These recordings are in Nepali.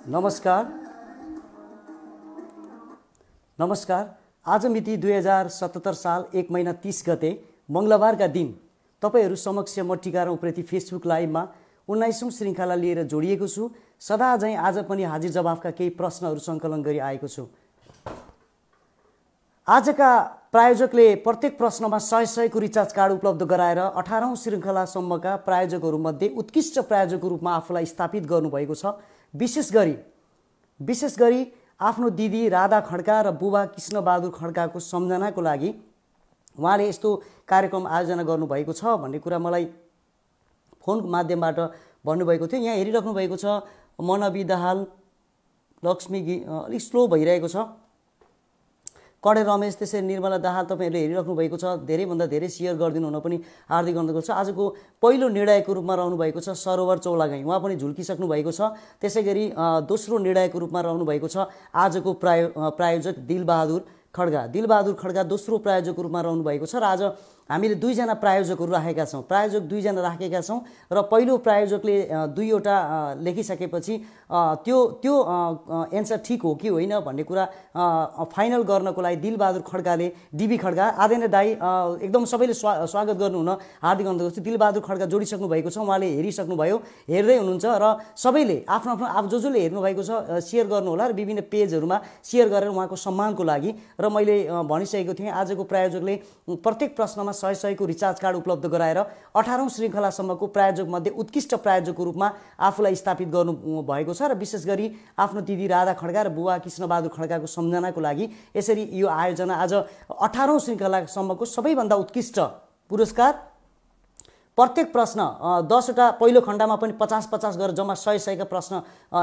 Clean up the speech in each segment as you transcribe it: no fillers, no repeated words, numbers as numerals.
नमस्कार नमस्कार। आज मिति 2077 साल 1 महिना 30 गते मंगलबारका दिन तपाईहरू समक्ष म टिकाराम उप्रेती फेसबुक लाइभमा 19औं श्रृङ्खला लिएर जोडिएको छु। सदा झैं आज पनि हाजिर जवाफका केही प्रश्नहरू सङ्कलन गरी आएको छु। आजका प्रायोजकले प्रत्येक प्रश्नमा 100 को रिचार्ज कार्ड उपलब्ध गराएर 18औं श्रृङ्खलासम्मका प्रायोजकहरूमध्ये उत्कृष्ट प्रायोजकको रूपमा आफूलाई स्थापित गर्नुभएको छ। विशेष गरी आफ्नो दिदी राधा खड्का र बुबा कृष्णबहादुर खड्काको सम्झनाको लागि उहाँले यस्तो कार्यक्रम आयोजना गर्नुभएको छ भन्ने कुरा मलाई फोन माध्यमबाट भन्नुभएको थियो। यहाँ हेरिराख्नु भएको छ मनवी दाहाल, लक्ष्मी अलिक स्लो भइरहेको छ, कडे रमेश, त्यसै निर्मला दाहाल तपाईहरुले हेरिराख्नु भएको छ। धेरैभन्दा धेरै शेयर गरिदिनु हुन पनि हार्दिक अनुरोध गर्छु। आजको पहिलो निर्णायकको रूपमा रहनु भएको छ सरोवर चौलागाई, उहाँ पनि झुल्किसक्नु भएको छ। त्यसैगरी दोस्रो निर्णायकको रूपमा रहनु भएको छ आजको प्रायोजक दिलबहादुर खड्का दोस्रो प्रायोजकको रूपमा रहनु भएको छ। र आज हामीले दुईजना प्रायोजकहरू राखेका छौँ। प्रायोजक दुईजना राखेका छौँ र पहिलो प्रायोजकले दुईवटा लेखिसकेपछि त्यो एन्सर ठिक हो कि होइन भन्ने कुरा फाइनल गर्नको लागि दिलबहादुर खड्काले डीबी खड्का आदरणीय दाई एकदम सबैले स्वागत गर्नुहुन हार्दिक अनुरोध गर्छु। दिलबहादुर खड्का जोडिसक्नु भएको छ, उहाँले हेरिसक्नु भयो, हेर्दै हुनुहुन्छ र सबैले आफ्नो जसले हेर्नु भएको छ शेयर गर्नु होला र विभिन्न पेजहरुमा शेयर गरेर उहाँको सम्मानको लागि। र मैले भनिसकेको थिएँ आजको प्रायोजकले प्रत्येक प्रश्नमा 100 को रिचार्ज कार्ड उपलब्ध गराएर 18औं श्रृङ्खलासम्मको प्रायोजक मध्ये उत्कृष्ट प्रायोजकको रूपमा आफूलाई स्थापित गर्नु भएको छ। र विशेष गरी आफ्नो दिदी राधा खड्का र बुबा कृष्णबहादुर खड्काको सम्झनाको लागि यसरी यो आयोजना आज 18औं श्रृङ्खलासम्मको सबैभन्दा उत्कृष्ट पुरस्कार। प्रत्येक प्रश्न 10 वटा पहिलो खण्डमा पनि 50-50 गरेर जम्मा 100 का प्रश्न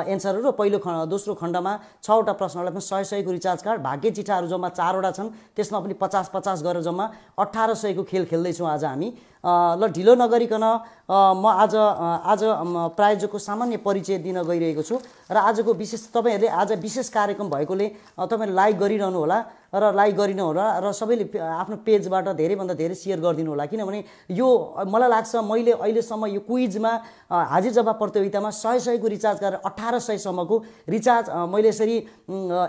एन्सरहरू र दोस्रो खण्डमा 6 वटा प्रश्नहरूलाई पनि 100 को रिचार्ज कार्ड, भाग्य चिठाहरू जम्मा 4 वटा छन्, त्यसमा पनि 50-50 गरेर जम्मा 1800 को खेल खेल्दैछौँ आज हामी। ल ढिलो नगरिकन म आज प्रायोजकको सामान्य परिचय दिन गइरहेको छु। र आजको विशेष तपाईहरुले आज विशेष कार्यक्रम भएकोले तपाईहरु लाइक गरिरहनु होला र लाइक गरिनु होला र सबैले आफ्नो पेजबाट धेरैभन्दा धेरै शेयर गरिदिनु होला। किनभने यो मलाई लाग्छ मैले अहिलेसम्म यो क्विजमा हाजिर जवाफ प्रतियोगितामा 100 को रिचार्ज गरेर 1800 सम्मको रिचार्ज मैले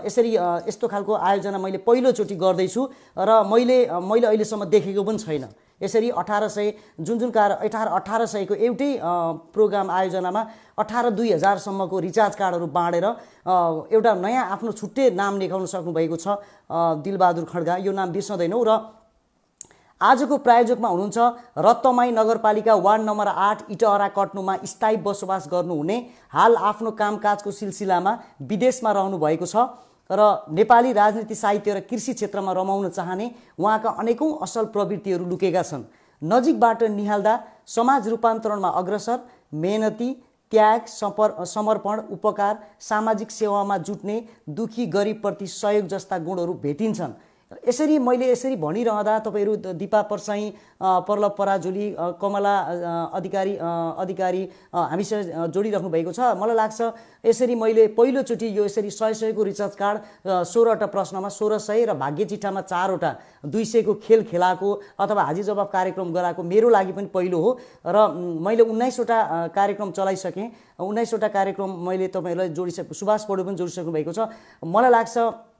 यसरी यस्तो खालको आयोजना मैले पहिलोचोटि गर्दैछु र मैले अहिलेसम्म देखेको पनि छैन। यसरी 1800 जुन 1800 को एउटै प्रोग्राम आयोजनामा 18-2000 सम्मको रिचार्ज कार्डहरू बाँडेर एउटा नयाँ आफ्नो छुट्टै नाम लेखाउन सक्नु भएको छ दिलबहादुर खड्का। यो नाम बिर्सँदैनौँ। र आजको प्रायोजकमा हुनुहुन्छ रत्तमाई नगरपालिका वार्ड नम्बर 8 इटहरा कट्नुमा स्थायी बसोबास गर्नुहुने, हाल आफ्नो कामकाजको सिलसिलामा विदेशमा रहनु भएको छ र नेपाली राजनीति, साहित्य र कृषि क्षेत्रमा रमाउन चाहने उहाँका अनेकौं असल प्रवृत्तिहरू लुकेका छन्। नजिकबाट निहाल्दा समाज रूपान्तरणमा अग्रसर, मेहनती, त्याग, समर्पण, उपकार, सामाजिक सेवामा जुट्ने, दुखी गरिबप्रति सहयोग जस्ता गुणहरू भेटिन्छन्। मैले यसरी भनिरहँदा तपाईहरु दीपा परसाई, पर्लभ पराजुली, कमला अधिकारी हामीसँग जोडिराख्नु भएको छ। मलाई लाग्छ यसरी मैले पहिलोचोटि यो यसरी 100 को रिचार्ज कार्ड 16 वटा प्रश्नमा 1600 र भाग्य चिठामा 4 वटा 200 को खेल खेलाको अथवा हाजिर जवाफ कार्यक्रम गराएको मेरो लागि पनि पहिलो हो। र मैले 19 वटा कार्यक्रम चलाइसकेँ। 19 वटा कार्यक्रम मैले तपाईहरुलाई जोडिसकेको, सुभाष पौडेल पनि जोडिसक्नु भएको छ। मलाई लाग्छ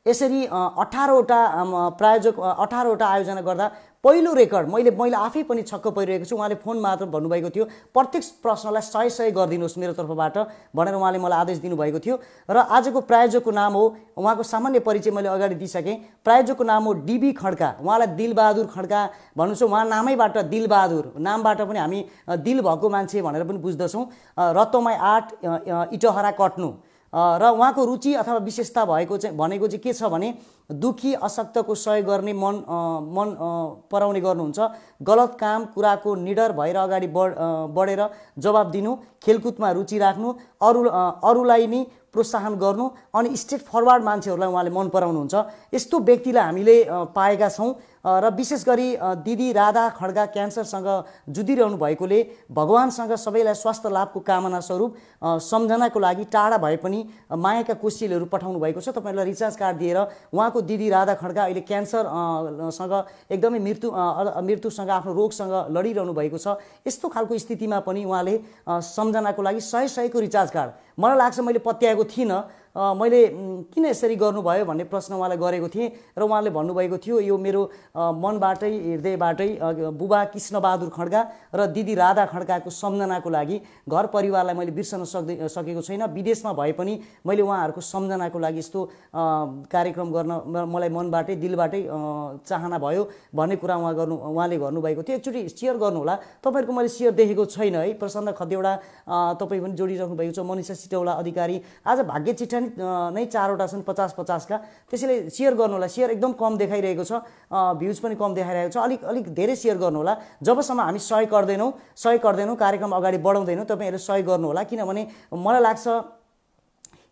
यसरी 18 वटा आयोजना गर्दा पहिलो रेकर्ड मैले आफै पनि छक्क परिरहेको छु। उहाँले फोन मात्र भन्नुभएको थियो प्रत्येक प्रश्नलाई 100 गरिदिनुहोस् मेरो तर्फबाट भनेर उहाँले मलाई आदेश दिनुभएको थियो। र आजको प्रायोजकको नाम हो, उहाँको सामान्य परिचय मैले अगाडि दिइसकेँ। प्रायोजकको नाम हो डीबी खड्का, उहाँलाई दिलबहादुर खड्का भन्नुहुन्छ। उहाँ नामैबाट दिलबहादुर, नामबाट पनि हामी दिल भएको मान्छे भनेर पनि बुझ्दछौँ। रत्तमाई 8 इटहरा कट्नु र उहाँको रुचि अथवा विशेषता भनेको चाहिँ के छ भने दुखी अशक्तको सहयोग गर्ने मन पराउने गर्नुहुन्छ, गलत काम कुराको निडर भएर अगाडि बढेर जवाब दिनु, खेलकुदमा रुचि राख्नु, अरूलाई नि प्रोत्साहन गर्नु अनि स्ट्रेट फरवर्ड मान्छेहरूलाई उहाँले मन पराउनुहुन्छ। यस्तो व्यक्तिलाई हामीले पाएका छौँ र विशेष गरी दिदी राधा खड्गा क्यान्सरसँग जुधिरहनु भएकोले भगवानसँग सबैलाई स्वास्थ्य लाभको कामना स्वरूप सम्झनाको लागि टाढा भए पनि मायाका कोसिलहरू पठाउनु भएको छ। तपाईँहरूलाई रिचार्ज कार्ड दिएर उहाँको दिदी राधा खड्गा अहिले क्यान्सरसँग एकदमै मृत्युसँग आफ्नो रोगसँग लडिरहनु भएको छ। यस्तो खालको स्थितिमा पनि उहाँले सम्झनाको लागि 100 को रिचार्ज कार्ड, मलाई लाग्छ मैले पत्याएको थिइनँ, मैले किन यसरी गर्नुभयो भन्ने प्रश्न उहाँलाई गरेको थिएँ र उहाँले भन्नुभएको थियो यो मेरो मनबाटै हृदयबाटै बुबा कृष्णबहादुर खड्गा र दिदी राधा खड्गाको सम्झनाको लागि घर परिवारलाई मैले बिर्सन सकेको छैन। विदेशमा भए पनि मैले उहाँहरूको सम्झनाको लागि यस्तो कार्यक्रम गर्न मलाई मनबाटै दिलबाटै चाहना भयो भन्ने कुरा उहाँले गर्नुभएको थियो। एकचोटि सेयर गर्नुहोला, तपाईँहरूको मैले सेयर देखेको छैन है। प्रसन्न खदेवडा तपाईँ पनि जोडिराख्नु भएको छ, मनिषा सिटौला अधिकारी, आज भाग्य चिठा नै 4वटा छन् 50-50 का, त्यसैले सेयर गर्नुहोला। सेयर एकदम कम देखाइरहेको छ, भ्युज पनि कम देखाइरहेको छ, अलिक धेरै सेयर गर्नुहोला। जबसम्म हामी 100 गर्दैनौँ कार्यक्रम अगाडि बढाउँदैनौँ तपाईँहरू 100 गर्नुहोला, किनभने मलाई लाग्छ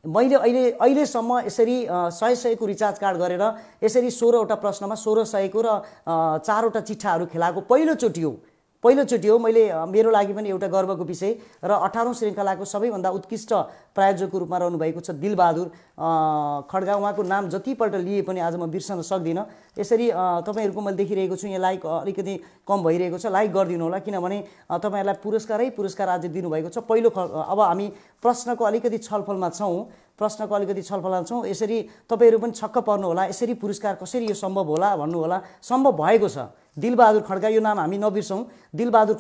मैले अहिलेसम्म यसरी 100 को रिचार्ज कार्ड गरेर यसरी 16वटा प्रश्नमा 1600 को र 4वटा चिट्ठाहरू खेलाएको पहिलोचोटि हो। मैले मेरो लागि पनि एउटा गर्वको विषय र 18औं श्रृङ्खलाको सबैभन्दा उत्कृष्ट प्रायोजकको रूपमा रहनुभएको छ दिलबहादुर खड्गा। उहाँको नाम जतिपल्ट लिए पनि आज म बिर्सन सक्दिनँ। यसरी तपाईँहरूको मैले देखिरहेको छु यहाँ लाइक अलिकति कम भइरहेको छ, लाइक गरिदिनु होला, किनभने तपाईँहरूलाई पुरस्कार आज दिनुभएको छ। अब हामी प्रश्नको अलिकति छलफलमा छौँ, यसरी तपाईँहरू पनि छक्क पर्नु होला, यसरी पुरस्कार कसरी यो सम्भव होला भन्नु होला। सम्भव भएको छ। दिलबहादुर खड्गा, यो नाम हामी नबिर्सौँ। दिलबहादुर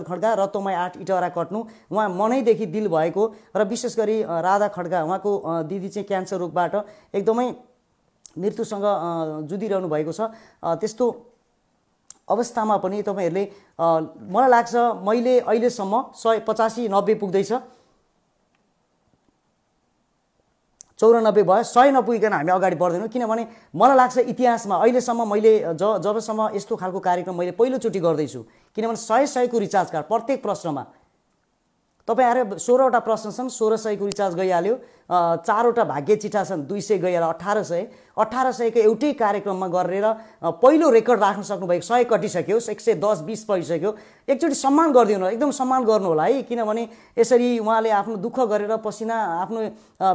खड्गा र तोमाई 8 इटहरा कट्नु, उहाँ मनैदेखि दिल भएको र विशेष गरी राधा खड्गा उहाँको दिदी चाहिँ क्यान्सर रोगबाट एकदमै मृत्युसँग जुधिरहनु भएको छ। त्यस्तो अवस्थामा पनि तपाईँहरूले मलाई लाग्छ मैले अहिलेसम्म 185-90 पुग्दैछ, 94 भयो, 100 नपुगिकन हामी अगाडि बढ्दैनौँ। किनभने मलाई लाग्छ इतिहासमा अहिलेसम्म मैले जबसम्म यस्तो खालको कार्यक्रम मैले पहिलोचोटि गर्दैछु, किनभने 100 को रिचार्ज कार्ड प्रत्येक प्रश्नमा तपाईहरु 16वटा प्रश्न छन्, 1600 को रिचार्ज गइहाल्यो, 4वटा भाग्य चिठा छन्, 200 गइहाल्यो, 1800 को एउटै कार्यक्रममा गरेर पहिलो रेकर्ड राख्न सक्नु भएको, 100 कटिसक्यो, 110-20 पढिसक्यो। एकचोटि सम्मान गरिदिनु होला, एकदम सम्मान गर्नु होला है, किनभने यसरी उहाँले आफ्नो दुःख गरेर पसिना आफ्नो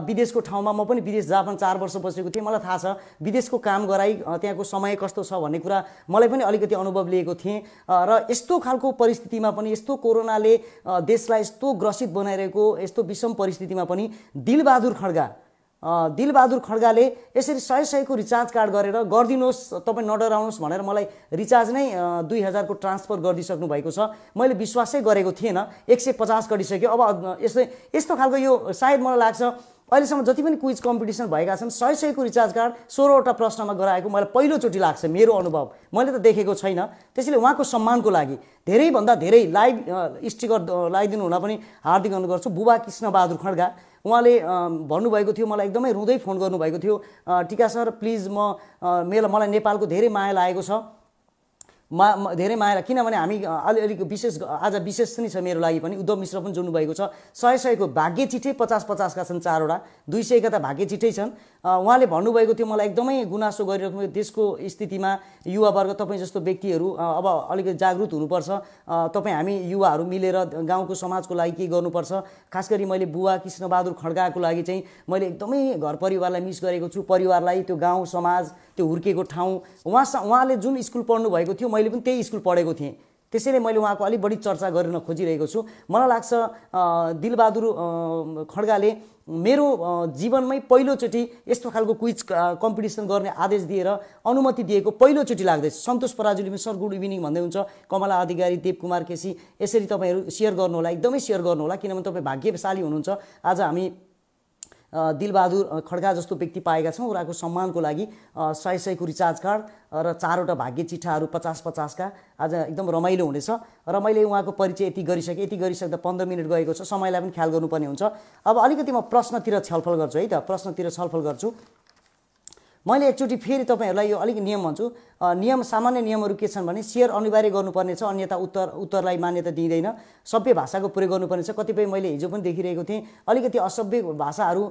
विदेशको ठाउँमा, म पनि विदेश जापान 4 वर्ष बसेको थिएँ, मलाई थाहा छ विदेशको काम गराई त्यहाँको समय कस्तो छ भन्ने कुरा मलाई पनि अलिकति अनुभव लिएको थिएँ। र यस्तो खालको परिस्थितिमा पनि, यस्तो कोरोनाले देशलाई यस्तो ग्रसित बनाइरहेको यस्तो विषम परिस्थितिमा पनि दिलबहादुर खड्गाले यसरी 100 को रिचार्ज कार्ड गरेर गरिदिनुहोस्, तपाईँ नडराउनुहोस् भनेर मलाई रिचार्ज नै 2000 को ट्रान्सफर गरिदिसक्नु भएको छ। मैले विश्वासै गरेको थिएन, 150 गरिसक्यो। अब यस्तो खालको यो सायद मलाई लाग्छ अहिलेसम्म जति पनि क्विज कम्पिटिसन भएका छन् 100 को रिचार्ज कार्ड 16वटा प्रश्नमा गराएको मलाई पहिलोचोटि लाग्छ, मेरो अनुभव मैले त देखेको छैन। त्यसैले उहाँको सम्मानको लागि धेरैभन्दा धेरै लाइभ स्टिकर लगाइदिनु हुन पनि हार्दिक अनुरोध गर्छु। बुबा कृष्णबहादुर खड्गा उहाँले भन्नुभएको थियो, मलाई एकदमै रुँदै फोन गर्नुभएको थियो, टिका सर प्लिज मलाई नेपालको धेरै माया लागेको छ, धेरै माया, किनभने हामी अलिक विशेष आज विशेष नै छ मेरो लागि पनि। उद्धव मिश्र पनि जोड्नु भएको छ। 100 को भाग्य चिठै 50-50 का छन्, 4वटा, 200 का त भाग्य चिठै छन्। उहाँले भन्नुभएको थियो मलाई एकदमै गुनासो गरिरहेको देशको स्थितिमा युवावर्ग तपाईँ जस्तो व्यक्तिहरू अब अलिकति जागृत हुनुपर्छ, तपाईँ हामी युवाहरू मिलेर गाउँको समाजको लागि के गर्नुपर्छ। खास गरी मैले बुबा कृष्णबहादुर खड्गाको लागि चाहिँ मैले एकदमै घर परिवारलाई मिस गरेको छु, परिवारलाई, त्यो गाउँ समाज, त्यो हुर्केको ठाउँ, उहाँले जुन स्कुल पढ्नु भएको थियो मैले पनि त्यही स्कुल पढेको थिएँ, त्यसैले मैले उहाँको अलिक बढी चर्चा गर्न खोजिरहेको छु। मलाई लाग्छ दिलबहादुर खड्गाले मेरो जीवनमै पहिलोचोटि यस्तो खालको क्विज कम्पिटिसन गर्ने आदेश दिएर अनुमति दिएको पहिलोचोटि लाग्दैछ। सन्तोष पराजुली पनि सर गुड इभिनिङ भन्दै हुन्छ, कमला अधिकारी, देव कुमार केसी, यसरी तपाईँहरू सेयर गर्नुहोला, एकदमै सेयर गर्नुहोला, किनभने तपाईँ भाग्यशाली हुनुहुन्छ। आज हामी दिलबहादुर खड्गा जस्तो व्यक्ति पाएका छौँ, उहाँको सम्मानको लागि 100 को रिचार्ज कार्ड र 4वटा भाग्य चिठाहरू 50-50 का आज एकदम रमाइलो हुनेछ। र मैले उहाँको परिचय यति गरिसक्दा 15 मिनट गएको छ, समयलाई पनि ख्याल गर्नुपर्ने हुन्छ। अब अलिकति म प्रश्नतिर छलफल गर्छु है त, मैले एकचोटि फेरि तपाईँहरूलाई यो अलिक नियम भन्छु, नियम सामान्य नियमहरू के छन् भने शेयर अनिवार्य गर्नुपर्ने छ, अन्यथा उत्तरलाई मान्यता दिँदैन। सभ्य भाषाको प्रयोग गर्नुपर्ने छ। कतिपय मैले हिजो पनि देखिरहेको थिएँ अलिकति असभ्य भाषाहरू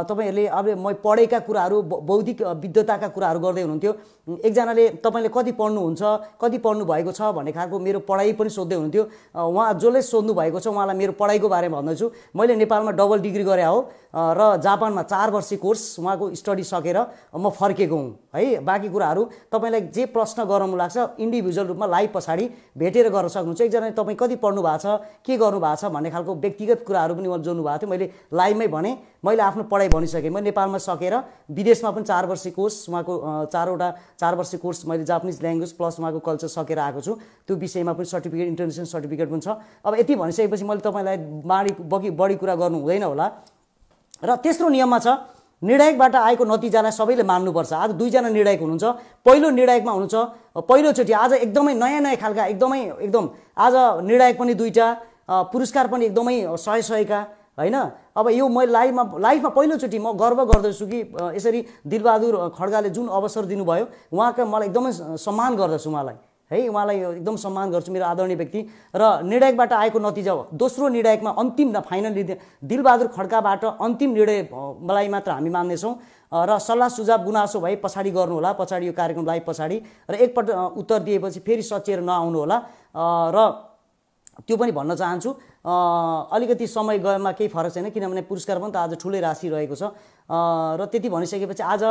तपाईँहरूले अब म पढेका कुराहरू बौद्धिक विद्वताका कुराहरू गर्दै हुनुहुन्थ्यो। एकजनाले तपाईँले कति पढ्नुहुन्छ, कति पढ्नु भएको छ भन्ने खालको मेरो पढाइ पनि सोध्दै हुनुहुन्थ्यो। उहाँ जसले सोध्नु भएको छ उहाँलाई मेरो पढाइको बारेमा भन्दैछु। मैले नेपालमा डबल डिग्री गरे हो र जापानमा 4 वर्षीय कोर्स उहाँको स्टडी सकेर म फर्केको हुँ है। बाँकी कुराहरू तपाईँलाई जे प्रश्न गराउनु लाग्छ इन्डिभिजुअल रूपमा लाइभ पछाडि भेटेर गर्न सक्नुहुन्छ। एकजनाले तपाईँ कति पढ्नु भएको छ, के गर्नु भएको छ भन्ने खालको व्यक्तिगत कुराहरू पनि उहाँले जोड्नु भएको थियो। मैले लाइभमै भने मैले आफ्नो पढाइ भनिसकेँ। मैले नेपालमा सकेर विदेशमा पनि 4 वर्षीय कोर्स उहाँको 4 वर्षीय कोर्स मैले जापानिज ल्याङ्ग्वेज प्लस उहाँको कल्चर सकेर आएको छु। त्यो विषयमा पनि सर्टिफिकेट इन्टरनेसनल सर्टिफिकेट पनि छ। अब यति भनिसकेपछि मैले तपाईँलाई बढी कुरा गर्नु हुँदैन होला। र तेस्रो नियममा छ निर्णायकबाट आएको नतिजालाई सबैले मान्नुपर्छ। आज 2 जना निर्णायक हुनुहुन्छ। पहिलो निर्णायकमा हुनुहुन्छ पहिलोचोटि आज एकदमै नयाँ खालका एकदम आज निर्णायक पनि 2टा, पुरस्कार पनि एकदमै 100 का हैन। अब यो मैले लाइफमा पहिलोचोटि म गर्व गर्दछु कि यसरी दिलबहादुर खड्गाले जुन अवसर दिनुभयो उहाँका मलाई एकदमै सम्मान गर्दछु उहाँलाई है। उहाँलाई एकदम सम्मान गर्छु, मेरो आदरणीय व्यक्ति। र निर्णायकबाट आएको नतिजा हो। दोस्रो निर्णायकमा अन्तिम फाइनल दिलबहादुर खड्काबाट अन्तिम निर्णयलाई मात्र हामी मान्नेछौँ र सल्लाह सुझाव गुनासो भए पछाडि गर्नु होला, पछाडि यो कार्यक्रम लाइभ पछाडि। र एकपल्ट उत्तर दिएपछि फेरि सचेर नआउनु होला। र त्यो पनि भन्न चाहन्छु अलिकति समय गएमा केही फरक छैन, किनभने पुरस्कार पनि त आज ठुलै राशि रहेको छ। र त्यति भनिसकेपछि आज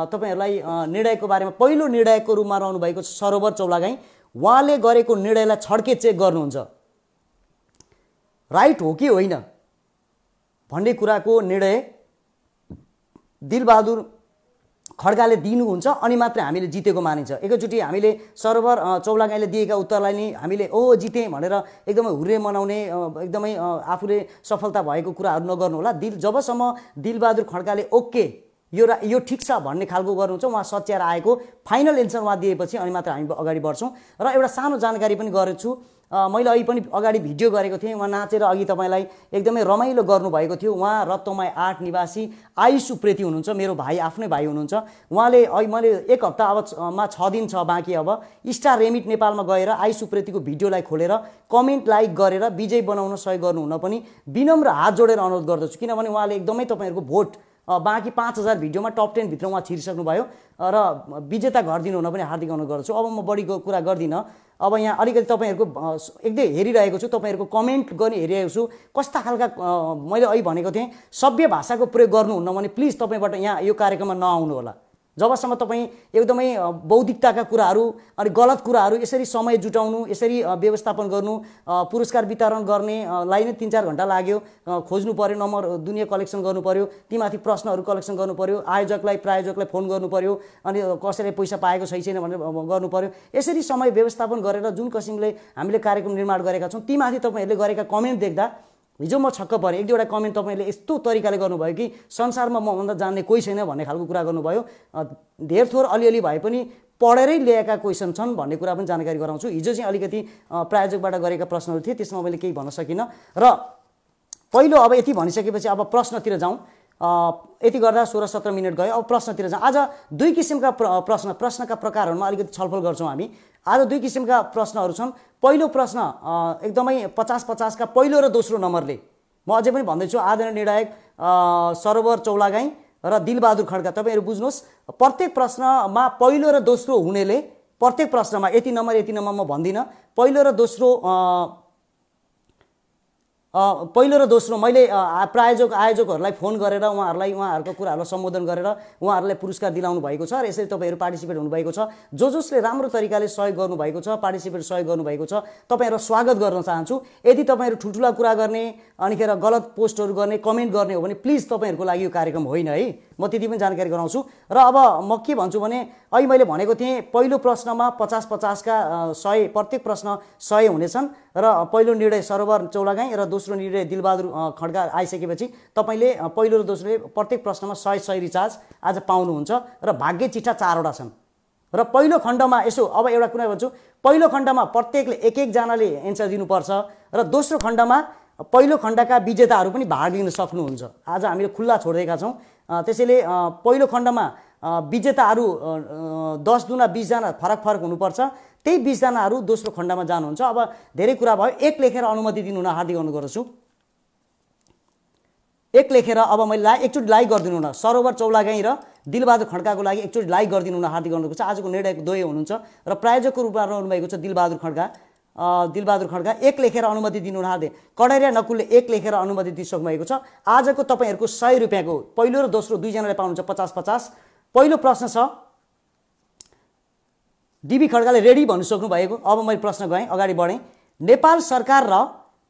तपाईँहरूलाई निर्णयको बारेमा पहिलो निर्णायकको रूपमा रहनु भएको छ सरोवर चौलागाई। उहाँले गरेको निर्णयलाई छड्के चेक गर्नुहुन्छ, राइट हो कि होइन भन्ने कुराको निर्णय दिलबहादुर खड्गाले दिनुहुन्छ अनि मात्रै हामीले जितेको मानिन्छ। एकैचोटि हामीले सरोवर चौलागाईले दिएका उत्तरलाई नि हामीले जितेँ भनेर एकदमै हुर्रे मनाउने, एकदमै आफूले सफलता भएको कुराहरू नगर्नु होला। जबसम्म दिलबहादुर खड्गाले ओके यो ठिक छ भन्ने खालको गर्नुहुन्छ, उहाँ सच्याएर आएको फाइनल एन्सर उहाँ दिएपछि अनि मात्र हामी अगाडि बढ्छौँ। र एउटा सानो जानकारी पनि गरेछु, मैले अहिले पनि अगाडि भिडियो गरेको थिएँ। उहाँ नाचेर अघि तपाईँलाई एकदमै रमाइलो गर्नुभएको थियो। उहाँ रत्तमाई 8 निवासी आयुष उप्रेती हुनुहुन्छ, मेरो भाइ, आफ्नै भाइ हुनुहुन्छ। उहाँले मैले 1 हप्ता मा 6 दिन छ बाँकी। अब स्टार रेमिट नेपालमा गएर आयुष उप्रेतीको भिडियोलाई खोलेर कमेन्ट लाइक गरेर विजय बनाउन सहयोग गर्नुहुन पनि विनम्र हात जोडेर अनुरोध गर्दछु, किनभने उहाँले एकदमै तपाईँहरूको भोट बाँकी 5000 भिडियोमा टप 10 भित्र उहाँ छिरिसक्नु भयो र विजेता गरिदिनु हुन पनि हार्दिक अनुरोध गर्छु। अब म बढी कुरा गर्दिनँ। अब यहाँ अलिकति तपाईँहरूको एकदमै हेरिरहेको छु, तपाईँहरूको कमेन्ट गर्ने हेरिरहेको छु। कस्ता खालका मैले अहिले भनेको थिएँ सभ्य भाषाको प्रयोग गर्नुहुन्न भने प्लिज तपाईँबाट यहाँ यो कार्यक्रममा नआउनु होला। जबसम्म तपाईँ एकदमै बौद्धिकताका कुराहरू अनि गलत कुराहरू यसरी समय जुटाउनु, यसरी व्यवस्थापन गर्नु, पुरस्कार वितरण गर्नेलाई नै 3-4 घण्टा लाग्यो, खोज्नु पर्यो, नम्बर दुनियाँ कलेक्सन गर्नु पर्यो, तीमाथि प्रश्नहरू कलेक्सन गर्नु पर्यो, प्रायोजकलाई फोन गर्नु पर्यो, अनि कसैले पैसा पाएको छैन भनेर गर्नु पर्यो। यसरी समय व्यवस्थापन गरेर जुन किसिमले हामीले कार्यक्रम निर्माण गरेका छौँ तीमाथि तपाईँहरूले गरेका कमेन्ट देख्दा हिजो म छक्क परेँ। 1-2वटा कमेन्ट तपाईँले यस्तो तरिकाले गर्नुभयो कि संसारमा मभन्दा जान्ने कोही छैन भन्ने खालको कुरा गर्नुभयो। धेर थोर अलिअलि भए पनि पढेरै ल्याएका क्वेसन छन् भन्ने कुरा पनि जानकारी गराउँछु। हिजो चाहिँ अलिकति प्रायोजकबाट गरेका प्रश्नहरू थिए, त्यसमा मैले केही भन्न सकिनँ। र पहिलो अब यति भनिसकेपछि अब प्रश्नतिर जाउँ। यति गर्दा 16-17 मिनट गयो। अब प्रश्नतिर जाउँ। आज 2 किसिमका प्रश्नका प्रकारहरूमा अलिकति छलफल गर्छौँ हामी। आज 2 किसिमका प्रश्नहरू छन्। पहिलो प्रश्न एकदमै 50-50 का पहिलो र दोस्रो नम्बरले म अझै पनि भन्दैछु आदरणीय निर्णायक सरोवर चौलागाई र दिलबहादुर खड्का, तपाईँहरू बुझ्नुहोस्, प्रत्येक प्रश्नमा पहिलो र दोस्रो हुनेले प्रत्येक प्रश्नमा यति नम्बर म भन्दिनँ। पहिलो र दोस्रो मैले आयोजकहरूलाई फोन गरेर उहाँहरूको कुराहरूलाई सम्बोधन गरेर उहाँहरूलाई पुरस्कार दिलाउनु भएको छ र यसरी तपाईँहरू पार्टिसिपेट हुनुभएको छ। जसले राम्रो तरिकाले सहयोग गर्नुभएको छ, सहयोग गर्नुभएको छ, तपाईँहरू स्वागत गर्न चाहन्छु। यदि तपाईँहरू ठुल्ठुला कुरा गर्ने अनिखेर गलत पोस्टहरू गर्ने, कमेन्ट गर्ने हो भने प्लिज तपाईँहरूको लागि यो कार्यक्रम होइन है। म त्यति पनि जानकारी गराउँछु। र अब म के भन्छु भने अहिले मैले भनेको थिएँ पहिलो प्रश्नमा 50-50 का 100, प्रत्येक प्रश्न 100 हुनेछन् र पहिलो निर्णय सरोवर चौलागाई र दोस्रो निर्णय दिलबहादुर खड्का आइसकेपछि तपाईँले पहिलो र दोस्रोले प्रत्येक प्रश्नमा 100 रिचार्ज आज पाउनुहुन्छ र भाग्य चिठा 4वटा छन्। र पहिलो खण्डमा यसो अब एउटा कुरा भन्छु, पहिलो खण्डमा प्रत्येकले एक जनाले एन्सर दिनुपर्छ र दोस्रो खण्डमा पहिलो खण्डका विजेताहरू पनि भाग लिन सक्नुहुन्छ। आज हामीले खुल्ला छोडिदिएका छौँ। त्यसैले पहिलो खण्डमा विजेताहरू 10 दुना 20 जना फरक फरक हुनुपर्छ। त्यही 20 जनाहरू दोस्रो खण्डमा जानुहुन्छ। अब धेरै कुरा भयो, एक लेखेर अनुमति दिनुहुन हार्दिक अनुरोध गर्दछु। एक लेखेर अब मैले एकचोटि लाइक गरिदिनु न। सरोवर चौलागाई र दिलबहादुर खड्काको लागि एकचोटि लाइक गरिदिनु न हार्दिक अनुरोध गर्छु। आजको निर्णायक द्वय हुनुहुन्छ र प्रायोजकको रूपमा रहनु भएको छ दिलबहादुर खड्का। दिलबहादुर खड्का एक लेखेर अनुमति दिनु न हार्दिक। कडेरिया नकुलले एक लेखेर अनुमति दिइसक्नु भएको छ। आजको तपाईहरुको 100 रुपैयाँको पहिलो र दोस्रो दुई जनाले पाउनुहुन्छ 50-50। पहिलो प्रश्न छ, डीबी खड्काले रेडी भनिसक्नु भएको। अब मैले प्रश्न गएँ, अगाडि बढेँ। नेपाल सरकार र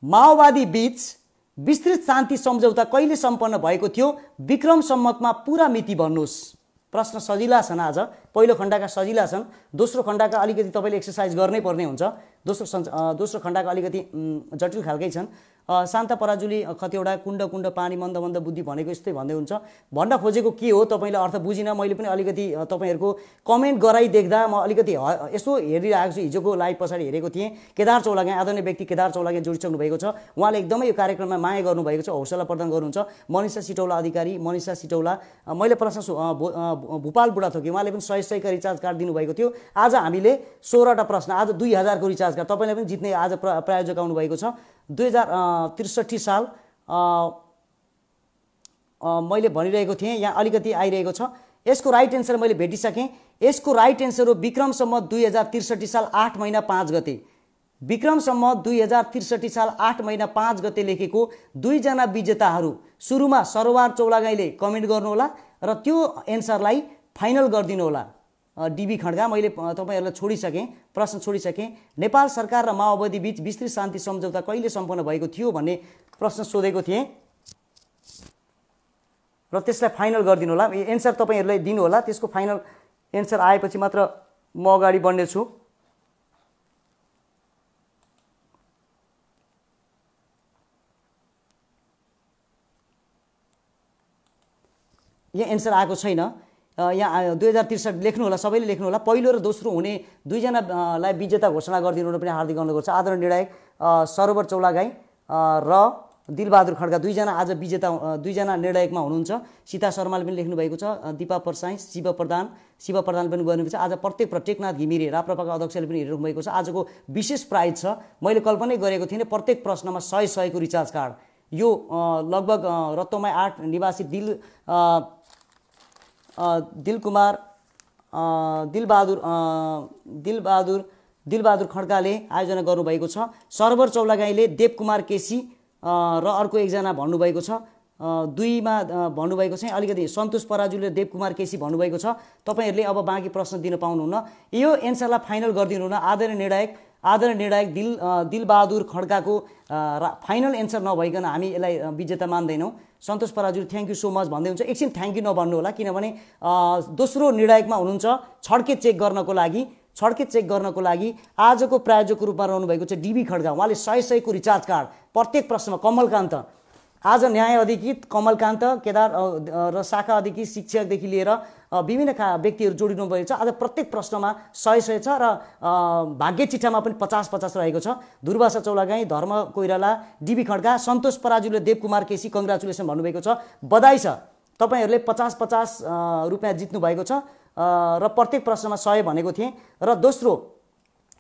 माओवादी बीच विस्तृत शान्ति सम्झौता कहिले सम्पन्न भएको थियो? विक्रम सम्मतमा पूरा मिति भन्नुहोस्। प्रश्न सजिला छन्। आज पहिलो खण्डका सजिला छन्, दोस्रो खण्डका अलिकति तपाईले एक्सरसाइज गर्नै पर्ने हुन्छ। दोस्रो खण्डका अलिकति जटिल खालकै छन्। शान्ता पराजुली कतिवटा कुण्ड कुण्ड पानी मन्द मन्द बुद्धि भनेको यस्तै भन्दै हुन्छ। भन्न खोजेको के हो तपाईले अर्थ बुझिन। मैले पनि अलिकति तपाईहरुको कमेन्ट गराइ देख्दा म अलिकति यसो हेरिरहेको छु। हिजोको लाइभ पछाडि हेरेको थिएँ। केदार चौलागाई आदरणीय व्यक्ति केदार चौलागाई जोडिसक्नु भएको छ। उहाँले एकदमै यो कार्यक्रममा माया गर्नु भएको छ, हौसला प्रदान गर्नुहुन्छ। मनिषा सिटौला अधिकारी, मनिषा सिटौला, मैले प्रश्न भूपाल बुढाथोकी, उहाँले पनि 100 का रिचार्ज कार्ड दिनुभएको थियो। आज हामीले 16 प्रश्न, आज 2000 को रिचार्ज कार्ड तपाईले पनि जित्ने आज प्रायोजक आउनु भएको छ। 2063 साल मैले भनिरहेको थिएँ, यहाँ अलिकति आइरहेको छ। यसको राइट एन्सर मैले भेटिसकेँ। यसको राइट एन्सर हो विक्रम सम्मत 2063 साल 8 महिना 5 गते। विक्रम सम्मत 2063 साल 8 महिना 5 गते लेखेको दुईजना विजेताहरू सुरुमा सरोवर चौलागाईले कमेन्ट गर्नुहोला र त्यो एन्सरलाई फाइनल गरिदिनु होला। डीबी खड्का, मैले तपाईहरुलाई छोडिसकेँ, प्रश्न छोडिसकेँ। नेपाल सरकार र माओवादी बीच विस्तृत शान्ति सम्झौता कहिले सम्पन्न भएको थियो भन्ने प्रश्न सोधेको थिएँ र त्यसलाई फाइनल गरिदिनु होला। एन्सर तपाईहरुलाई दिनु होला। त्यसको फाइनल एन्सर आएपछि मात्र म अगाडि बढ्ने छु। यहाँ एन्सर आएको छैन। यहाँ 2063 लेख्नु होला, सबैले लेख्नु होला। पहिलो र दोस्रो हुने दुईजनालाई विजेता घोषणा गरिदिनु पनि हार्दिक अनुरोध गर्छु। आदरणीय निर्णायक सरोवर चौलागाई र दिलबहादुर खड्का दुईजना आज विजेता, दुईजना निर्णायकमा हुनुहुन्छ। सीता शर्माले पनि लेख्नु भएको छ, दिपा परसाई, शिव प्रधान पनि गर्नुभएको छ। आज प्रत्येक टेकनाथ घिमिरे राप्रपाका अध्यक्षले पनि हेरिरहनु भएको छ। आजको विशेष प्राइज छ, मैले कल्पनै गरेको थिइनँ, प्रत्येक प्रश्नमा 100 को रिचार्ज कार्ड। यो लगभग रत्तोमाई 8 निवासी दिलबहादुर खड्काले आयोजना गर्नुभएको छ। सरोवर चौलागाईले देवकुमार केसी र अर्को एकजना भन्नुभएको छ। दुईमा भन्नुभएको छ। अलिकति सन्तोष पराजुले देवकुमार केसी भन्नुभएको छ। तपाईहरुले अब बाँकी प्रश्न दिन पाउनुहुन्न। यो एन्सरलाई फाइनल गरिदिनु न। आदरणीय निर्णायक दिलबहादुर खड्काको फाइनल एन्सर नभइकन हामी यसलाई विजेता मान्दैनौँ। Santosh Parajuli thank you so much भन्दै हुन्छ। एकछिन थ्याङ्क यू नभन्नु होला, किनभने दोस्रो निर्णायकमा हुनुहुन्छ छड्के चेक गर्नको लागि आजको प्रायोजकको रूपमा रहनुभएको छ डीबी खड्का। उहाँले 100 को रिचार्ज कार्ड प्रत्येक प्रश्नमा। कमलकान्त आज न्याय अधिकृत कमलकान्त, केदार र शाखा अधिकृत शिक्षकदेखि लिएर विभिन्न व्यक्तिहरू जोडिनु भएको छ। आज प्रत्येक प्रश्नमा 100 छ र भाग्य चिठामा पनि 50-50 रहेको छ। दुर्वासा चौलागाई, धर्म कोइराला, डीबी खड्का, सन्तोष पराजुले देवकुमार केसी कङ्ग्रेचुलेसन भन्नुभएको छ। बधाई छ, तपाईहरुले 50-50 रुपैयाँ जित्नु भएको छ र प्रत्येक प्रश्नमा 100 भनेको थिएँ। र दोस्रो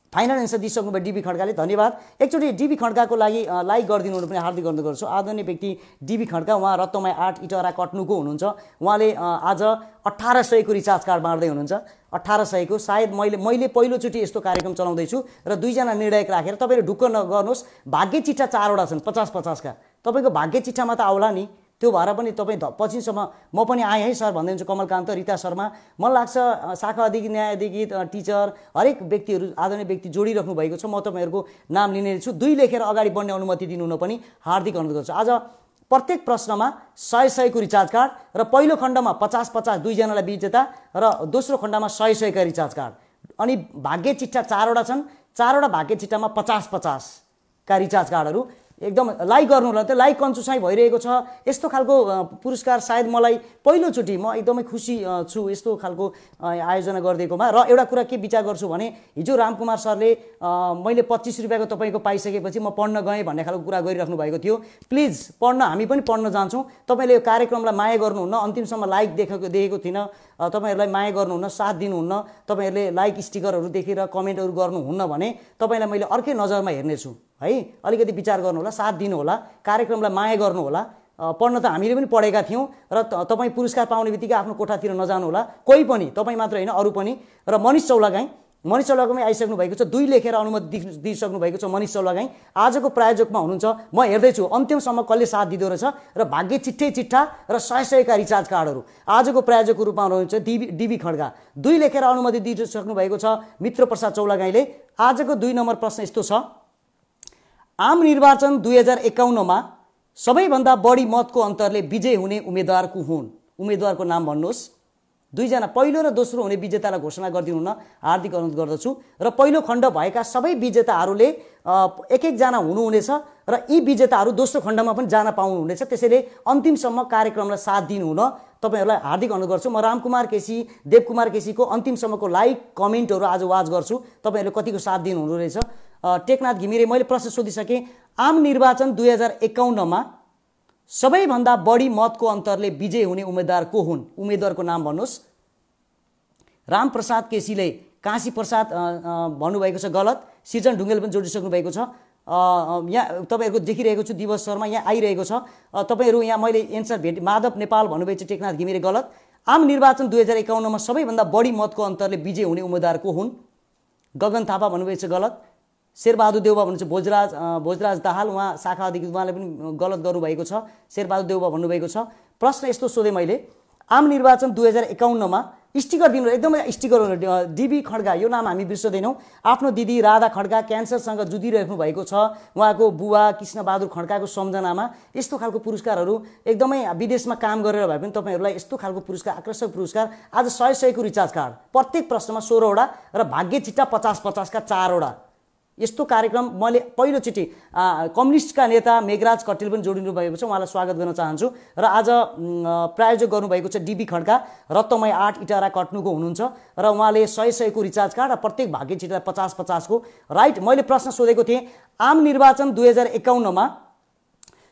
फाइनल एन्सर दिइसक्नु भयो डीबी खड्काले, धन्यवाद। एकचोटि डीबी खड्काको लागि लाइक गरिदिनु पनि हार्दिक अनुरोध गर्छु। आदरणीय व्यक्ति डीबी खड्का, उहाँ रत्तमाई 8 इटहरा कट्नुको हुनुहुन्छ। उहाँले आज 1800 को रिचार्ज कार्ड बाँड्दै हुनुहुन्छ। 1800 को सायद मैले पहिलोचोटि यस्तो कार्यक्रम चलाउँदैछु र दुईजना निर्णायक राखेर। तपाईहरु ढुक्क नगर्नुहोस्, भाग्य चिठा 4वटा छन् 50-50 का। तपाईको भाग्य चिठामा त आउला नि, त्यो भएर पनि तपाईँ पछिसम्म म पनि आएँ है सर भन्दै हुनुहुन्छ। कमलकान्त, रिता शर्मा, मलाई लाग्छ शाखा अधिकृत, न्याय अधिकृत, टिचर, हरेक व्यक्तिहरू आदरणीय व्यक्ति जोडिराख्नु भएको छ। म तपाईँहरूको नाम लिने छु। 2 लेखेर अगाडि बढ्ने अनुमति दिनुहुन पनि हार्दिक अनुरोध गर्छु। आज प्रत्येक प्रश्नमा 100 को रिचार्ज कार्ड र पहिलो खण्डमा 50-50 दुईजनालाई विजेता र दोस्रो खण्डमा 100 का रिचार्ज कार्ड। अनि भाग्य चिठा 4वटा छन्। 4वटा भाग्य चिठामा 50-50 का रिचार्ज कार्डहरू। एकदम लाइक गर्नु होला। त्यो लाइक कन्जुसाइ भइरहेको छ। यस्तो खालको पुरस्कार सायद मलाई पहिलोचोटि म एकदमै खुसी छु यस्तो खालको आयोजना गरिदिएकोमा। र एउटा कुरा के विचार गर्छु भने हिजो रामकुमार सरले मैले 25 रुपियाँको तपाईँको पाइसकेपछि म पढ्न गएँ भन्ने खालको कुरा गरिराख्नु भएको थियो। प्लिज पढ्न हामी पनि पढ्न जान्छौँ। तपाईँले यो कार्यक्रमलाई माया गर्नुहुन्न, अन्तिमसम्म लाइक देखेको थिइनँ, तपाईँहरूलाई माया गर्नुहुन्न, साथ दिनुहुन्न, तपाईँहरूले लाइक स्टिकरहरू देखेर कमेन्टहरू गर्नुहुन्न भने तपाईँलाई मैले अर्कै नजरमा हेर्नेछु है। अलिकति विचार गर्नु होला, साथ दिनु होला, कार्यक्रमलाई माया गर्नु होला। पढ्न त हामीले पनि पढेका थियौँ र तपाईँ पुरस्कार पाउने बित्तिकै आफ्नो कोठातिर नजानु होला। कोही पनि, तपाईँ मात्र होइन अरू पनि। र मनिष चौलागाई आइसक्नु भएको छ, 2 लेखेर अनुमति दिइसक्नु भएको छ मनिष चौलागाई। आजको प्रायोजकमा हुनुहुन्छ, म हेर्दैछु अन्त्यसम्म कसले साथ दिँदो रहेछ र भाग्य चिट्ठा र 100 का रिचार्ज कार्डहरू। आजको प्रायोजकको रूपमा हुनुहुन्छ डिबी खड्गा, 2 लेखेर अनुमति दिइसक्नु भएको छ मित्र प्रसाद चौलागाईले। आजको 2 नम्बर प्रश्न यस्तो छ, आम निर्वाचन 2051 मा सबैभन्दा बढी मतको अन्तरले विजय हुने उम्मेदवार को हुन्? उम्मेदवारको नाम भन्नुहोस्। 2 जना पहिलो र दोस्रो हुने विजेतालाई घोषणा गरिदिनु हुन हार्दिक अनुरोध गर्दछु। र पहिलो खण्ड भएका सबै विजेताहरूले एक जना हुनुहुनेछ र यी विजेताहरू दोस्रो खण्डमा पनि जान पाउनुहुनेछ। त्यसैले अन्तिमसम्म कार्यक्रमलाई साथ दिनु हुन तपाईहरुलाई हार्दिक अनुरोध गर्छु। म रामकुमार केसी, देवकुमार केसीको अन्तिमसम्मको लाइक कमेन्टहरू आज वाच गर्छु, तपाईहरुले कतिको साथ दिनु हुँदो रहेछ। टेकनाथ घिमिरे, मैले प्रश्न सोधिसकेँ। आम निर्वाचन 2051 मा सबैभन्दा बढी मतको अन्तरले विजय हुने उम्मेदवार को हुन्? उम्मेदवारको नाम भन्नुहोस्। रामप्रसाद केसीले काशी प्रसाद भन्नुभएको छ गलत। सिर्जन ढुङ्गेल पनि जोडिसक्नु भएको छ। यहाँ तपाईहरुको देखिरहेको छु दिवस शर्मा यहाँ आइरहेको छ। तपाईहरु यहाँ मैले एन्सर भेट माधव नेपाल भन्नुभएको छ, टेकनाथ घिमिरे गलत। आम निर्वाचन 2051 मा सबैभन्दा बढी मतको अन्तरले विजय हुने उम्मेदवार को हुन्? गगन थापा भन्नुभएको छ गलत। शेरबहादुर देउबा भन्नुहुन्छ भोजराज दाहाल, उहाँ शाखा अधिकृत, उहाँले पनि गलत गर्नुभएको छ। शेरबहादुर देउबा भन्नुभएको छ। प्रश्न यस्तो सोधेँ मैले, आम निर्वाचन 2051 मा स्टिकर दिनु, एकदमै स्टिकर डिबी खड्गा, यो नाम हामी बिर्सदैनौँ। आफ्नो दिदी राधा खड्गा क्यान्सरसँग जुधिराख्नु भएको छ, उहाँको बुवा कृष्णबहादुर खड्काको सम्झनामा यस्तो खालको पुरस्कारहरू एकदमै विदेशमा काम गरेर भए पनि तपाईहरुलाई यस्तो खालको पुरस्कार, आकर्षक पुरस्कार, आज 100 को रिचार्ज कार्ड, प्रत्येक प्रश्नमा 16 वटा र भाग्य चिट्टा 50-50 का 4 वटा। यस्तो कार्यक्रम मैले पहिलोचोटि कम्युनिस्टका नेता मेघराज कटेल पनि जोडिनु भएको छ, उहाँलाई स्वागत गर्न चाहन्छु। र आज प्रायोजक गर्नुभएको छ डिबी खड्का, रत्तमय 8 इटारा कट्नुको हुनुहुन्छ र उहाँले 100 को रिचार्ज कार्ड र प्रत्येक भाग्य चिट्टा 50-50 को। राइट, मैले प्रश्न सोधेको थिएँ, आम निर्वाचन 2051 मा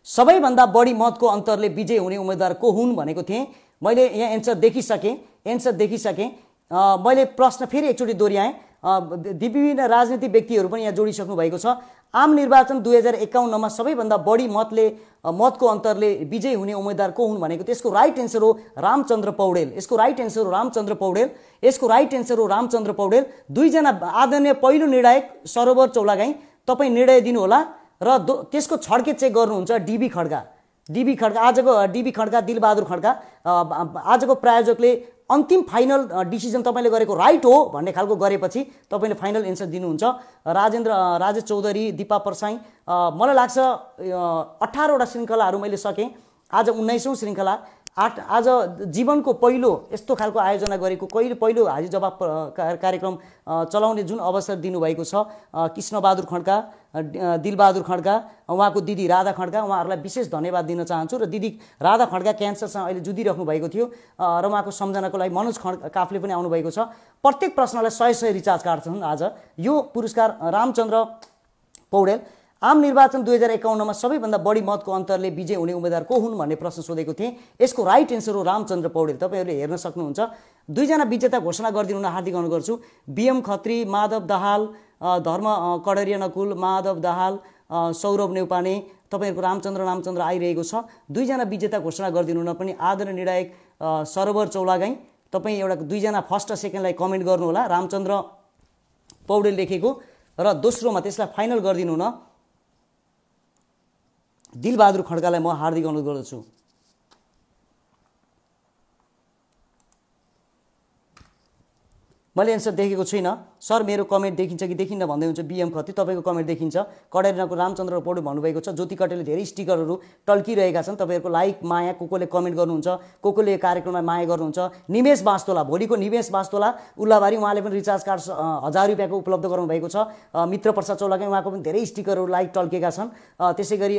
सबैभन्दा बढी मतको अन्तरले विजय हुने उम्मेदवार को हुन् भनेको थिएँ। मैले यहाँ एन्सर देखिसकेँ। मैले प्रश्न फेरि एकचोटि दोहोऱ्याएँ। विभिन्न राजनीतिक व्यक्तिहरू पनि यहाँ जोडिसक्नु भएको छ। आम निर्वाचन 2051 मा सबैभन्दा बढी मतको अन्तरले विजय हुने उम्मेदवार को हुन् भनेको त्यसको राइट एन्सर हो रामचन्द्र पौडेल। यसको राइट एन्सर हो रामचन्द्र पौडेल। 2 जना आदरणीय पहिलो निर्णायक सरोवर चौलागाई, तपाईँ निर्णय दिनु होला र त्यसको छड्के चेक गर्नुहुन्छ डिबी खड्का। आजको डिबी खड्का, दिलबहादुर खड्का, आजको प्रायोजकले अन्तिम फाइनल डिसिजन तपाईले गरेको राइट हो भन्ने खालको गरेपछि तपाईले फाइनल एन्सर दिनुहुन्छ। राजेश चौधरी, दिपा परसाई, मलाई लाग्छ 18 वटा श्रृङ्खलाहरू मैले सकेँ, आज 19औं श्रृङ्खला। आज जीवनको पहिलो यस्तो खालको आयोजना गरेको पहिलो हाजिर जवाब कार्यक्रम चलाउने जुन अवसर दिनुभएको छ कृष्णबहादुर खड्का, दिलबहादुर खड्का, उहाँको दिदी राधा खड्का, उहाँहरूलाई विशेष धन्यवाद दिन चाहन्छु। र दिदी राधा खड्का क्यान्सरसँग अहिले जुधिराख्नु भएको थियो र उहाँको सम्झनाको लागि मनोज काफले पनि आउनुभएको छ। प्रत्येक प्रश्नलाई 100 रिचार्ज कार्ड छन्। आज यो पुरस्कार रामचन्द्र पौडेल। आम निर्वाचन 2051 मा सबैभन्दा बढी मतको अन्तरले विजय हुने उम्मेदवार को हुन् भन्ने प्रश्न सोधेको थिएँ। यसको राइट एन्सर हो रामचन्द्र पौडेल। तपाईहरुले हेर्न सक्नुहुन्छ। 2 जना विजेता घोषणा गरिदिनु हुन हार्दिक अनुरोध गर्छु। बीएम खत्री, माधव दाहाल, धर्म कडेरिया नकुल, माधव दाहाल, सौरभ नेउपाने, तपाईहरुको रामचन्द्र आइरहेको छ। 2 जना विजेता घोषणा गरिदिनु हुन पनि आदरणीय निर्णायक सरोवर चौलागाई, तपाई एउटा 2 जना फर्स्ट र सेकेन्डलाई कमेन्ट गर्नु होला रामचन्द्र पौडेल लेखेको, र दोस्रोमा त्यसलाई फाइनल गरिदिनु हुन दिलबहादुर खड्कालाई म हार्दिक अनुरोध गर्दछु। मैले एन्सर देखेको छुइनँ। सर मेरो कमेन्ट देखिन्छ कि देखिन्न भन्दै हुन्छ बीएम खत्री, तपाईँको कमेन्ट देखिन्छ। कडेरिनाको रामचन्द्र पौडेल भन्नुभएको छ ज्योति कटेलले धेरै स्टिकरहरू टल्किरहेका छन्, तपाईँहरूको लाइक माया कोले कमेन्ट गर्नुहुन्छ, कोले कार्यक्रममा माया गर्नुहुन्छ। निमेश बास्तोला, भोलिको निमेश बास्तोला उल्लाबारी, उहाँले पनि रिचार्ज कार्ड 1000 रुपियाँको उपलब्ध गराउनु भएको छ। मित्र प्रसाद चौलागाई, उहाँको पनि धेरै स्टिकरहरू लाइक टल्केका छन्। त्यसै गरी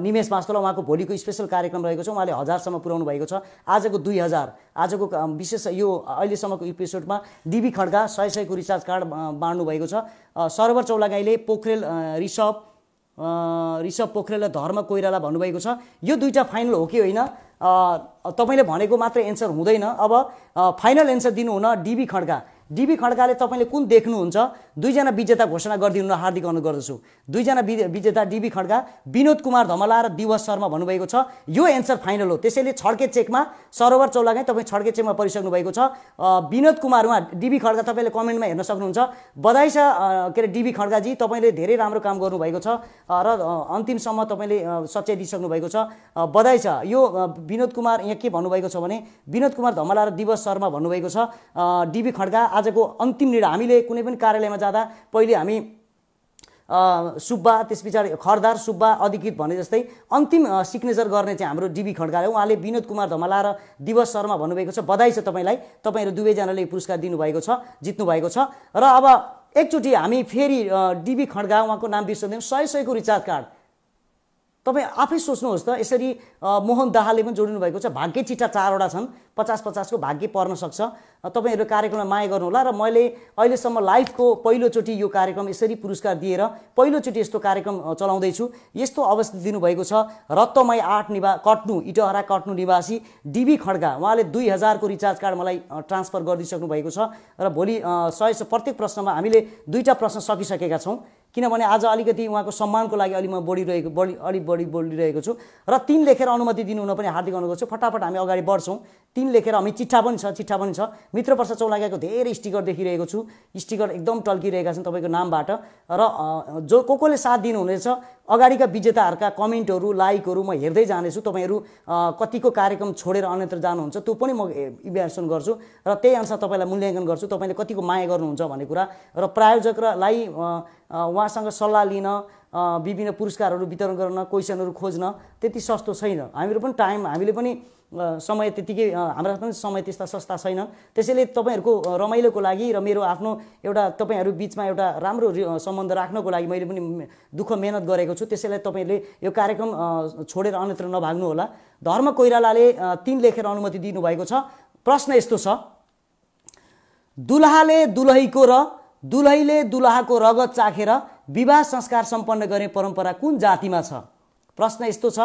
निमेश बास्तोला, उहाँको भोलिको स्पेसल कार्यक्रम रहेको छ, उहाँले 1000 सम्म पुर्याउनु भएको छ। आजको 2000, आजको विशेष यो अहिलेसम्मको एपिसोडमा डिबी खड्का 100 को रिचार्ज कार्ड बाँड्नु भएको छ। सर्वर चौलागाईले पोखरेल ऋषभ पोखरेल र धर्म कोइराला भन्नुभएको छ। यो दुईटा फाइनल हो कि होइन, तपाईँले भनेको मात्र एन्सर हुँदैन। अब फाइनल एन्सर दिनुहुन डिबी खड्का। डिबी खड्काले तपाईँले कुन देख्नुहुन्छ? दुईजना विजेता घोषणा गरिदिनु, हार्दिक अनुरोध गर्दछु। दुईजना विजेता डिबी खड्का, विनोद कुमार धमला र दिवस शर्मा भन्नुभएको छ। यो एन्सर फाइनल हो, त्यसैले छड्के चेकमा सरोवर चौलागाई तपाईँ छड्के चेकमा परिसक्नु भएको छ। विनोद कुमार, उहाँ डिबी खड्का, तपाईँले कमेन्टमा हेर्न सक्नुहुन्छ। बधाई छ के अरे डिबी खड्काजी, तपाईँले धेरै राम्रो काम गर्नुभएको छ र अन्तिमसम्म तपाईँले सच्याइ दिइसक्नु भएको छ, बधाई छ। यो विनोद कुमार यहाँ के भन्नुभएको छ भने विनोद कुमार धमला र दिवस शर्मा भन्नुभएको छ डिबी खड्का आजको अन्तिम निर्णय। हामीले कुनै पनि कार्यालयमा जाँदा पहिले हामी सुब्बा, त्यस पछाडि खरदार सुब्बा अधिकृत भने जस्तै अन्तिम सिग्नेचर गर्ने चाहिँ हाम्रो डिबी खड्का हो। उहाँले विनोद कुमार धमला र दिवस शर्मा भन्नुभएको छ, बधाई छ तपाईँलाई, तपाईँहरू दुवैजनाले पुरस्कार दिनुभएको छ, जित्नु भएको छ। र अब एकचोटि हामी फेरि डिबी खड्का, उहाँको नाम बिर्सदैनौँ, 100 को रिचार्ज कार्ड तपाईँ आफै सोच्नुहोस् त। यसरी मोहन दाहालले पनि जोडिनु भएको छ। भाग्य चिठा 4वटा छन्, 50-50 को भाग्य पर्न सक्छ। तपाईँहरू कार्यक्रममा माया गर्नुहोला। र मैले अहिलेसम्म लाइभको पहिलोचोटि यो कार्यक्रम यसरी पुरस्कार दिएर पहिलोचोटि यस्तो कार्यक्रम चलाउँदैछु। यस्तो अवस्था दिनुभएको छ रत्तमय 8 कट्नु इटहरा कट्नु निवासी डिबी खड्का, उहाँले 2000 को रिचार्ज कार्ड मलाई ट्रान्सफर गरिदिइसक्नु भएको छ। र भोलि 100 प्रत्येक प्रश्नमा हामीले 2टा प्रश्न सकिसकेका छौँ, किनभने आज अलिकति उहाँको सम्मानको लागि अलि म अलि बढी बोलिरहेको छु। र 3 लेखेर अनुमति दिनुहुन पनि हार्दिक अनुरोध गर्छु। फटाफट हामी अगाडि बढ्छौँ। 3 लेखेर, हामी चिठ्ठा पनि छ। मित्र प्रसाद चौलागाईको धेरै स्टिकर देखिरहेको छु, स्टिकर एकदम टल्किरहेका छन् तपाईँको नामबाट। र जो कोले साथ दिनुहुनेछ, अगाडिका विजेताहरूका कमेन्टहरू लाइकहरू म हेर्दै जानेछु। तपाईँहरू कतिको कार्यक्रम छोडेर अन्यत्र जानुहुन्छ त्यो पनि म इभ्यालुएसन गर्छु र त्यही अनुसार तपाईँलाई मूल्याङ्कन गर्छु, तपाईँले कतिको माया गर्नुहुन्छ भन्ने कुरा। र प्रायोजकलाई उहाँसँग सल्लाह लिन, विभिन्न पुरस्कारहरू वितरण गर्न, क्वेसनहरू खोज्न त्यति सस्तो छैन। हामीहरू पनि हामीले पनि समय त्यतिकै, हाम्रा पनि समय त्यस्ता सस्ता छैन। त्यसैले तपाईँहरूको रमाइलोको लागि र मेरो आफ्नो एउटा तपाईँहरू बिचमा एउटा राम्रो सम्बन्ध राख्नको लागि मैले पनि दुःख मेहनत गरेको छु। त्यसैले तपाईँले यो कार्यक्रम छोडेर अन्यत्र नभाग्नु होला। धर्म कोइरालाले 3 लेखेर अनुमति दिनुभएको छ। प्रश्न यस्तो छ, दुलहाले दुलहीको र दुलहीले दुलहाको रगत चाखेर विवाह संस्कार सम्पन्न गर्ने परम्परा कुन जातिमा छ? प्रश्न यस्तो छ,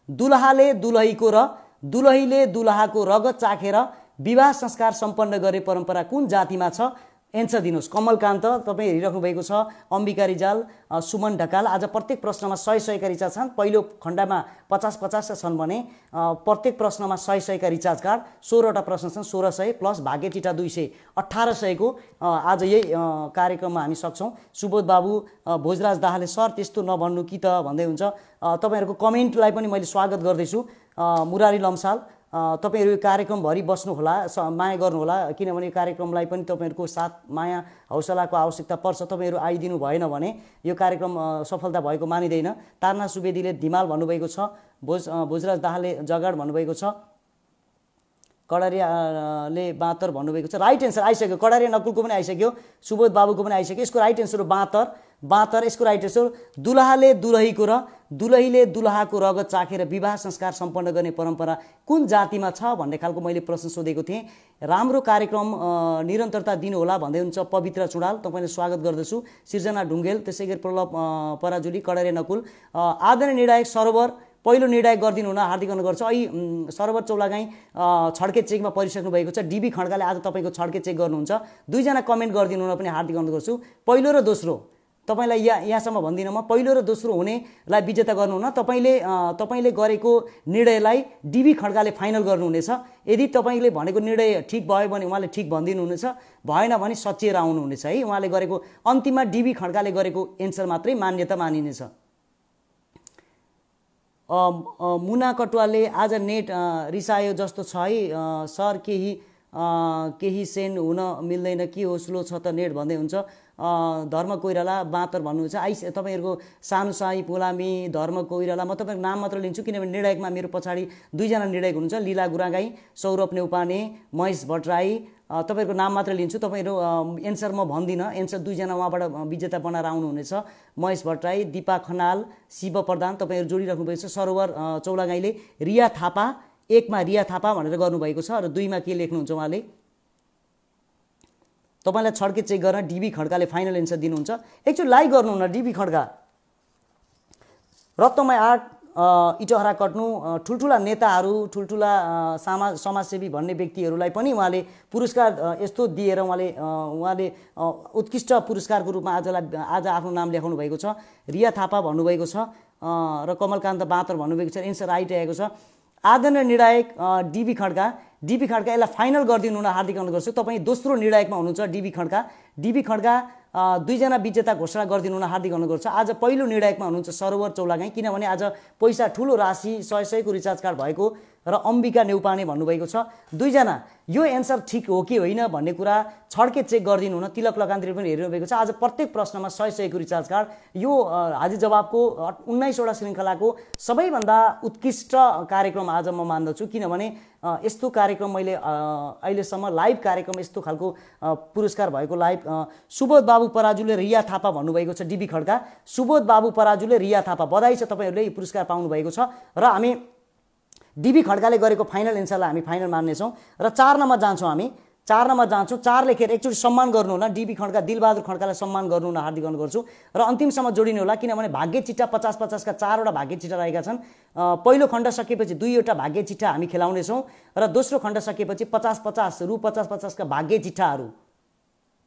दुलहाले दुलहीको र दुलहीले दुलहाको रगत चाखेर विवाह संस्कार सम्पन्न गर्ने परम्परा कुन जातिमा छ? एन्सर दिनुहोस्। कमलकान्त तपाईँ हेरिराख्नु भएको छ, अम्बिका रिजाल, सुमन ढकाल। आज प्रत्येक प्रश्नमा 100 का रिचार्ज छन्। पहिलो खण्डमा 50-50 छन् भने प्रत्येक प्रश्नमा 100 का रिचार्ज कार्ड, 16वटा प्रश्न छन्, 1600 प्लस भाग्य चिठा 200, 1800 को आज यही कार्यक्रममा हामी सक्छौँ। सुबोध बाबु, भोजराज दाहालले सर त्यस्तो नभन्नु कि त भन्दै हुन्छ। तपाईँहरूको कमेन्टलाई पनि मैले स्वागत गर्दैछु। मुरारी लम्साल, तपाईँहरू यो कार्यक्रमभरि बस्नुहोला, माया गर्नुहोला, किनभने यो कार्यक्रमलाई पनि तपाईँहरूको साथ माया हौसलाको आवश्यकता पर्छ। तपाईँहरू आइदिनु भएन भने यो कार्यक्रम सफलता भएको मानिँदैन। तारना सुवेदीले धिमाल भन्नुभएको छ, भोजराज दाहालले जगाड भन्नुभएको छ, कडारियाले बाँतर भन्नुभएको छ। राइट एन्सर आइसक्यो, कडारिया नकुलको पनि आइसक्यो, सुबोध बाबुको पनि आइसक्यो। यसको राइट एन्सर हो बाँतर। यसको राइट एन्सर दुलहाले दुलहीको र दुलहीले दुलहाको रगत चाखेर विवाह संस्कार सम्पन्न गर्ने परम्परा कुन जातिमा छ भन्ने खालको मैले प्रश्न सोधेको थिएँ। राम्रो कार्यक्रम निरन्तरता दिनुहोला भन्दै हुन्छ पवित्र चुडाल, तपाईँले स्वागत गर्दछु। सिर्जना ढुङ्गेल, त्यसै गरी प्रलभ पराजुली, कडारिया नकुल, आदरणीय निर्णायक सरोवर पहिलो निर्णय गरिदिनु हुन हार्दिक अनुरोध गर्छु। अहिले सरोवर चौलागाई छड्के चेकमा परिसक्नु भएको छ। डिबी खड्काले आज तपाईँको छड्के चेक गर्नुहुन्छ। 2जना कमेन्ट गरिदिनु हुन पनि हार्दिक अनुरोध गर्छु। पहिलो र दोस्रो तपाईँलाई यहाँसम्म भन्दिनँ म, पहिलो र दोस्रो हुनेलाई विजेता गर्नुहुन। तपाईँले गरेको निर्णयलाई डिबी खड्काले फाइनल गर्नुहुनेछ। यदि तपाईँले भनेको निर्णय ठिक भयो भने उहाँले ठिक भनिदिनुहुनेछ, भएन भने सचिएर आउनुहुनेछ है। उहाँले गरेको अन्तिममा डिबी खड्काले गरेको एन्सर मात्रै मान्यता मानिनेछ। मुना कटुवालले आज नेट रिसायो जस्तो छ है सर, केही केही सेन हुन मिल्दैन के हो स्लो छ त नेट भन्दै हुन्छ। धर्म कोइराला बाँतर भन्नुहुन्छ। तपाईँहरूको सानो साई पुलामी धर्म कोइराला, म तपाईँको नाम मात्र लिन्छु किनभने निर्णायकमा मेरो पछाडि दुईजना निर्णायक हुनुहुन्छ, लीला गुरागाई, सौरभ नेउपाने, महेश भट्टराई। तपाईँहरूको नाम मात्र लिन्छु, तपाईँहरू एन्सर म भन्दिनँ। एन्सर दुईजना उहाँबाट विजेता बनाएर आउनुहुनेछ, महेश भट्टराई, दिपा खनाल, शिव प्रधान। तपाईँहरू जोडिराख्नु भएको छ। सरोवर चौलागाईले रिया थापा, 1 मा रिया थापा भनेर गर्नुभएको छ र 2 मा के लेख्नुहुन्छ उहाँले। तपाईँलाई छड्के चेक गर्न डिबी खड्काले फाइनल एन्सर दिनुहुन्छ। एकचोटि लाइक गर्नुहुन्न डिबी खड्का। रत्नमय आर्ट इटहरा कट्नु, ठुल्ठुला नेताहरू, ठुल्ठुला समाजसेवी भन्ने व्यक्तिहरूलाई पनि उहाँले पुरस्कार यस्तो दिएर उहाँले उत्कृष्ट पुरस्कारको रूपमा आज आफ्नो नाम लेखाउनु भएको छ। रिया थापा भन्नुभएको छ र कमलकान्त बाँतर भन्नुभएको छ। एन्सर राइट आएको छ। आदरणीय निर्णायक डिबी खड्का, यसलाई फाइनल गरिदिनु हुन हार्दिक अनुरोध गर्छु। तपाईँ दोस्रो निर्णायकमा हुनुहुन्छ डिबी खड्का। 2 जना विजेता घोषणा गरिदिनु हुन हार्दिक अनुरोध गर्छु। आज पहिलो निर्णायकमा हुनुहुन्छ सरोवर चौलागाई, किनभने आज पैसा ठुलो राशि 100 को रिचार्ज कार्ड भएको र अम्बिका नेउपाने भन्नुभएको छ। 2 जना यो एन्सर ठिक हो कि होइन भन्ने कुरा छड्के चेक गरिदिनु हुन। तिलक लगान्तिर पनि हेरिनु भएको छ। आज प्रत्येक प्रश्नमा 100 को रिचार्ज कार्ड। यो हाजी जवाबको 19वटा श्रृङ्खलाको सबैभन्दा उत्कृष्ट कार्यक्रम आज म मान्दछु, किनभने यस्तो कार्यक्रम मैले अहिलेसम्म लाइभ कार्यक्रम यस्तो खालको पुरस्कार भएको लाइभ। सुबोध बाबु पराजुले रिया थापा भन्नुभएको छ। डिबी खड्का, सुबोध बाबु पराजुले रिया थापा, बधाई छ, तपाईँहरूले यो पुरस्कार पाउनुभएको छ र हामी डिबी खड्काले गरेको फाइनल एन्सरलाई हामी फाइनल मान्नेछौँ र 4 नम्बर जान्छौँ। हामी 4 नम्बर जान्छौँ। 4 लेखेर एकचोटि सम्मान गर्नु होला। डिबी खड्का, दिलबहादुर खड्कालाई सम्मान गर्नु हुन हार्दिक अनुरोध गर्छु र अन्तिमसम्म जोडिनु होला, किनभने भाग्य चिट्टा 50-50 का 4वटा भाग्य चिट्टा रहेका छन्। पहिलो खण्ड सकेपछि 2वटा भाग्य चिट्टा हामी खेलाउनेछौँ र दोस्रो खण्ड सकेपछि 50-50 रु 50-50 का भाग्य चिट्टाहरू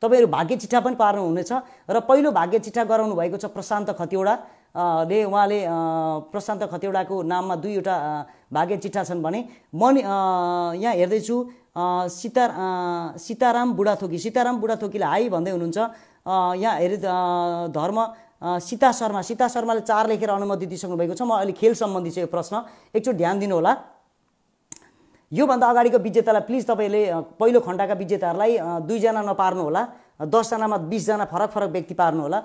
तपाईँहरू भाग्य चिट्ठा पनि पार्नुहुनेछ। र पहिलो भाग्य चिट्ठा गराउनु भएको छ प्रशान्त खतिवडा ले। उहाँले प्रशान्त खतिवडाको नाममा 2वटा भाग्य चिट्ठा छन् भने यहाँ हेर्दैछु सीताराम बुढाथोकीले हाई भन्दै हुनुहुन्छ। यहाँ हेरि धर्म सीता शर्माले 4 लेखेर अनुमति दिइसक्नु भएको छ। म अहिले खेल सम्बन्धी छ यो प्रश्न, एकचोटि ध्यान दिनु होला। योभन्दा अगाडिको विजेतालाई प्लिज तपाईँले पहिलो खण्डका विजेताहरूलाई 2 जना नपार्नु होला, 10 जनामा 20 जना फरक व्यक्ति पार्नु होला।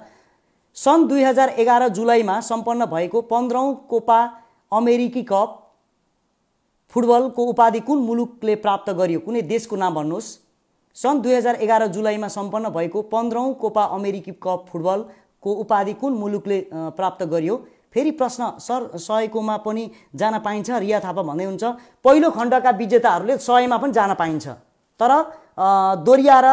सन् 2011 जुलाईमा सम्पन्न भएको 15औं कोपा अमेरिकी कप फुटबलको उपाधि कुन मुलुकले प्राप्त गर्यो? कुनै देशको नाम भन्नुहोस्। सन् 2011 जुलाईमा सम्पन्न भएको 15औं कोपा अमेरिकी कप फुटबलको उपाधि कुन मुलुकले प्राप्त गर्यो? फेरि प्रश्न सर 100 कोमा पनि जान पाइन्छ, रिया थापा भन्दै हुन्छ। पहिलो खण्डका विजेताहरूले 100 मा पनि जान पाइन्छ, तर दोरियाएर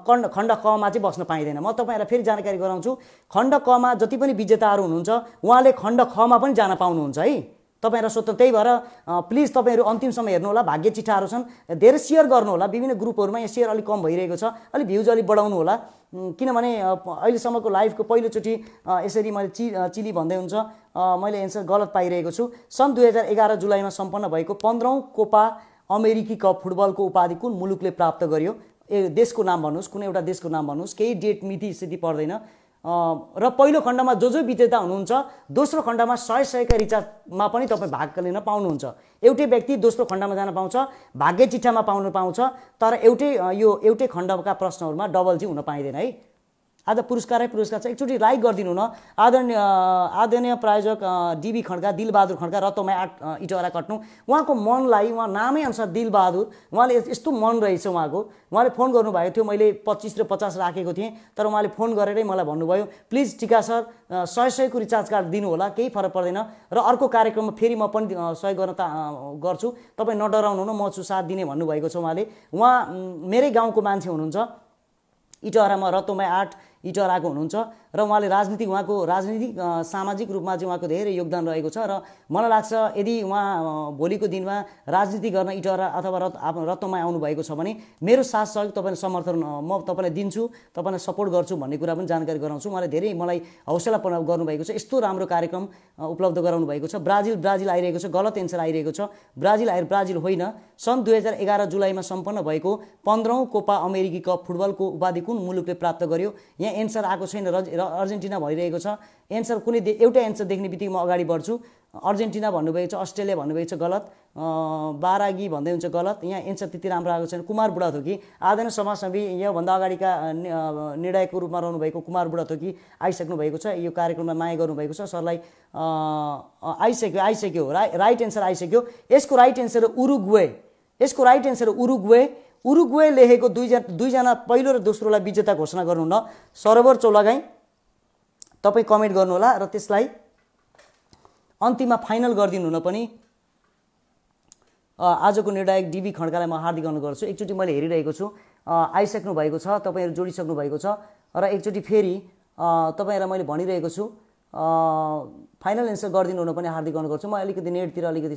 खण्ड कमा चाहिँ बस्न पाइँदैन। म तपाईँहरूलाई फेरि जानकारी गराउँछु। खण्ड कमा जति पनि विजेताहरू हुनुहुन्छ उहाँले खण्ड खमा पनि जान पाउनुहुन्छ है। तपाईँहरू सोध्नु, त्यही भएर प्लिज तपाईँहरू अन्तिमसम्म हेर्नु होला। भाग्य चिट्ठाहरू छन्, धेरै सेयर गर्नु होला। विभिन्न ग्रुपहरूमा यहाँ सेयर अलिक कम भइरहेको छ, अलिक भ्युज अलिक बढाउनु होला, किनभने अहिलेसम्मको लाइभको पहिलोचोटि यसरी मैले चिली भन्दै हुन्छ, मैले एन्सर गलत पाइरहेको छु। सन् 2011 जुलाईमा सम्पन्न भएको 15औं कोपा अमेरिकी कप फुटबलको उपाधि कुन मुलुकले प्राप्त गर्यो? देशको नाम भन्नुहोस्, कुनै एउटा देशको नाम भन्नुहोस्, केही डेट मिति स्थिति पर्दैन। र पहिलो खण्डमा जो विजेता हुनुहुन्छ दोस्रो खण्डमा 100 का रिचार्जमा पनि तपाईँ भाग लिन पाउनुहुन्छ। एउटै व्यक्ति दोस्रो खण्डमा जान पाउँछ, भाग्य चिट्ठामा पाउँछ, तर एउटै खण्डका प्रश्नहरूमा डबल चाहिँ हुन पाइँदैन है। आज पुरस्कार छ, एकचोटि लाइक गरिदिनु न। आदरणीय प्रायोजक डिबी खड्का, दिलबहादुर खड्का, रत्नमय आर्ट इटहरा कट्नु, उहाँको मनलाई, उहाँ नामै अनुसार दिलबहादुर, उहाँले यस्तो मन रहेछ उहाँको। उहाँले फोन गर्नुभएको थियो, मैले 25 र 50 राखेको थिएँ, तर उहाँले फोन गरेरै मलाई भन्नुभयो प्लिज टिका सर 100 को रिचार्ज कार्ड दिनु होला, केही फरक पर्दैन। र अर्को कार्यक्रममा फेरि म पनि सहयोग गर्न गर्छु, तपाईँ नडराउनु न, म छु, साथ दिने भन्नुभएको छ उहाँले। उहाँ मेरै गाउँको मान्छे हुनुहुन्छ, इटहरामा रत्नमय आर्ट इटहराको हुनुहुन्छ र उहाँले उहाँको राजनीतिक सामाजिक रूपमा चाहिँ उहाँको धेरै योगदान रहेको छ। र मलाई लाग्छ यदि उहाँ भोलिको दिनमा राजनीति गर्न इटहरा अथवा रत्नमा आउनुभएको छ भने मेरो साथ सहयोग तपाईँलाई समर्थन म तपाईँलाई दिन्छु, तपाईँलाई सपोर्ट गर्छु भन्ने कुरा पनि जानकारी गराउँछु। उहाँले धेरै मलाई हौसला गर्नुभएको छ, यस्तो राम्रो कार्यक्रम उपलब्ध गराउनु भएको छ। ब्राजिल आइरहेको छ, गलत एन्सर आइरहेको छ। ब्राजिल होइन। सन् 2011 जुलाईमा सम्पन्न भएको 15औं कोपा अमेरिकी कप फुटबलको उपाधि कुन मुलुकले प्राप्त गर्यो? यहाँ एन्सर आएको छैन, अर्जेन्टिना भइरहेको छ। एन्सर कुनै एउटा एन्सर देख्ने बित्तिकै म अगाडि बढ्छु। अर्जेन्टिना भन्नुभएको छ, अस्ट्रेलिया भन्नुभएको छ गलत, बारागी भन्दै हुन्छ गलत। यहाँ एन्सर त्यति राम्रो आएको छैन। कुमार बुढाथोकी आदरणीय समाजसेवी योभन्दा अगाडिका निर्णायकको रूपमा रहनुभएको कुमार बुढाथोकी आइसक्नु भएको छ, यो कार्यक्रममा माया गर्नुभएको छ। सरलाई आइसक्यो राइट एन्सर आइसक्यो। यसको राइट एन्सर उरुग्वे। यसको राइट एन्सर उरुग्वे। उरुग्वे लेखेको दुईजना पहिलो र दोस्रोलाई विजेता घोषणा गर्नुहुन्न। सरोवर चौलागाई तपाईँ कमेन्ट गर्नुहोला र त्यसलाई अन्तिममा फाइनल गरिदिनु हुन पनि आजको निर्णायक डिबी खड्कालाई म हार्दिक अनुरोध गर्छु। एकचोटि मैले हेरिरहेको छु, आइसक्नु भएको छ, तपाईँहरू जोडिसक्नु भएको छ र एकचोटि फेरि तपाईँहरूलाई मैले भनिरहेको छु फाइनल एन्सर गरिदिनु हुन पनि हार्दिक अनुरोध गर्छु। म अलिकति नेटतिर अलिकति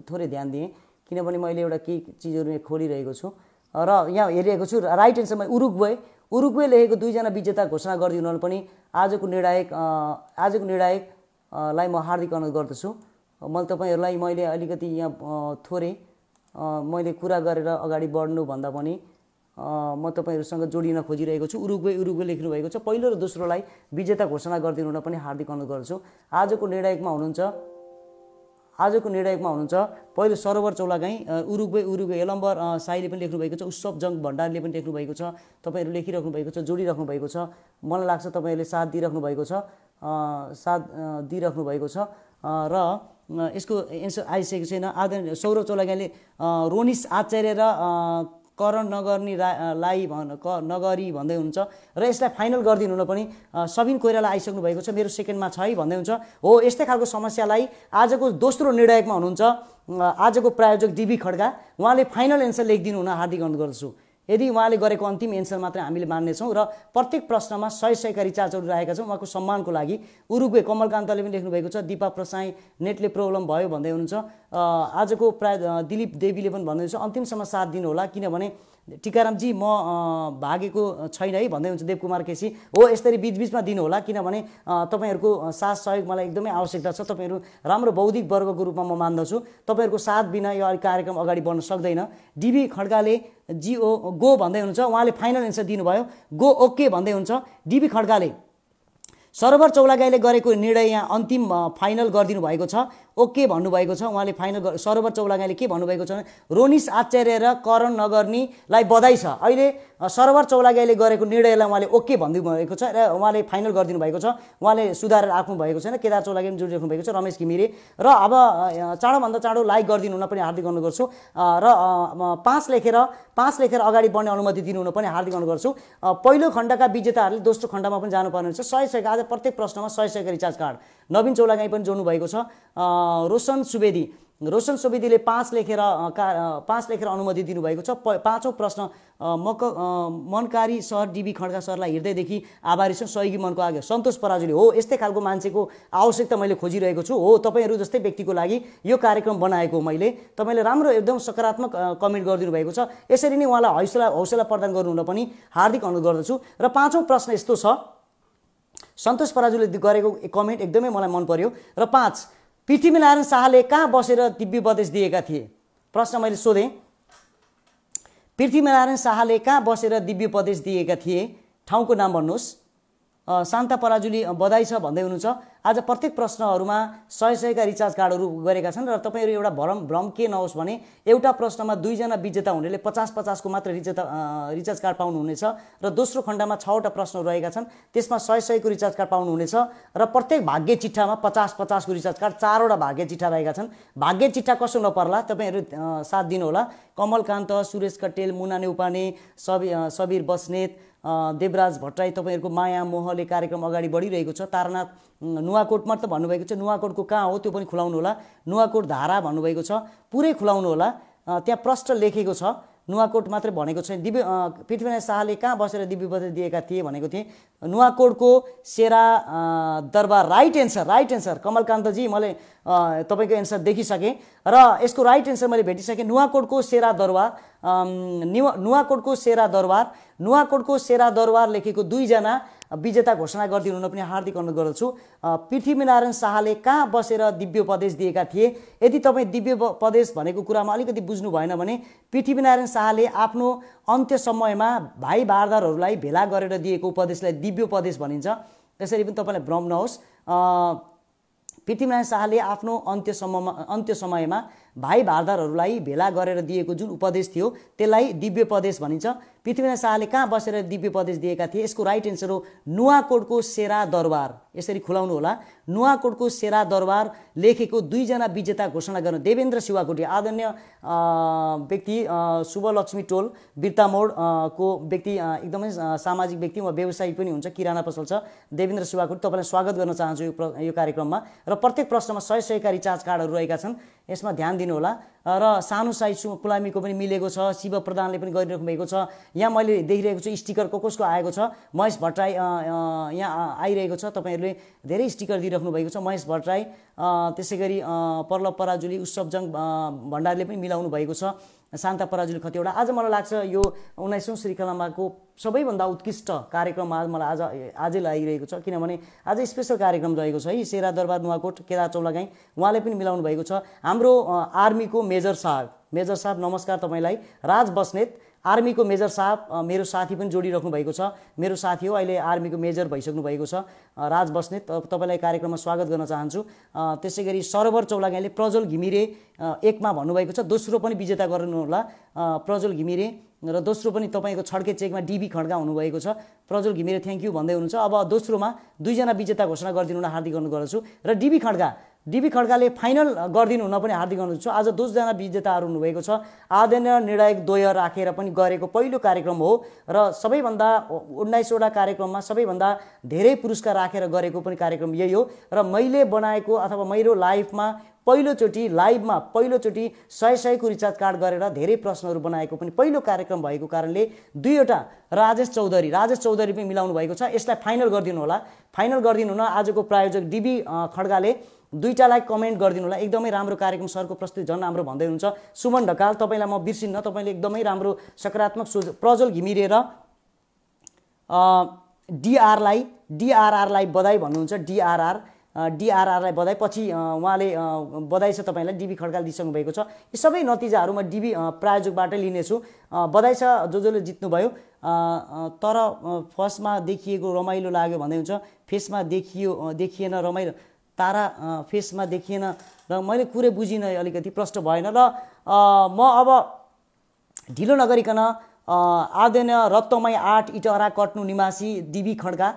थोरै ध्यान दिएँ किनभने मैले एउटा केही चिजहरू खोलिरहेको छु र यहाँ हेरिरहेको छु। राइट एन्सरमा उरुग्वे लेखेको दुईजना विजेता घोषणा गरिदिनु हुन पनि आजको निर्णायकलाई म हार्दिक अनुरोध गर्दछु। मैले अलिकति यहाँ थोरै मैले कुरा गरेर अगाडि बढ्नुभन्दा पनि म तपाईँहरूसँग जोडिन खोजिरहेको छु। उरुग्वे लेख्नु भएको छ। पहिलो र दोस्रोलाई विजेता घोषणा गरिदिनु हुन पनि हार्दिक अनुरोध गर्छु। आजको निर्णायकमा हुनुहुन्छ पहिलो सरोवर चौलागाई, उरुग्वे यलम्बर साईले पनि लेख्नु भएको छ, उत्सव जङ भण्डारले पनि लेख्नु भएको छ, तपाईँहरू लेखिराख्नु भएको छ, जोडिराख्नु भएको छ। मलाई लाग्छ तपाईँहरूले साथ दिइराख्नु भएको छ र यसको एन्सर आइसकेको छैन। आदरणीय सौरभ चौलागाईले रोनिस आचार्य र करण नगरी भन्दै हुनुहुन्छ र यसलाई फाइनल गरिदिनु हुन पनि सबिन कोइराला आइसक्नु भएको छ। मेरो सेकेन्डमा छ है भन्दै हुन्छ। हो, यस्तै खालको समस्यालाई आजको दोस्रो निर्णायकमा हुनुहुन्छ आजको प्रायोजक डिबी खड्का। उहाँले फाइनल एन्सर लेखिदिनु हुन हार्दिक अनुरोध गर्दछु। यदि उहाँले गरेको अन्तिम एन्सर मात्रै हामीले मान्नेछौँ र प्रत्येक प्रश्नमा 100 का रिचार्जहरू राखेका छौँ उहाँको सम्मानको लागि। उरुग्वे कमलकान्तले पनि लेख्नु भएको छ। दिपा प्रसाई नेटले प्रब्लम भयो भन्दै हुनुहुन्छ। आजको दिलीप देवीले पनि भन्दै हुनुहुन्छ अन्तिमसम्म साथ दिनु होला किनभने टिकारामजी म भागेको छैन है भन्दै हुन्छ। देवकुमार केसी हो, यसरी बीचबीचमा दिनु होला किनभने तपाईँहरूको साथ सहयोग मलाई एकदमै आवश्यकता छ। तपाईँहरू राम्रो बौद्धिक वर्गको रूपमा म मान्दछु। तपाईँहरूको साथ बिना यो कार्यक्रम अगाडि बढ्न सक्दैन। डिबी खड्काले गो भन्दै हुनुहुन्छ। उहाँले फाइनल एन्सर दिनुभयो, गो ओके भन्दै हुन्छ। डिबी खड्काले सरोवर चौलागाईले गरेको निर्णय यहाँ अन्तिम फाइनल गरिदिनु भएको छ, ओके भन्नुभएको छ उहाँले। फाइनल सरोवर चौलागाईले के भन्नुभएको छ भने रोनिस आचार्य र करण नगर्नीलाई बधाई छ। अहिले सरोवर चौलागाईले गरेको निर्णयलाई उहाँले ओके भन्नुभएको छ र उहाँले फाइनल गरिदिनु भएको छ। उहाँले सुधारेर राख्नु भएको छैन। केदार चौलागाई पनि जोडिराख्नु भएको छ, रमेश घिमिरे। र अब चाँडोभन्दा चाँडो लाइक गरिदिनु हुन पनि हार्दिक अनुरोध गर्छु र 5 लेखेर अगाडि बढ्ने अनुमति दिनु हुन पनि हार्दिक अनुरोध गर्छु। पहिलो खण्डका विजेताहरूले दोस्रो खण्डमा पनि जानुपर्ने हुन्छ। 100 आज प्रत्येक प्रश्नमा 100 का रिचार्ज कार्ड। नवीन चौलागाई पनि जोड्नु भएको छ। रोशन सुवेदीले 5 लेखेर अनुमति दिनुभएको छ। पाँचौं प्रश्न मनकारी सर डिबी खड्का सरलाई हृदयदेखि आभारी छु। सहयोगी मनको आगे सन्तोष पराजुली हो, यस्तै खालको मान्छेको आवश्यकता मैले खोजिरहेको छु। हो, तपाईँहरू जस्तै व्यक्तिको लागि यो कार्यक्रम बनाएको मैले। तपाईँले राम्रो एकदम सकारात्मक कमेन्ट गरिदिनु भएको छ। यसरी नै उहाँलाई हौसला प्रदान गर्नुहुन पनि हार्दिक अनुरोध गर्दछु। र पाँचौं प्रश्न यस्तो छ, सन्तोष पराजुले गरेको कमेन्ट एकदमै मलाई मन पर्यो। र 5 पृथ्वीनारायण शाहले कहाँ बसेर दिव्य उपदेश दिएका थिए? प्रश्न मैले सोधेँ, पृथ्वीनारायण शाहले कहाँ बसेर दिव्य उपदेश दिएका थिए? ठाउँको नाम भन्नुहोस्। शान्ता पराजुली बधाई छ भन्दै हुनुहुन्छ। आज प्रत्येक प्रश्नहरूमा 100 का रिचार्ज कार्डहरू गरेका छन् र तपाईँहरू एउटा भ्रम के नहोस् भने एउटा प्रश्नमा 2 जना विजेता हुनेले 50-50 को मात्र रिचार्ज कार्ड पाउनुहुनेछ र दोस्रो खण्डमा 6 वटा प्रश्नहरू रहेका छन्, त्यसमा 100 को रिचार्ज कार्ड पाउनुहुनेछ र प्रत्येक भाग्य चिट्ठामा 50-50 को रिचार्ज कार्ड 4 वटा भाग्य चिट्ठा रहेका छन्। भाग्य चिट्ठा कसो नपर्ला तपाईँहरू साथ दिनु होला। कमलकान्त, सुरेश कटेल, मुना नेउपाने, सबीर बस्नेत, देवराज भट्टराई, तपाईँहरूको माया मोहले कार्यक्रम अगाडि बढिरहेको छ। तारानाथ नुवाकोटमा त भन्नुभएको छ, नुवाकोटको कहाँ हो त्यो पनि खुलाउनु होला। नुवाकोट धारा भन्नुभएको छ, पुरै खुलाउनु होला। त्यहाँ प्रश्न लेखेको छ, नुवाकोट मात्रै भनेको छैन। पृथ्वीनारायण शाहले कहाँ बसेर दिव्य उपदेश दिएका थिए भनेको थिएँ। नुवाकोटको सेरा दरबार राइट एन्सर कमलकान्तजी, मैले तपाईँको एन्सर देखिसकेँ र यसको राइट एन्सर मैले भेटिसकेँ। नुवाकोटको सेरा दरबार लेखेको 2 जना विजेता घोषणा गरिदिनु हुन पनि हार्दिक अनुरोध गर्दछु। पृथ्वीनारायण शाहले कहाँ बसेर दिव्य उपदेश दिएका थिए? यदि तपाईँ दिव्य उपदेश भनेको कुरामा अलिकति बुझ्नु भएन भने पृथ्वीनारायण शाहले आफ्नो अन्त्य समयमा भाइ बारदारहरूलाई भेला गरेर दिएको उपदेशलाई दिव्य उपदेश भनिन्छ। त्यसरी पनि तपाईँलाई भ्रम नहोस्। पृथ्वीनारायण शाहले आफ्नो अन्त्य समयमा भाइ भारदारहरूलाई भेला गरेर दिएको जुन उपदेश थियो त्यसलाई दिव्योपदेश भनिन्छ। पृथ्वीनारायण शाहले कहाँ बसेर दिव्योपदेश दिएका थिए? यसको राइट एन्सर हो नुवाकोटको सेरा दरबार। यसरी खुलाउनु होला। नुवाकोटको सेरा दरबार लेखेको दुईजना विजेता घोषणा गर्न देवेन्द्र शिवाकोटी, आदरणीय व्यक्ति शुभलक्ष्मी टोल बिर्तामोड को व्यक्ति, एकदमै सामाजिक व्यक्ति, वा व्यवसायी पनि हुन्छ, किराना पसल छ। देवेन्द्र शिवाकोटी, तपाईँलाई स्वागत गर्न चाहन्छु यो कार्यक्रममा। र प्रत्येक प्रश्नमा 100 का रिचार्ज कार्डहरू रहेका छन्, यसमा ध्यान दिनु होला। र सानो साइज पुलामीको पनि मिलेको छ, शिव प्रधानले पनि गरिराख्नु भएको छ। यहाँ मैले देखिरहेको छु स्टिकर कसको आएको छ, महेश भट्टराई यहाँ आइरहेको छ। तपाईँहरूले धेरै स्टिकर दिइराख्नु भएको छ। महेश भट्टराई, त्यसै गरी पर्लभ पराजुली, उत्सवजङ भण्डारीले पनि मिलाउनु भएको छ, शान्ता पराजुली खतिवडा। आज मलाई लाग्छ यो 19औं श्रृङ्खलामाको सबैभन्दा उत्कृष्ट कार्यक्रम आज मलाई आजै लागिरहेको छ, किनभने आज स्पेसल कार्यक्रम रहेको छ है। सेरा दरबार नुवाकोट केदार चौलागाई उहाँले पनि मिलाउनु भएको छ। हाम्रो आर्मीको मेजर साहब नमस्कार तपाईँलाई। राज बस्नेत, आर्मीको मेजर साहब मेरो साथी पनि जोडिराख्नु भएको छ, मेरो साथी हो, अहिले आर्मीको मेजर भइसक्नु भएको छ राज बस्नेत, तपाईँलाई कार्यक्रममा स्वागत गर्न चाहन्छु। त्यसै गरी सरोवर चौलागाईले प्रज्वल घिमिरे 1 मा भन्नुभएको छ, दोस्रो पनि विजेता गर्नु होला प्रज्वल घिमिरे, र दोस्रो पनि तपाईँको छड्के चेकमा डिबी खड्का हुनुभएको छ। प्रज्वल घिमिरे थ्याङ्क यू भन्दै हुनुहुन्छ। अब दोस्रोमा 2 जना विजेता घोषणा गरिदिनु हुन हार्दिक अनुरोध गर्छु। र डिबी खड्काले फाइनल गरिदिनु हुन पनि हार्दिक अनुरोध छ। आज 2 जना विजेताहरू हुनुभएको छ। आदरणीय निर्णायक द्वय राखेर पनि गरेको पहिलो कार्यक्रम हो, र सबैभन्दा 19 वटा कार्यक्रममा सबैभन्दा धेरै पुरस्कार राखेर गरेको पनि कार्यक्रम यही हो। र मैले बनाएको अथवा मेरो लाइफमा पहिलोचोटि 100 को रिचार्ज कार्ड गरेर धेरै प्रश्नहरू बनाएको पनि पहिलो कार्यक्रम भएको कारणले 2 वटा राजेश चौधरी पनि मिलाउनु भएको छ। यसलाई फाइनल गरिदिनु होला। फाइनल गरिदिनु हुन आजको प्रायोजक डिबी खड्गाले 2टालाई कमेन्ट गरिदिनु होला। एकदमै राम्रो कार्यक्रम, सरको प्रस्तुति झन् राम्रो भन्दै हुनुहुन्छ। सुमन ढकाल, तपाईँलाई म बिर्सिन्न, तपाईँले एकदमै राम्रो सकारात्मक सोच। प्रज्वल घिमिरे र डिआरआरलाई बधाई भन्नुहुन्छ। डिआरआरलाई बधाई। पछि उहाँले बधाई छ तपाईँलाई, डिबी खड्काले दिइसक्नु भएको छ। यी सबै नतिजाहरू म डिबी प्रायोजकबाटै लिनेछु। बधाई छ जसले जित्नुभयो। तर फर्स्टमा देखिएको रमाइलो लाग्यो भन्दै हुन्छ, फेसमा देखिएन रमाइलो, तारा फेसमा देखिएन, र मैले कुरै बुझिनँ, अलिकति प्रष्ट भएन। र म अब ढिलो नगरिकन आदरणीय रत्तमय 8 इटहरा कट्नु निवासी डिबी खड्का,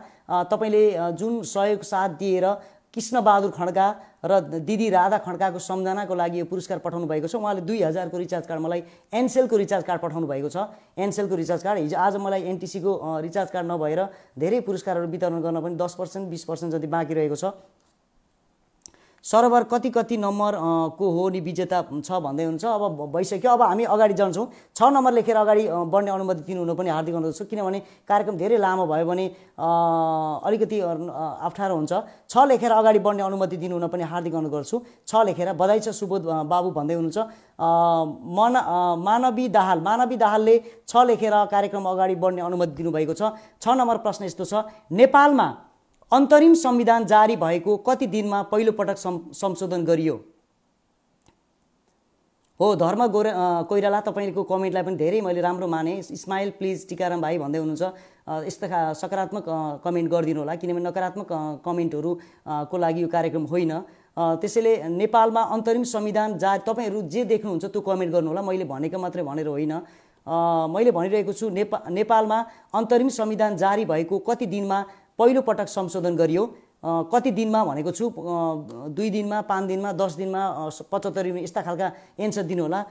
तपाईँले जुन सहयोग साथ दिएर कृष्णबहादुर खड्का र दिदी राधा खड्काको सम्झनाको लागि यो पुरस्कार पठाउनु भएको छ। उहाँले 2000 को रिचार्ज कार्ड मलाई एनसेलको रिचार्ज कार्ड पठाउनु भएको छ। एनसेलको रिचार्ज कार्ड हिजो आज मलाई एनटिसीको रिचार्ज कार्ड नभएर धेरै पुरस्कारहरू वितरण गर्न पनि 10% 20% जति बाँकी रहेको छ। सर्भर कति नम्बर को हो नि विजेता छ भन्दै हुन्छ। अब भइसक्यो, अब हामी अगाडि जान्छौँ। 6 नम्बर लेखेर अगाडि बढ्ने अनुमति दिनु हुन पनि हार्दिक अनुरोध छ, किनभने कार्यक्रम धेरै लामो भयो भने अलिकति अप्ठ्यारो हुन्छ। 6 लेखेर अगाडि बढ्ने अनुमति दिनु हुन पनि हार्दिक अनुरोध गर्छु। 6 लेखेर बधाई छ सुबोध बाबु भन्दै हुनुहुन्छ। मानवी दाहालले 6 लेखेर कार्यक्रम अगाडि बढ्ने अनुमति दिनुभएको छ। 6 नम्बर प्रश्न यस्तो छ, नेपालमा अन्तरिम संविधान जारी भएको कति दिनमा पहिलो पटक संशोधन गरियो? हो धर्म कोइराला, तपाईँको कमेन्टलाई पनि धेरै मैले राम्रो माने। इस्माइल प्लिज टिकाराम भाइ भन्दै हुनुहुन्छ। यस्ता सकारात्मक कमेन्ट गरिदिनु होला, किनभने नकारात्मक कमेन्टहरू को लागि यो कार्यक्रम होइन। त्यसैले नेपालमा अन्तरिम संविधान जारी, तपाईँहरू जे देख्नुहुन्छ त्यो कमेन्ट गर्नु होला। मैले भनेको मात्रै भनेर होइन, मैले भनिरहेको छु नेपालमा अन्तरिम संविधान जारी भएको कति दिनमा पहिलो पटक संशोधन गरियो। कति दिनमा भनेको छु, 2 दिनमा, 5 दिनमा, 10 दिनमा, 75 दिनमा, यस्ता खालका एन्सर दिनु होला।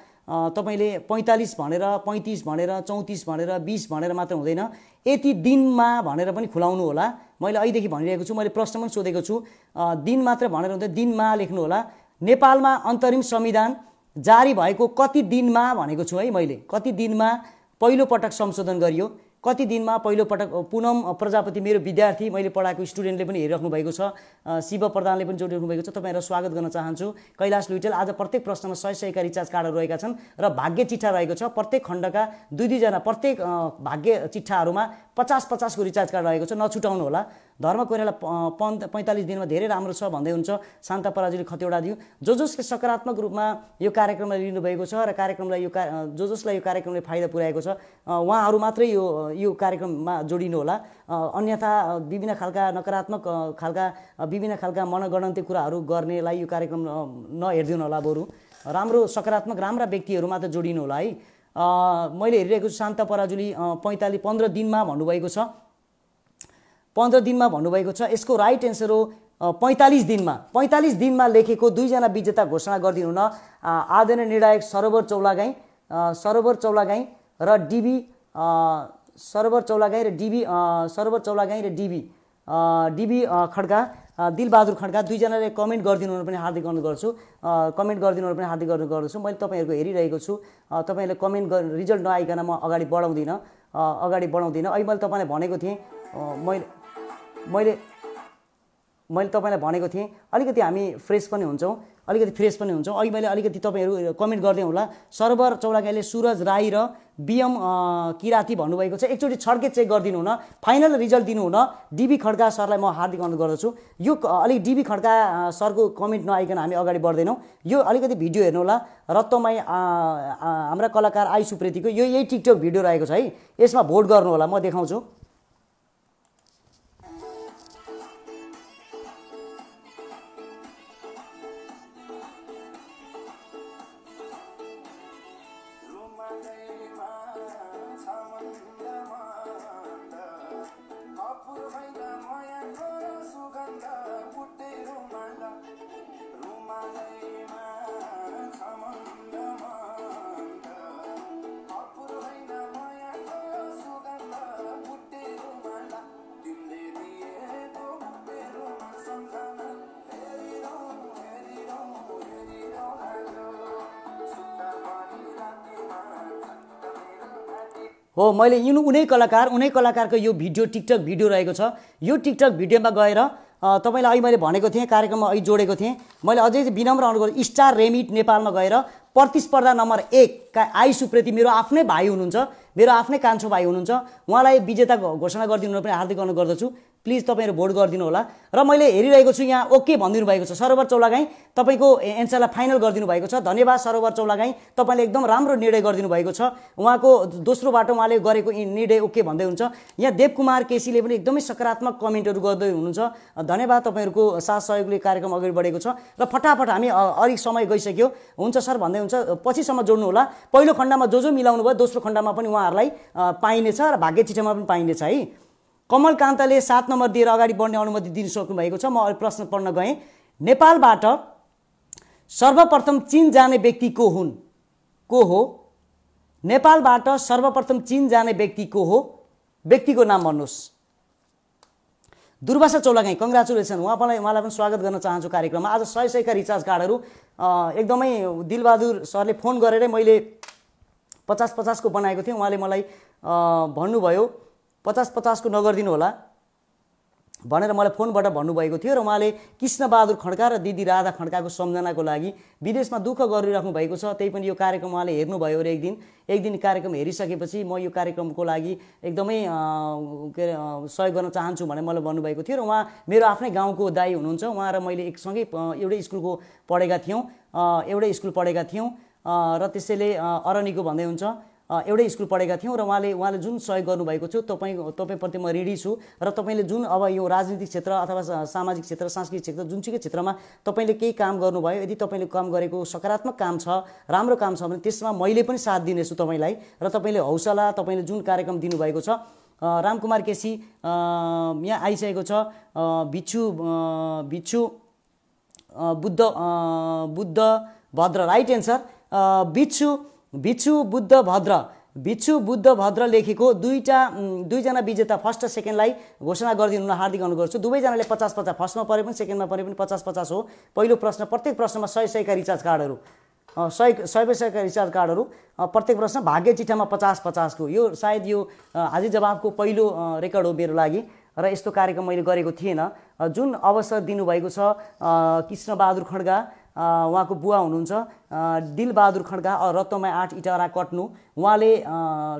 तपाईँले 45 भनेर, 35 भनेर, 34 भनेर, 20 भनेर मात्र हुँदैन, यति दिनमा भनेर पनि खुलाउनु होला। मैले अहिलेदेखि भनिरहेको छु, मैले प्रश्न पनि सोधेको छु, दिन मात्र भनेर हुँदैन, दिनमा लेख्नु होला। नेपालमा अन्तरिम संविधान जारी भएको कति दिनमा भनेको छु है मैले, कति दिनमा पहिलो पटक संशोधन गरियो, कति दिनमा पहिलो पटक। पुनम प्रजापति मेरो विद्यार्थी, मैले पढाएको स्टुडेन्टले पनि हेरिराख्नु भएको छ, शिव प्रधानले पनि जोडिराख्नु भएको छ, तपाईँहरूलाई स्वागत गर्न चाहन्छु। कैलाश लुइटेल, आज प्रत्येक प्रश्नमा 100 का रिचार्ज कार्डहरू रहेका छन् र भाग्य चिट्ठा रहेको छ। प्रत्येक खण्डका 2 जना, प्रत्येक भाग्य चिट्ठाहरूमा 50 को रिचार्ज कार्ड रहेको छ, नछुटाउनु होला। धर्म कोइराला 45 दिनमा धेरै राम्रो छ भन्दै हुन्छ। शान्ता पराजुली खतिवडा दियो, जसले सकारात्मक रूपमा यो कार्यक्रमलाई लिनुभएको छ र कार्यक्रमलाई जसलाई यो कार्यक्रमले फाइदा पुर्याएको छ उहाँहरू मात्रै यो कार्यक्रममा जोडिनु होला। अन्यथा विभिन्न खालका नकारात्मक खालका विभिन्न खालका मनगणन्ती कुराहरू गर्नेलाई यो कार्यक्रम नहेरिदिनु होला। बरु राम्रो सकारात्मक राम्रा व्यक्तिहरू मात्र जोडिनु होला है। मैले हेरिरहेको छु शान्त पराजुली 15 दिनमा भन्नुभएको छ। 15 दिनमा भन्नुभएको छ। यसको राइट एन्सर हो 45 दिनमा। 45 दिनमा लेखेको दुईजना विजेता घोषणा गरिदिनु न। आदरणीय निर्णायक सरोवर चौलागाई र डिबी खड्का दिलबहादुर खड्का दुईजनाले कमेन्ट गरिदिनु पनि हार्दिक अनुरोध गर्छु। कमेन्ट गरिदिनु पनि हार्दिक अनुरोध गर्छु। मैले तपाईँहरूको हेरिरहेको छु। तपाईँहरूले कमेन्ट रिजल्ट नआइकन म अगाडि बढाउँदिनँ। अहिले मैले तपाईँलाई भनेको थिएँ मैले तपाईँलाई भनेको थिएँ अलिकति हामी फ्रेस पनि हुन्छौँ। अहिले मैले अलिकति तपाईँहरू कमेन्ट गर्दै होला। सरोवर चौलागाईले सुरज राई र बिएम किराती भन्नुभएको छ। एकचोटि छड्के चेक गरिदिनु हुन, फाइनल रिजल्ट दिनु हुन। डिबी खड्का सरलाई म हार्दिक अनुरोध गर्दछु। यो अलिक डिबी खड्का सरको कमेन्ट नआइकन हामी अगाडि बढ्दैनौँ। यो अलिकति भिडियो हेर्नु होला। रत्तमाई हाम्रा कलाकार आई सुप्रेतीको यही टिकटक भिडियो रहेको छ है। यसमा भोट गर्नु होला। म देखाउँछु। हो मैले उनै कलाकारको यो भिडियो टिकटक भिडियो रहेको छ। यो टिकटक भिडियोमा गएर तपाईँलाई अहिले मैले भनेको थिएँ कार्यक्रममा अहिले जोडेको थिएँ। मैले अझै विनम्र अनुरोध स्टार रेमिट नेपालमा गएर प्रतिस्पर्धा नम्बर 1 का आई सुप्रेती मेरो आफ्नै भाइ हुनुहुन्छ, मेरो आफ्नै कान्छो भाइ हुनुहुन्छ। उहाँलाई विजेता घोषणा गरिदिनु पनि हार्दिक अनुरोध गर्दछु। प्लिज तपाईँहरू भोट गरिदिनु होला। र मैले हेरिरहेको छु यहाँ ओके भनिदिनु भएको छ। सरोवर चौलागाई तपाईँको एन्सरलाई फाइनल गरिदिनु भएको छ। धन्यवाद सरोवर चौलागाई, तपाईँले एकदम राम्रो निर्णय गरिदिनु भएको छ। उहाँको दोस्रो बाटो उहाँले गरेको निर्णय ओके भन्दै हुन्छ। यहाँ देवकुमार केसीले पनि एकदमै सकारात्मक कमेन्टहरू गर्दै हुनुहुन्छ। धन्यवाद, तपाईँहरूको साथ सहयोगले कार्यक्रम अगाडि बढेको छ। र फटाफट हामी अलिक समय गइसक्यो हुन्छ सर भन्दै हुन्छ। पछिसम्म जोड्नु होला। पहिलो खण्डमा जो मिलाउनु भयो दोस्रो खण्डमा पनि उहाँहरूलाई पाइनेछ र भाग्य चिठामा पनि पाइनेछ है। कमल कान्तले 7 नम्बर दिएर अगाडि बढ्ने अनुमति दिन सक्नु भएको छ। म प्रश्न पढ्न गएँ। नेपालबाट सर्वप्रथम चीन जाने व्यक्ति को हो? नेपालबाट सर्वप्रथम चीन जाने व्यक्ति को हो? व्यक्तिको नाम भन्नुहोस्। दुर्वासा चौलागाई कङ्ग्रेचुलेसन। उहाँलाई पनि स्वागत गर्न चाहन्छु कार्यक्रममा। आज 100 का रिचार्ज कार्डहरू एकदमै दिलबहादुर सरले फोन गरेरै मैले 50-50 को बनाएको थिएँ। उहाँले मलाई भन्नुभयो 50-50 को नगरिदिनु होला भनेर मलाई फोनबाट भन्नुभएको थियो। र उहाँले कृष्णबहादुर खड्का र दिदी राधा खड्काको सम्झनाको लागि विदेशमा दुःख गरिराख्नु भएको छ। त्यही पनि यो कार्यक्रम उहाँले हेर्नुभयो र एक दिन कार्यक्रम हेरिसकेपछि म यो कार्यक्रमको लागि एकदमै सहयोग गर्न चाहन्छु भनेर मलाई भन्नुभएको थियो। र उहाँ मेरो आफ्नै गाउँको दाइ हुनुहुन्छ। उहाँ र मैले एकसँगै एउटै स्कुल पढेका थियौँ र त्यसैले अरनीको भन्दै हुन्छ एउटै स्कुल पढेका थियौँ। र उहाँले जुन सहयोग गर्नुभएको थियो तपाईँप्रति म ऋणी छु। र तपाईँले जुन अब यो राजनीतिक क्षेत्र अथवा सामाजिक क्षेत्र सांस्कृतिक क्षेत्र जुनसुकै क्षेत्रमा तपाईँले केही काम गर्नुभयो, यदि तपाईँले काम गरेको सकारात्मक काम छ, राम्रो काम छ भने त्यसमा मैले पनि साथ दिनेछु तपाईँलाई। र तपाईँले हौसला, तपाईँले जुन कार्यक्रम दिनुभएको छ। रामकुमार केसी यहाँ आइसकेको छ। बिच्छु बुद्ध भद्र राइट एन्सर। बिच्छु बुद्ध भद्र लेखेको दुईजना विजेता फर्स्ट र सेकेन्डलाई घोषणा गरिदिनु हार्दिक अनुरोध गर्छु। दुवैजनाले 50-50 फर्स्टमा परे पनि सेकेन्डमा परे पनि 50-50 हो। पहिलो प्रश्न प्रत्येक प्रश्नमा 100 का रिचार्ज कार्डहरू 100 का रिचार्ज कार्डहरू प्रत्येक प्रश्न भाग्य चिठामा 50-50 को। यो सायद यो हाजिर जवाबको पहिलो रेकर्ड हो मेरो लागि र यस्तो कार्यक्रम मैले गरेको थिएन। जुन अवसर दिनुभएको छ कृष्णबहादुर खड्का उहाँको बुवा हुनुहुन्छ दिलबहादुर खड्का रत्नमाया 8 इटारा कट्नु, उहाँले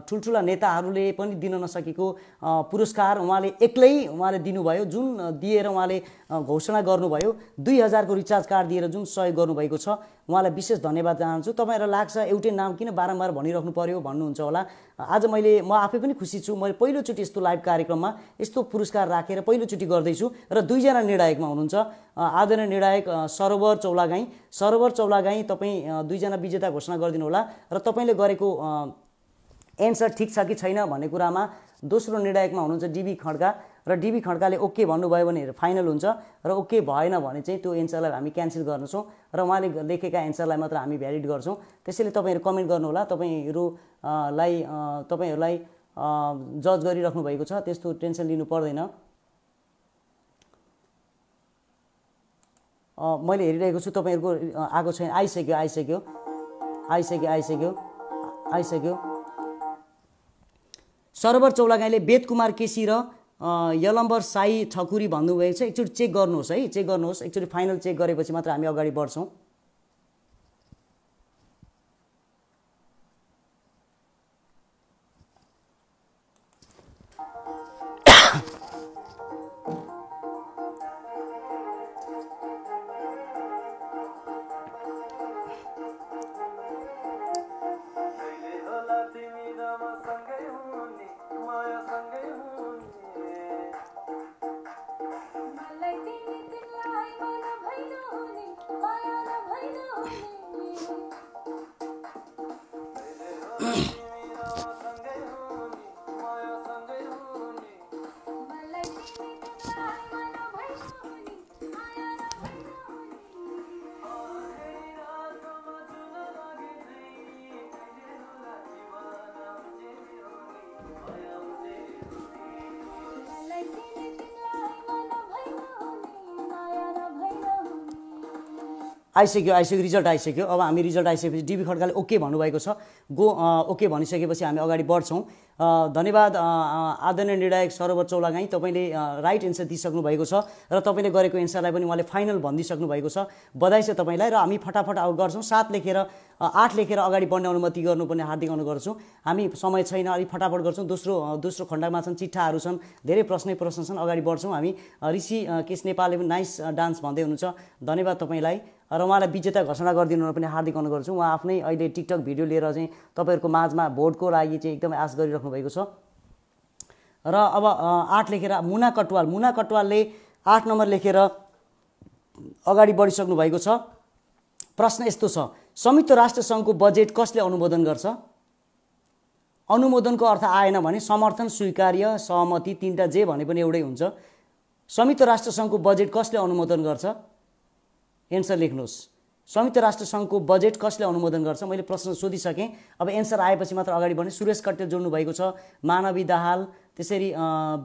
ठुल्ठुला नेताहरूले पनि दिन नसकेको पुरस्कार उहाँले दिनुभयो, जुन दिएर उहाँले घोषणा गर्नुभयो। 2000 को रिचार्ज कार्ड दिएर जुन सहयोग गर्नुभएको छ, उहाँलाई विशेष धन्यवाद चाहन्छु। तपाईँहरूलाई लाग्छ एउटै नाम किन बारम्बार भनिराख्नु पर्यो भन्नुहुन्छ होला। आज म आफै पनि खुसी छु, मैले पहिलोचोटि यस्तो लाइभ कार्यक्रममा यस्तो पुरस्कार राखेर पहिलोचोटि गर्दैछु र 2 जना निर्णायकमा हुनुहुन्छ। आदरणीय निर्णायक सरोवर चौलागाई, तपाईँ 2 जना विजेता घोषणा गरिदिनु होला र तपाईँले गरेको एन्सर ठिक छ कि छैन भन्ने कुरामा दोस्रो निर्णायकमा हुनुहुन्छ डीबी खड्का र डीबी खड्काले ओके भन्नुभयो भने फाइनल हुन्छ र ओके भएन भने चाहिँ त्यो एन्सरलाई हामी क्यान्सल गर्छौँ र उहाँले लेखेका एन्सरलाई मात्र हामी भ्यालिड गर्छौँ। त्यसैले तपाईँहरू कमेन्ट गर्नुहोला। तपाईँहरूलाई जज गरिराख्नु भएको छ, त्यस्तो टेन्सन लिनु पर्दैन। मैले हेरिरहेको छु तपाईँहरूको आएको छैन। आइसक्यो। सर्वर चौलागाईले वेदकुमार केसी र यलम्बर साई ठकुरी भन्नुभएको छ। एकचोटि चेक गर्नुहोस् है, एकचोटि फाइनल चेक गरेपछि मात्र हामी अगाडि बढ्छौँ। आइसक्यो रिजल्ट आइसक्यो। अब हामी रिजल्ट आइसकेपछि डीबी खड्काले ओके भन्नुभएको छ। ओके भनिसकेपछि हामी अगाडि बढ्छौँ। धन्यवाद आदरणीय निर्णायक सरोवर चौलागाई, तपाईँले राइट एन्सर दिइसक्नु भएको छ र तपाईँले गरेको एन्सरलाई पनि उहाँले फाइनल भनिदिइसक्नु भएको छ। बधाई छ तपाईँलाई। र हामी फटाफट गर्छौँ। 8 लेखेर अगाडि बढ्ने अनुमति गर्नुपर्ने हार्दिक अनुरोध गर्छौँ। हामी समय छैन, अलिक फटाफट गर्छौँ। दोस्रो खण्डमा छन्, चिट्ठाहरू छन्, धेरै प्रश्न छन्, अगाडि बढ्छौँ हामी। ऋषि केश नेपालले पनि नाइस डान्स भन्दै हुनुहुन्छ, धन्यवाद तपाईँलाई। र उहाँलाई विजेता घोषणा गरिदिनु पनि हार्दिक अनुरोध गर्छु। उहाँ आफ्नै अहिले टिकटक भिडियो लिएर चाहिँ तपाईँहरूको माझमा भोटको लागि चाहिँ एकदमै आश गरिराख्नु भएको छ। र अब 8 लेखेर मुना कटवालले 8 नम्बर लेखेर अगाडि बढिसक्नु भएको छ। प्रश्न यस्तो छ, संयुक्त राष्ट्र सङ्घको बजेट कसले अनुमोदन गर्छ? अनुमोदनको अर्थ आएन भने समर्थन, स्वीकार्य, सहमति, 3टा जे भने पनि एउटै हुन्छ। संयुक्त राष्ट्र सङ्घको बजेट कसले अनुमोदन गर्छ? एन्सर लेख्नुहोस्। संयुक्त राष्ट्र सङ्घको बजेट कसले अनुमोदन गर्छ? मैले प्रश्न सोधिसकेँ, अब एन्सर आएपछि मात्र अगाडि बढ्ने। सुरेश कट्टेल जोड्नु भएको छ, मानवी दाहाल, त्यसरी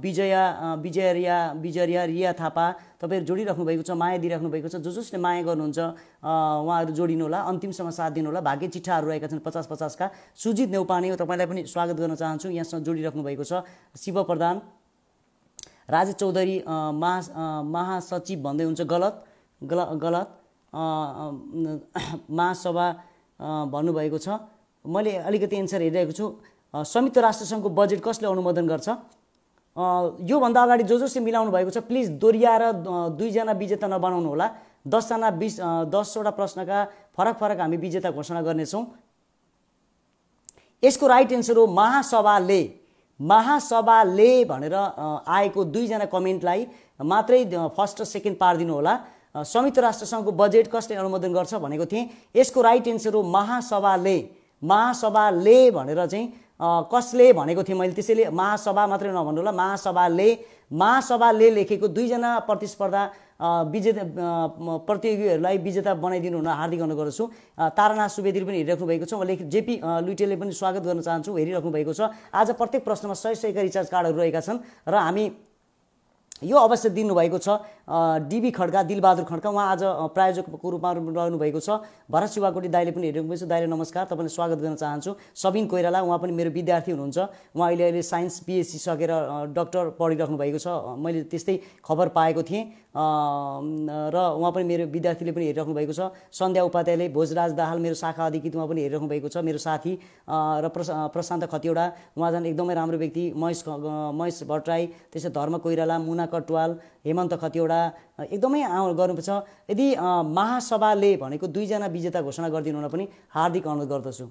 विजया रिया थापा तपाईँहरू जोडिराख्नु भएको छ, माया दिइराख्नु भएको छ। जसले माया गर्नुहुन्छ उहाँहरू जोडिनु होला, अन्तिमसम्म साथ दिनु होला। भाग्य चिट्ठाहरू रहेका छन् 50-50 का। सुजित नेउपाने हो, तपाईँलाई पनि स्वागत गर्न चाहन्छु, यहाँसँग जोडिराख्नु भएको छ। शिव प्रधान, राजेश चौधरी महासचिव भन्दै हुन्छ, गलत महासभा भन्नुभएको छ। मैले अलिकति एन्सर हेरिरहेको छु। संयुक्त राष्ट्र सङ्घको बजेट कसले अनुमोदन गर्छ? योभन्दा अगाडि जसले मिलाउनु भएको छ प्लिज दोहोऱ्याएर 2 जना विजेता नबनाउनु होला। 10वटा प्रश्नका फरक हामी विजेता घोषणा गर्नेछौँ। यसको राइट एन्सर हो महासभाले भनेर आएको 2 जना कमेन्टलाई मात्रै फर्स्ट र सेकेन्ड पारिदिनु होला। संयुक्त राष्ट्र सङ्घको बजेट कसले अनुमोदन गर्छ भनेको थिएँ। यसको राइट एन्सर हो महासभाले भनेर चाहिँ कसले भनेको थिएँ मैले, त्यसैले महासभा मात्रै नभन्नु होला, महासभाले लेखेको 2 जना प्रतियोगीहरूलाई विजेता बनाइदिनु हुन हार्दिक अनुरोध गर्छु। तारानाथ सुवेदी पनि हेरिराख्नु भएको छ। जेपी लुइटेलले पनि स्वागत गर्न चाहन्छु, हेरिराख्नु भएको छ। आज प्रत्येक प्रश्नमा 100 का रिचार्ज कार्डहरू रहेका छन् र हामी यो अवश्य दिनुभएको छ डिबी खड्का, दिलबहादुर खड्का। उहाँ आज प्रायोजकको रूपमा रहनुभएको छ। भरत शिवाकोटी दाइले पनि हेरेको छु। दाइले नमस्कार, तपाईँलाई स्वागत गर्न चाहन्छु। सबिन कोइराला उहाँ पनि मेरो विद्यार्थी हुनुहुन्छ। उहाँ अहिले साइन्स पिएचडी सकेर डक्टर पढिराख्नु भएको छ, मैले त्यस्तै खबर पाएको थिएँ र उहाँ पनि मेरो विद्यार्थीले पनि हेरिराख्नु भएको छ। सन्ध्या उपाध्यायले, भोजराज दाहाल मेरो शाखा अधिकृत उहाँ पनि हेरिराख्नु भएको छ, मेरो साथी। र प्रशान्त खतिवडा उहाँ झन् एकदमै राम्रो व्यक्ति। महेश भट्टराई, त्यसै धर्म कोइराला, मुना कटवाल, हेमन्त खतिवडा एकदमै गर्नुपर्छ। यदि महासभाले भनेको 2 जना विजेता घोषणा गरिदिनु हुन पनि हार्दिक अनुरोध गर्दछु।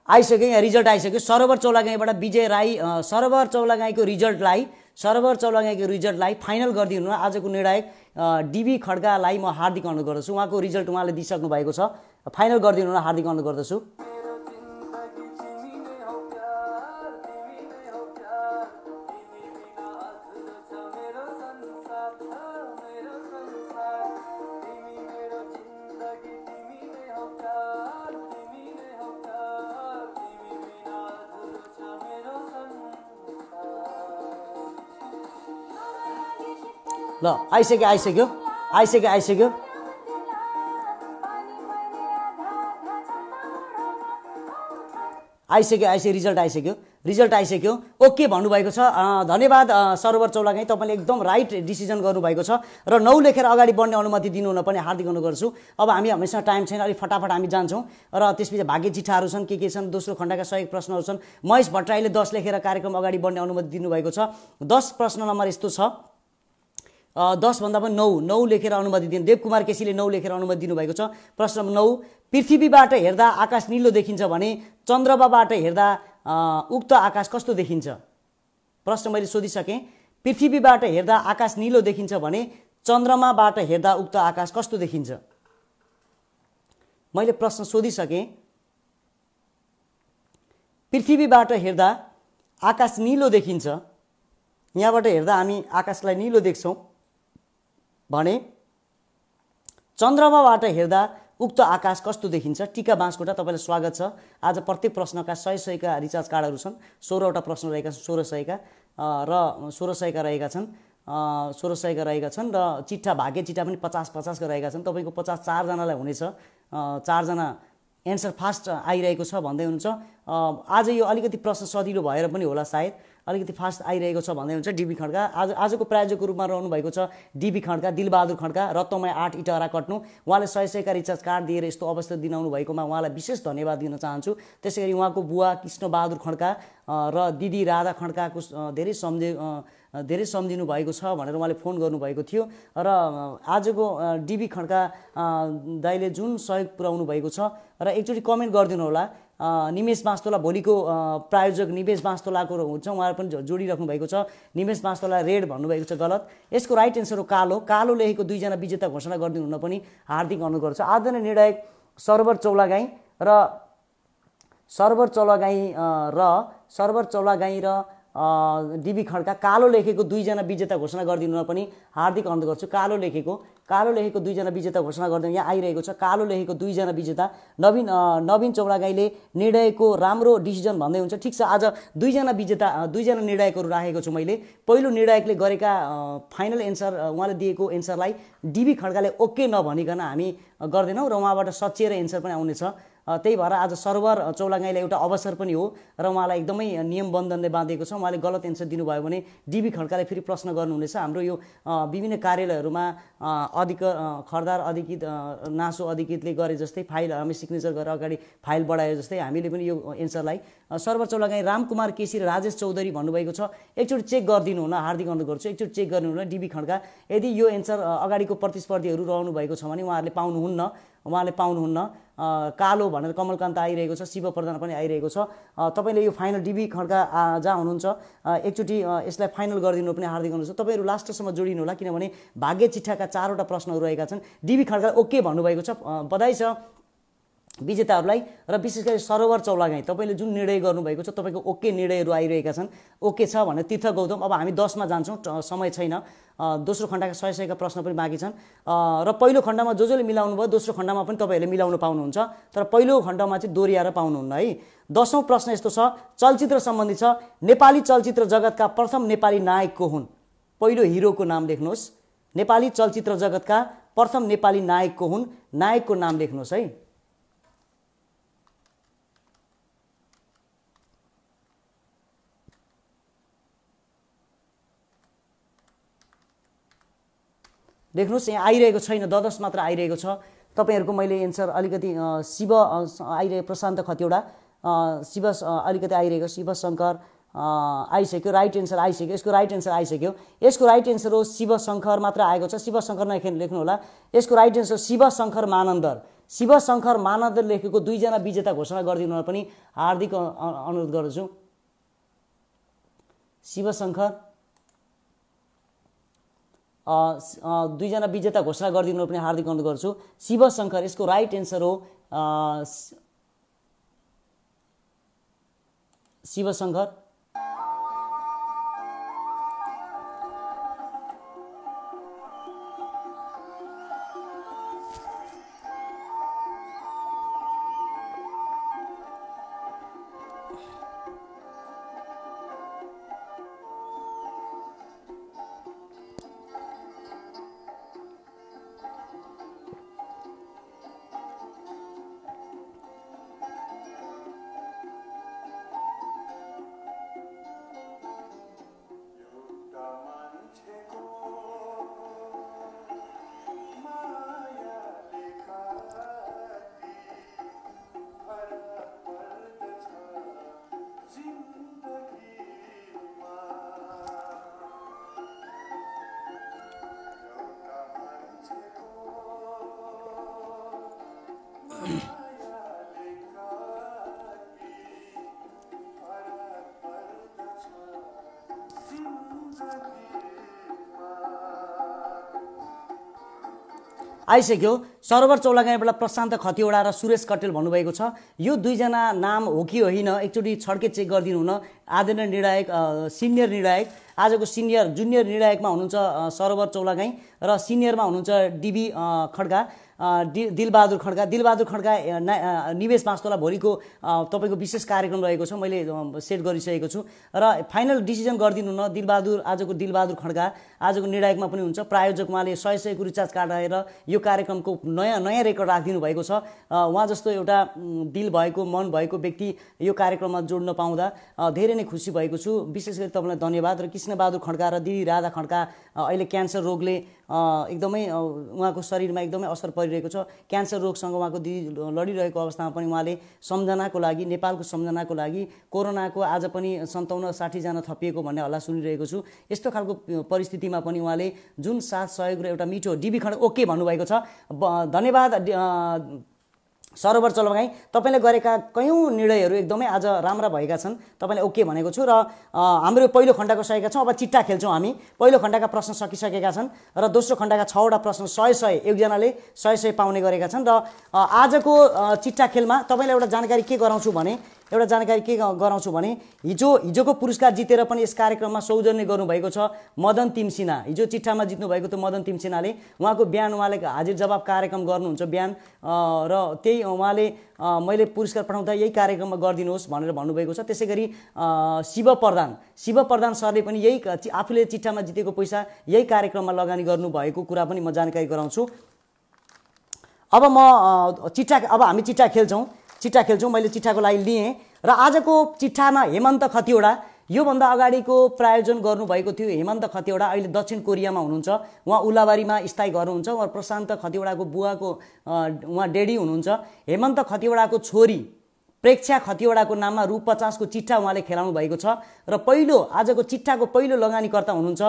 आइसक्यो, यहाँ रिजल्ट आइसक्यो। सरोवर चौलागाईबाट विजय राई, सरोवर चौलागाईको रिजल्टलाई फाइनल गरिदिनु। आजको निर्णायक डिबी खड्कालाई म हार्दिक अनुरोध गर्दछु। उहाँको रिजल्ट उहाँले दिइसक्नु भएको छ, फाइनल गरिदिनु हुन हार्दिक अनुरोध गर्दछु। ल आइसक्यो रिजल्ट आइसक्यो। ओके भन्नुभएको छ। धन्यवाद सरोवर चौलागाई, तपाईँले एकदम राइट डिसिजन गर्नुभएको छ र 9 लेखेर अगाडि बढ्ने अनुमति दिनुहुन पनि हार्दिक अनुरोध गर्छु। अब हामीसँग टाइम छैन, अलिक फटाफट हामी जान्छौँ र त्यसपछि भाग्य चिठाहरू छन्, के छन्, दोस्रो खण्डका सहयोग प्रश्नहरू छन्। महेश भट्टराईले 10 लेखेर कार्यक्रम अगाडि बढ्ने अनुमति दिनुभएको छ। 10 प्रश्न नम्बर यस्तो छ, 10 भन्दा पनि 9 लेखेर अनुमति दिनु। देवकुमार केसीले 9 लेखेर अनुमति दिनुभएको छ। प्रश्न नम्बर 9, पृथ्वीबाट हेर्दा आकाश नीलो देखिन्छ भने चन्द्रमाबाट हेर्दा उक्त आकाश कस्तो देखिन्छ? प्रश्न मैले सोधिसकेँ। पृथ्वीबाट हेर्दा आकाश नीलो देखिन्छ भने चन्द्रमाबाट हेर्दा उक्त आकाश कस्तो देखिन्छ? मैले प्रश्न सोधिसकेँ। पृथ्वीबाट हेर्दा आकाश नीलो देखिन्छ, यहाँबाट हेर्दा हामी आकाशलाई नीलो देख्छौँ भने चन्द्रमाबाट हेर्दा उक्त आकाश कस्तो देखिन्छ? टिका बाँसकोटा तपाईँलाई स्वागत छ। आज प्रत्येक प्रश्नका 100 का रिचार्ज कार्डहरू छन्। 16वटा प्रश्न रहेका छन्, 1600 का र 1600 का रहेका छन्, 1600 का रहेका छन् र चिट्ठा भाग्य चिट्ठा पनि 50-50 का रहेका छन्। तपाईँको 50 4 जनालाई हुनेछ। 4 जना एन्सर फास्ट आइरहेको छ भन्दै हुनुहुन्छ। आज यो अलिकति प्रश्न सजिलो भएर पनि होला, सायद अलिकति फास्ट आइरहेको छ भन्दै हुन्छ। डिबी खड्का आजको प्रायोजकको रूपमा रहनु भएको छ। डिबी खड्का, दिलबहादुर खड्का, रत्नमय 8 इटहरा कट्नु। उहाँले 100 का रिचार्ज कार्ड दिएर यस्तो अवस्था दिनाउनु भएकोमा उहाँलाई विशेष धन्यवाद दिन चाहन्छु। त्यसैगरी उहाँको बुवा कृष्णबहादुर खड्का र दिदी राधा खड्काको धेरै सम्झिनु भएको छ भनेर उहाँले फोन गर्नुभएको थियो र आजको डिबी खड्का दाइले जुन सहयोग पुर्याउनु भएको छ र एकचोटि कमेन्ट गरिदिनु होला। निमेश बास्तोला भोलिको प्रायोजक निमेश बास्तोलाको हुन्छ, उहाँहरू पनि जोडिराख्नु भएको छ। निमेश बास्तोला रेड भन्नुभएको छ, गलत। यसको राइट एन्सर हो कालो लेखेको 2 जना विजेता घोषणा गरिदिनु हुन पनि हार्दिक अनुरोध गर्छु। आदरणीय निर्णायक सरोवर चौलागाई र डिबी खड्का कालो लेखेको 2 जना विजेता घोषणा गरिदिनु पनि हार्दिक अनुरोध गर्छु। कालो लेखेको 2 जना विजेता घोषणा गरिदिनु। यहाँ आइरहेको छ कालो लेखेको 2 जना विजेता। नवीन चौलागाईले निर्णयको राम्रो डिसिजन भन्दै हुन्छ। ठिक छ, आज 2 जना निर्णायकहरू राखेको छु मैले। पहिलो निर्णायकले गरेका फाइनल एन्सर, उहाँले दिएको एन्सरलाई डिबी खड्काले ओके नभनिकन हामी गर्दैनौँ र उहाँबाट सच्याएर एन्सर पनि आउनेछ। त्यही भएर आज सरोवर चौलागाईलाई एउटा अवसर पनि हो र उहाँलाई एकदमै नियम बन्धनले बाँधेको छ। उहाँले गलत एन्सर दिनुभयो भने डिबी खड्काले फेरि प्रश्न गर्नुहुनेछ। हाम्रो यो विभिन्न कार्यालयहरूमा खर्दार अधिकृत, नासो अधिकृतले गरे जस्तै फाइल हामी सिग्नेचर गरेर अगाडि फाइल बढाए जस्तै हामीले पनि यो एन्सरलाई सरोवर चौलागाई रामकुमार केसी र राजेश चौधरी भन्नुभएको छ। एकचोटि चेक गरिदिनु हुन हार्दिक अनुरोध गर्छु। एकचोटि चेक गर्नु हुन डिबी खड्का। यदि यो एन्सर अगाडिको प्रतिस्पर्धीहरू रहनु भएको छ भने उहाँहरूले पाउनुहुन्न। कालो भनेर कमलकान्त आइरहेको छ, शिव प्रधान पनि आइरहेको छ। तपाईँले यो फाइनल डिबी खड्का जहाँ हुनुहुन्छ एकचोटि यसलाई फाइनल गरिदिनु पनि हार्दिक अनुरोध छ। तपाईँहरू लास्टसम्म जोडिनु होला, किनभने भाग्य चिट्ठाका 4वटा प्रश्नहरू रहेका छन्। डिबी खड्का ओके भन्नुभएको छ, बधाई छ। विजेताहरूलाई र विशेष गरी सरोवर चौलागाई तपाईँले जुन निर्णय गर्नुभएको छ तपाईँको ओके निर्णयहरू आइरहेका छन्। ओके छ भने तीर्थ गौतम अब हामी 10मा जान्छौँ, समय छैन। दोस्रो खण्डका 100 का प्रश्न पनि बाँकी छन् र पहिलो खण्डमा जसले मिलाउनु भयो दोस्रो खण्डमा पनि तपाईँहरूले मिलाउन पाउनुहुन्छ, तर पहिलो खण्डमा चाहिँ दोहोऱ्याएर पाउनुहुन्न है। 10औं प्रश्न यस्तो छ, चलचित्र सम्बन्धी छ। नेपाली चलचित्र जगतका प्रथम नेपाली नायक को हुन्? पहिलो हिरोको नाम लेख्नुहोस्। नेपाली चलचित्र जगतका प्रथम नेपाली नायक को हुन्? नायकको नाम लेख्नुहोस् है। लेख्नुहोस्, यहाँ आइरहेको छैन, 10 मात्र आइरहेको छ। तपाईँहरूको मैले एन्सर अलिकति शिव आइरहेको, प्रशान्त खतिवडा, शिव अलिकति आइरहेको, शिव शङ्कर आइसक्यो, राइट एन्सर आइसक्यो। यसको राइट एन्सर आइसक्यो। यसको राइट एन्सर हो शिव शङ्कर मात्र आएको छ। शिव शङ्कर लेख्नु होला। यसको राइट एन्सर शिव शङ्कर मानन्दर। शिव शङ्कर मानन्दर लेखेको 2 जना विजेता घोषणा गरिदिनु पनि हार्दिक अनुरोध गर्दछु। शिव शङ्कर 2 जना विजेता घोषणा गरिदिनु पनि हार्दिक अनुरोध गर्छु। शिव शङ्कर, यसको राइट एन्सर हो शिव शङ्कर। आइसक्यो। सरोवर चौलागाईबाट प्रशान्त खतिवडा र सुरेश कटेल भन्नुभएको छ। यो 2 जना नाम हो कि होइन एकचोटि छड्के चेक गरिदिनु हुन। आदरणीय निर्णायक, सिनियर निर्णायक, आजको जुनियर निर्णायकमा हुनुहुन्छ सरोवर चौलागाई र सिनियरमा हुनुहुन्छ डिबी खड्का, दिलबहादुर खड्का। दिलबहादुर खड्का निवेश वास्तोला भोलिको तपाईँको विशेष कार्यक्रम रहेको छ, मैले सेट गरिसकेको छु र फाइनल डिसिजन गरिदिनु न। आजको दिलबहादुर खड्का आजको निर्णायकमा पनि हुन्छ। प्रायोजक उहाँले 100 को रिचार्ज कार्ड आएर यो कार्यक्रमको नयाँ रेकर्ड राखिदिनु भएको छ। उहाँ जस्तो एउटा दिल भएको, मन भएको व्यक्ति यो कार्यक्रममा जोड्न पाउँदा धेरै नै खुसी भएको छु। विशेष गरी तपाईँलाई धन्यवाद। र कृष्णबहादुर खड्का र दिदी राधा खड्का अहिले क्यान्सर रोगले एकदमै उहाँको शरीरमा एकदमै असर परिरहेको छ। क्यान्सर रोगसँग उहाँको दिदी लडिरहेको अवस्थामा पनि उहाँले सम्झनाको लागि, नेपालको सम्झनाको लागि कोरोनाको आज पनि 57-60 जना थपिएको भन्ने हल्ला सुनिरहेको छु। यस्तो खालको परिस्थितिमा पनि उहाँले जुन साथ सहयोग र एउटा मिठो डिबी खड्का ओके भन्नुभएको छ। धन्यवाद सरोवर चौलागाई। तपाईँले गरेका कयौँ निर्णयहरू एकदमै आज राम्रा भएका छन्। तपाईँले ओके भनेको छु र हाम्रो पहिलो खण्डको सकेका छौँ। अब चिट्टा खेल्छौँ हामी। पहिलो खण्डका प्रश्न सकिसकेका छन् र दोस्रो खण्डका 6वटा प्रश्न 100 एकजनाले 100 पाउने गरेका छन्। र आजको चिट्टा खेलमा तपाईँलाई एउटा जानकारी के गराउँछु भने हिजोको पुरस्कार जितेर पनि यस कार्यक्रममा सौजन्य गर्नुभएको छ मदन तिमसिना। हिजो चिट्ठामा जित्नु भएको थियो मदन तिमसिनाले। उहाँको बिहान उहाँले हाजिर जवाब कार्यक्रम गर्नुहुन्छ बिहान र त्यही उहाँले मैले पुरस्कार पठाउँदा यही कार्यक्रममा गरिदिनुहोस् भनेर भन्नुभएको छ। त्यसै गरी शिव प्रधान सरले पनि यही आफूले चिट्ठामा जितेको पैसा यही कार्यक्रममा लगानी गर्नुभएको कुरा पनि म जानकारी गराउँछु। अब हामी चिट्टा खेल्छौँ। मैले चिट्ठाको लागि लिएँ र आजको चिट्ठामा हेमन्त खतिवडा, योभन्दा अगाडिको प्रायोजन गर्नुभएको थियो हेमन्त खतिवडा। अहिले दक्षिण कोरियामा हुनुहुन्छ। उहाँ उल्लाबारीमा स्थायी घर हुनुहुन्छ। उहाँ प्रशान्त खतिवडाको बुवाको उहाँ डेडी हुनुहुन्छ। हेमन्त खतिवडाको छोरी प्रेक्षा खतिवडाको नाममा रु 50 को चिट्ठा उहाँले खेलाउनु भएको छ र आजको चिट्ठाको पहिलो लगानीकर्ता हुनुहुन्छ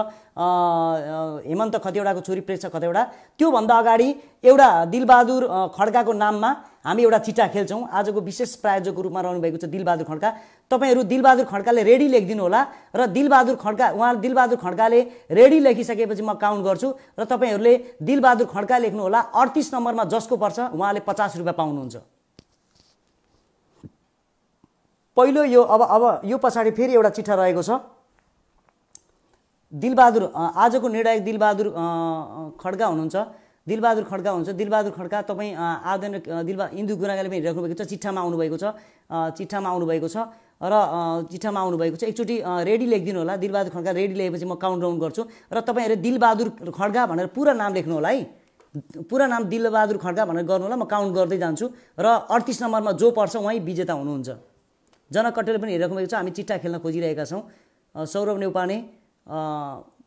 हेमन्त खतिवडाको छोरी प्रेक्षा खतिवडा। त्योभन्दा अगाडि एउटा दिलबहादुर खड्काको नाममा हामी एउटा चिट्टा खेल्छौँ। आजको विशेष प्रायोजकको रूपमा रहनुभएको छ दिलबहादुर खड्का। तपाईँहरू दिलबहादुर खड्काले रेडी लेखिदिनु होला र दिलबहादुर खड्काले रेडी लेखिसकेपछि म काउन्ट गर्छु र तपाईँहरूले दिलबहादुर खड्का लेख्नु होला। 38 नम्बरमा जसको पर्छ उहाँले 50 रुपियाँ पाउनुहुन्छ। पहिलो यो अब यो पछाडि फेरि एउटा चिठा रहेको छ। दिलबहादुर आजको निर्णायक दिलबहादुर खड्का हुनुहुन्छ। दिलबहादुर खड्का तपाईँ आदरणीय इन्दु गुरागाले पनि हेरिराख्नु भएको छ, चिठामा आउनुभएको छ र चिठामा आउनुभएको छ। एकचोटि रेडी लेखिदिनु होला। दिलबहादुर खड्का रेडी लेखेपछि म काउन्ट डाउन गर्छु र तपाईँहरू दिलबहादुर खड्का भनेर पुरा नाम लेख्नु होला है। पुरा नाम दिलबहादुर खड्का भनेर गर्नु होला। म काउन्ट गर्दै जान्छु र 38 नम्बरमा जो पर्छ उहाँ विजेता हुनुहुन्छ। जनक कटेलले पनि हेरिराख्नु भएको छ। हामी चिठा खेल्न खोजिरहेका छौँ। सौरभ नेउपाने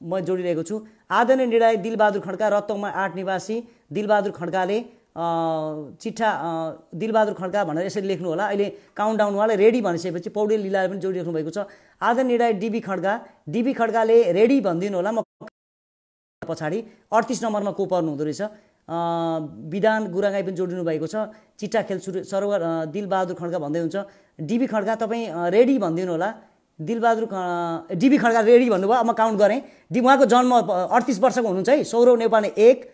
म जोडिरहेको छु। आदरणीय निर्णायक दिलबहादुर खड्का, रतौमा 8 निवासी दिलबहादुर खड्काले चिठा दिलबहादुर खड्का भनेर यसरी लेख्नु होला। अहिले काउन्टडाउन उहाँले रेडी भनिसकेपछि पौडेल लीलाले पनि जोडिराख्नु भएको छ। आदरणीय निर्णायक डिबी खड्काले रेडी भनिदिनु होला। म पछाडि 38 नम्बरमा को पर्नु हुँदो रहेछ। विधान गुरागाई पनि जोडिनु भएको छ। चिठा खेल सुरु सर्भर दिलबहादुर खड्का भन्दै हुन्छ। डिबी खड्का तपाईँ रेडी भनिदिनु होला। डिबी खड्का रेडी भन्नुभयो। अब म काउन्ट गरेँ। उहाँको जन्म 38 वर्षको हुनुहुन्छ है। सौरभ नेपाने 1,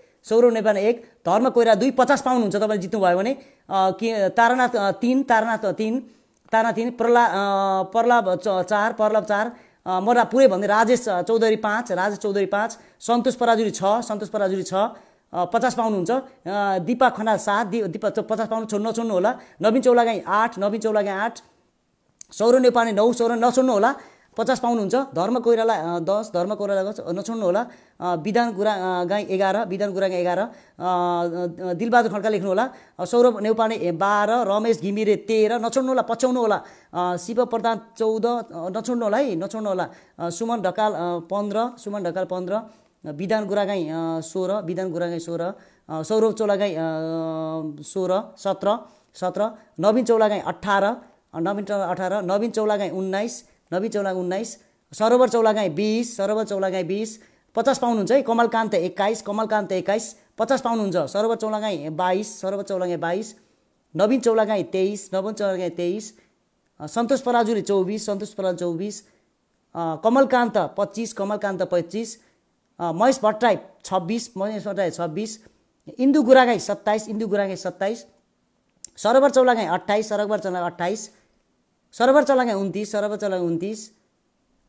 धर्म कोइरा 2, 50 पाउन्ड हुन्छ तपाईँले जित्नुभयो भने। तारानाथ 3, प्रलाप 4, मरा पुरै भन्दै राजेश चौधरी 5, सन्तोष पराजुली 6, 50 पाउन्ड हुन्छ। दिपा खनाल 7, दिपा 50 पाउन्ड नछोड्नु होला। नवीन चौलागाई 8, सौरभ नेपाने 9, सौरभ नछोड्नु होला, 50 पाउन्ड हुन्छ। धर्म कोइराला 10, नछोड्नु होला। विधान गुरागाई 11, दिलबहादुर खड्का लेख्नु होला। सौरभ नेपाने 12, रमेश घिमिरे 13, नछोड्नु होला, पछ्याउनु होला। शिव प्रधान 14, नछोड्नु होला है, नछोड्नु होला। सुमन ढकाल 15, विधान गुरागाई 16, सौरभ चौलागाई 16, 17, नवीन चौलागाई 18, नवीन चौलागाई 19, सरोवर चौलागाई 20, 50 पाउन्ड हुन्छ है। कमलकान्त 21, 50 पाउन्ड हुन्छ। सरोवर चौलागाई 22, नवीन चौलागाई 23, सन्तोष पराजुली 24, कमलकान्त 25, महेश भट्टराई 26, इन्दु गुरागाई 27, सरोवर चौलागाई 28, सरोवर चौलागाई 29,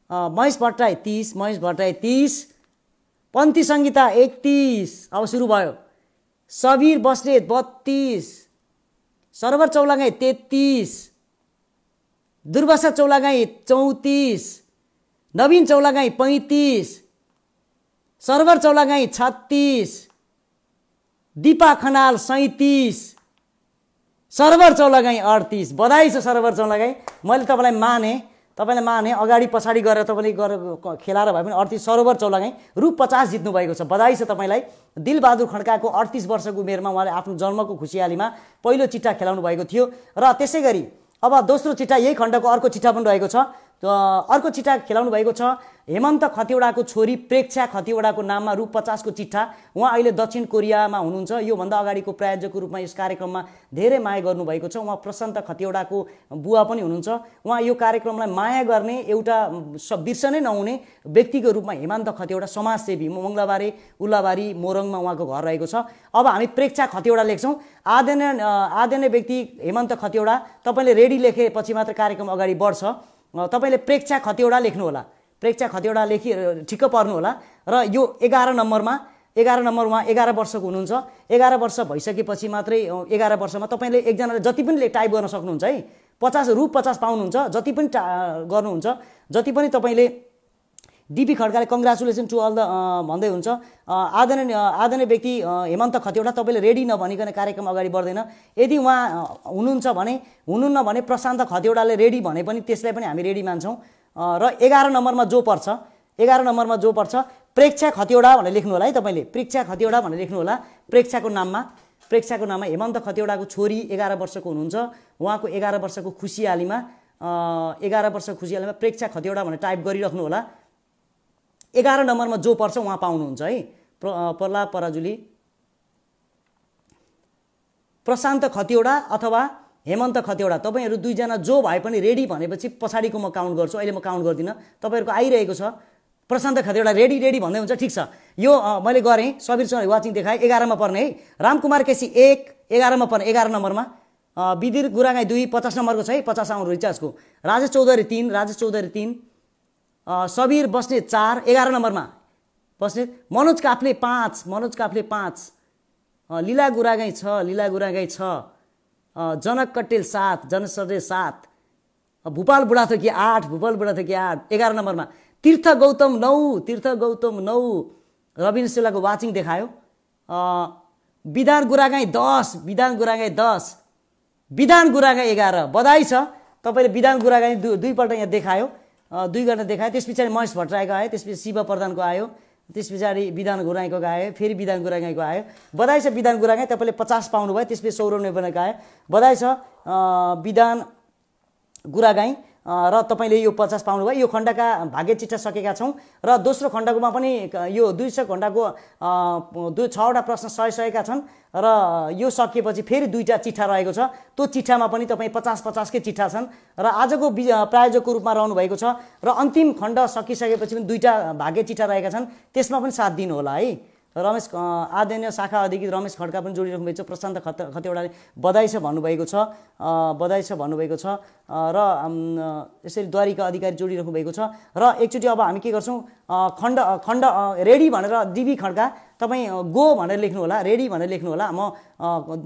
महेश भट्टराई 30, पन्थी सङ्गीता 31, अब सुरु भयो। सबीर बस्नेत 32, सरोवर चौलागाई 33, दुर्वासा चौलागाई 34, नवीन चौलागाई 35, सरोवर चौलागाई 36, दिपा खनाल 37, सरोवर चौलागाई 38। बधाई छ सरोवर चौलागाई। मैले तपाईँलाई माने अगाडि पछाडि गरेर तपाईँले खेलाएर भए पनि 38 सरोवर चौलागाई रु 50 जित्नु भएको छ। बधाई छ तपाईँलाई। दिलबहादुर खड्काको 38 वर्षको उमेरमा उहाँले आफ्नो जन्मको खुसियालीमा पहिलो चिठा खेलाउनु भएको थियो। र त्यसै गरी अब दोस्रो चिठा, यही खण्डको अर्को चिठा पनि रहेको छ। अर्को चिठा खेलाउनु भएको छ हेमन्त खतिवडाको छोरी प्रेक्षा खतिवडाको नाममा रु 50 को चिठा। उहाँ अहिले दक्षिण कोरियामा हुनुहुन्छ। योभन्दा अगाडिको प्रायोजकको रूपमा यस कार्यक्रममा धेरै माया गर्नुभएको छ। उहाँ प्रशान्त खतिवडाको बुवा पनि हुनुहुन्छ। उहाँ यो कार्यक्रमलाई माया गर्ने, एउटा बिर्सनै नहुने व्यक्तिको रूपमा हेमन्त खतिवडा समाजसेवी, मङ्गलाबारी उल्लाबारी मोरङमा उहाँको घर रहेको छ। अब हामी प्रेक्षा खतिवडा लेख्छौँ। आदरणीय व्यक्ति हेमन्त खतिवडा, तपाईँले रेडी लेखेपछि मात्र कार्यक्रम अगाडि बढ्छ। तपाईँले प्रेक्षा खतिवडा लेख्नु होला। प्रेक्षा खतिवडा लेखि ठिक्क पर्नु होला। र यो 11 नम्बर उहाँ 11 वर्षको हुनुहुन्छ। 11 वर्ष भइसकेपछि मात्रै 11 वर्षमा तपाईँले एकजनाले जति पनि टाइप गर्न सक्नुहुन्छ है। 50 पाउन्ड हुन्छ। जति पनि गर्नुहुन्छ, जति पनि तपाईँले डिबी खड्काले कङ्ग्रेचुलेसन टु अल द भन्दै हुन्छ। आदरणीय व्यक्ति हेमन्त खतिवडा, तपाईँले रेडी नभनिकन कार्यक्रम अगाडि बढ्दैन। यदि उहाँ हुनुहुन्न भने प्रशान्त खतिवडाले रेडी भने पनि त्यसलाई पनि हामी रेडी मान्छौँ। र 11 नम्बरमा जो पर्छ प्रेक्षा खतिवडा भनेर लेख्नु होला है। तपाईँले प्रेक्षा खतिवडा भनेर लेख्नु होला। प्रेक्षाको नाममा हेमन्त खतिवडाको छोरी 11 वर्षको हुनुहुन्छ। उहाँको 11 वर्षको खुसियालीमा प्रेक्षा खतिवडा भनेर टाइप गरिराख्नु होला। 11 नम्बरमा जो पर्छ उहाँ पाउनुहुन्छ है। प्रलाप पराजुली, प्रशान्त खतिवडा अथवा हेमन्त खतिवडा, तपाईँहरू दुईजना जो भए पनि रेडी भनेपछि पछाडिको म काउन्ट गर्छु। अहिले म काउन्ट गर्दिनँ। तपाईँहरूको आइरहेको छ प्रशान्त खतिवडा रेडी भन्दै हुन्छ। ठिक छ, यो मैले गरेँ। सबीर वाचिङ देखाएँ। 11 मा पर्ने है। रामकुमार केसी 1, 11 मा पर्ने, 11 नम्बरमा बिदिर गुरागाई 2 50 नम्बरको छ है, 50 आउनु रिचार्जको। राजेश चौधरी 3, राजेश चौधरी 3, सबीर बस्नेत 4, 11 नम्बरमा बस्नेत। मनोज काफ्ले 5, मनोज काफ्ले 5, लीला गुरागाई 6, लीला गुरागाई 6, जनक कट्टेल 7, जनक कट्टेल 7, भूपाल बुढाथोकी 8, भूपाल बुढाथोकी 8, 11 नम्बरमा। तीर्थ गौतम 9, तीर्थ गौतम 9, रविन्द्र सेलाको वाचिङ देखायो। विधान गुरागाई 10, विधान गुरागाई 10, विधान गुरागाई 11, बधाई छ तपाईँले विधान गुरागाई दुईपल्ट यहाँ देखायो, 2 गर्न देखायो। त्यस पछाडि महेश भट्टराईको आयो, त्यसपछि शिव प्रधानको आयो, त्यस पछाडि विधान गुरागाईको आयो, फेरि विधान गुरागाईको आयो। बधाई छ विधान गुरागाई, तपाईँले 50 पाउनुभयो। त्यसपछि सौरभ नेवारको आयो, बधाई छ विधान गुरागाई, र तपाईँले यो 50 पाउनुभयो। यो खण्डका भाग्य चिठा सकेका छौँ र दोस्रो खण्डकोमा पनि यो 200 खण्डको 6वटा प्रश्न 100 का छन् र यो सकिएपछि फेरि 2टा चिठा रहेको छ। त्यो चिठामा पनि तपाईँ 50-50 कै चिठा छन् र आजको प्रायोजकको रूपमा रहनुभएको छ र अन्तिम खण्ड सकिसकेपछि पनि 2टा भाग्य चिठा रहेका छन्, त्यसमा पनि साथ दिनु होला है। रमेश आदरणीय शाखा अधिकृत रमेश खड्का पनि जोडिराख्नु भएको छ, प्रशान्त खतिवडाले बधाई छ भन्नुभएको छ, बधाई छ भन्नुभएको छ र यसरी द्वारिका अधिकारी जोडिराख्नु भएको छ। र एकचोटि अब हामी के गर्छौँ, खण्ड रेडी भनेर डिबी खड्का तपाईँ गो भनेर लेख्नु होला, रेडी भनेर लेख्नु होला। म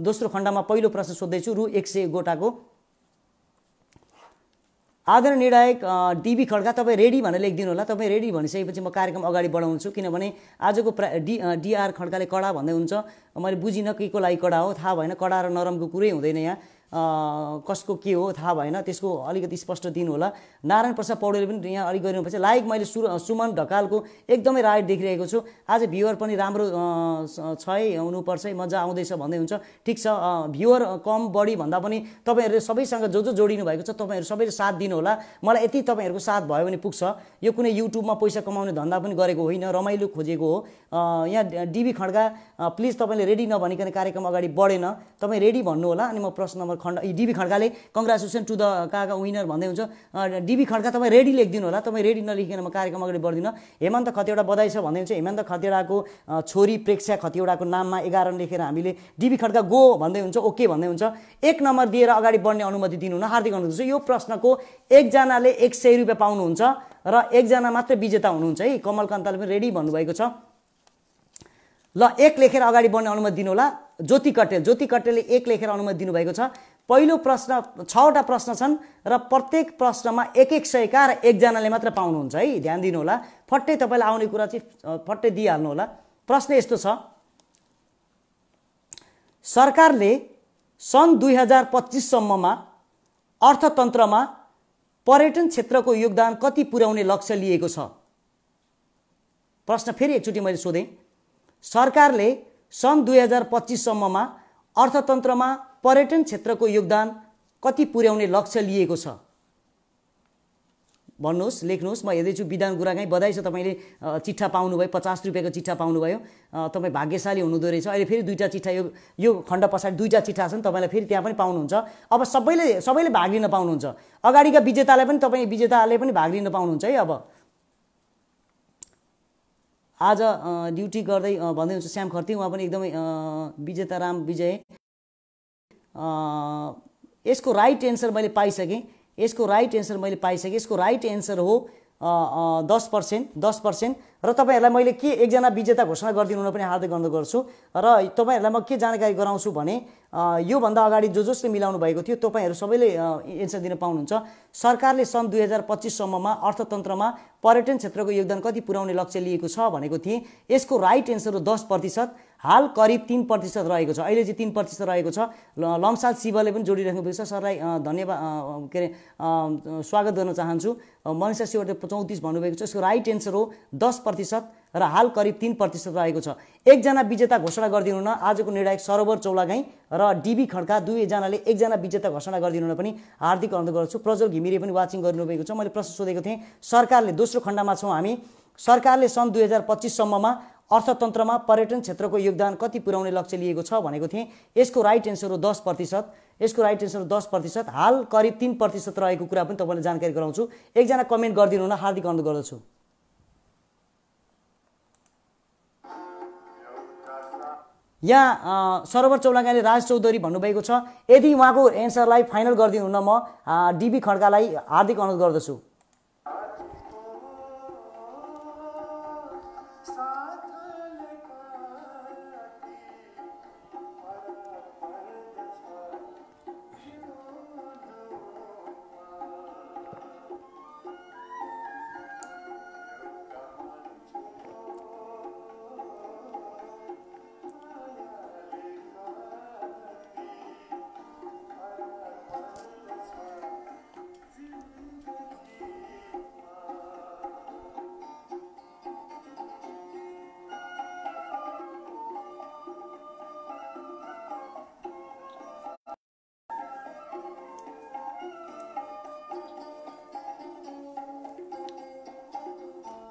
दोस्रो खण्डमा पहिलो प्रश्न सोध्दैछु, रु 100 गोटाको। आदरणीय निर्णायक डिबी खड्का तपाईँ रेडी भनेर लेखिदिनु होला। तपाईँ रेडी भनिसकेपछि म कार्यक्रम अगाडि बढाउँछु, किनभने आजको डिआर खड्काले कडा भन्दै हुन्छ। मैले बुझिनँ के को लागि कडा हो थाहा भएन, कडा र नरमको कुरै हुँदैन यहाँ, कसको के हो थाहा भएन, त्यसको अलिकति स्पष्ट दिनु होला। नारायण प्रसाद पौडेलले पनि यहाँ अलिक गरिनुपर्छ। लाइक मैले सुमन ढकालको एकदमै राइट देखिरहेको छु। आज भ्युवर पनि राम्रो छ है, हुनुपर्छ है, मजा आउँदैछ भन्दै हुन्छ। ठिक छ, भ्युवर कम बढी भन्दा पनि तपाईँहरूले सबैसँग जो जोडिनु भएको छ तपाईँहरू सबैले साथ दिनु होला। मलाई यति तपाईँहरूको साथ भयो भने पुग्छ। यो कुनै युट्युबमा पैसा कमाउने धन्दा पनि गरेको होइन, रमाइलो खोजेको हो। यहाँ डिबी खड्का प्लिज तपाईँले रेडी नभनिकन कार्यक्रम अगाडि बढेन, तपाईँ रेडी भन्नु होला। अनि म प्रश्न नम्बर खण्ड डिबी खड्काले कङ्ग्रेचुलेसन टु द काका विनर भन्दै हुन्छ। डिबी खड्का तपाईँ रेडी लेखिदिनु होला, तपाईँ रेडी नलेखिकन म कार्यक्रम अगाडि बढ्दिनँ। हेमन्त खतिवडा बधाई छ भन्दै हुन्छ। हेमन्त खतिवडाको छोरी प्रेक्षा खतिवडाको नाममा 11 लेखेर हामीले डिबी खड्का गो भन्दै हुन्छ, ओके भन्दै हुन्छ। 1 नम्बर दिएर अगाडि बढ्ने अनुमति दिनु हुन हार्दिक अनुरोध छ। यो प्रश्नको एकजनाले 100 रुपियाँ पाउनुहुन्छ र एकजना मात्र विजेता हुनुहुन्छ है। कमल कान्ताले पनि रेडी भन्नुभएको छ। ल 1 लेखेर अगाडि बढ्ने अनुमति दिनु होला। ज्योति कट्टेलले 1 लेखेर अनुमति दिनुभएको छ। पहिलो प्रश्न 6वटा प्रश्न छन् र प्रत्येक प्रश्नमा 1-1 का र एकजनाले मात्र पाउनुहुन्छ है, ध्यान दिनु होला। फट्टै तपाईँलाई आउने कुरा चाहिँ फट्टै दिइहाल्नु होला। प्रश्न यस्तो छ, सरकारले सन् 2025 सम्ममा अर्थतन्त्रमा पर्यटन क्षेत्रको योगदान कति पुर्याउने लक्ष्य लिएको छ? प्रश्न फेरि एकचोटि मैले सोधेँ, सरकारले सन् 2025 सम्ममा अर्थतन्त्रमा पर्यटन क्षेत्रको योगदान कति पुर्याउने लक्ष्य लिएको छ? भन्नुहोस्, लेख्नुहोस्। म हेर्दैछु विधान गुरागाई बधाई छ, तपाईँले चिठा पाउनुभयो, 50 रुपियाँको चिठा पाउनुभयो। तपाईँ भाग्यशाली हुनुहुँदो रहेछ। अहिले फेरि 2टा चिठा, यो खण्ड पछाडि 2टा चिठा छन्, तपाईँलाई फेरि त्यहाँ पनि पाउनुहुन्छ। अब सबैले भाग लिन पाउनुहुन्छ। अगाडिका विजेतालाई पनि तपाईँ विजेताले पनि भाग लिन पाउनुहुन्छ है। अब आज ड्युटी गर्दै भन्दै हुन्छ श्याम खर्ती, उहाँ पनि एकदमै विजेता राम विजय। यसको राइट एन्सर मैले पाइसकेँ। यसको राइट एन्सर हो 10%। र तपाईँहरूलाई मैले के एकजना विजेता घोषणा गरिदिनु पनि हार्दिक अनुरोध गर्छु। र तपाईँहरूलाई म के जानकारी गराउँछु भने योभन्दा अगाडि जसले मिलाउनु भएको थियो तपाईँहरू सबैले एन्सर दिन पाउनुहुन्छ। सरकारले सन् 2025 सम्ममा अर्थतन्त्रमा पर्यटन क्षेत्रको योगदान कति पुर्याउने लक्ष्य लिएको छ भनेको थिएँ। यसको राइट एन्सर हो 10%। हाल करिब 3% रहेको छ, अहिले चाहिँ 3% रहेको छ। लम्साल शिवले पनि जोडिराख्नु भएको छ, सरलाई धन्यवाद के अरे स्वागत गर्न चाहन्छु। मनिषा शिवले 34 भन्नुभएको छ। यसको राइट एन्सर हो 10% र हाल करिब 3% रहेको छ। एकजना विजेता घोषणा गरिदिनु न। आजको निर्णायक सरोवर चौलागाई र डिबी खड्का दुवैजनाले एकजना विजेता घोषणा गरिदिनु न पनि हार्दिक अनुरोध गर्छु। प्रज्वल घिमिरे पनि वाचिङ गरिनुभएको छ। मैले प्रश्न सोधेको थिएँ, सरकारले दोस्रो खण्डमा छौँ हामी। सरकारले सन् 2025 सम्ममा अर्थतन्त्रमा पर्यटन क्षेत्रको योगदान कति पुर्याउने लक्ष्य लिएको छ भनेको थिएँ। यसको राइट एन्सर हो 10%। यसको राइट एन्सर हो 10%। हाल करिब 3% रहेको कुरा पनि तपाईँलाई जानकारी गराउँछु। एकजना कमेन्ट गरिदिनु न, हार्दिक अनुरोध गर्दछु। यहाँ सरोवर चौलागाईले राज चौधरी भन्नुभएको छ। यदि उहाँको एन्सरलाई फाइनल गरिदिनुहुन म डिबी खड्कालाई हार्दिक अनुरोध गर्दछु।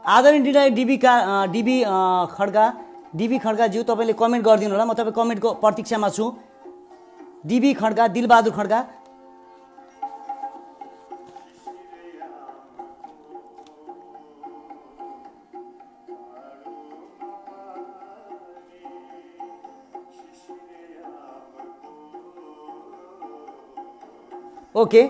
आदरणीय निर्णायक डिबी खड्काज्यू तपाईँले कमेन्ट गरिदिनु होला। म तपाईँ कमेन्टको प्रतीक्षामा छु। डिबी खड्का, दिलबहादुर खड्का। ओके,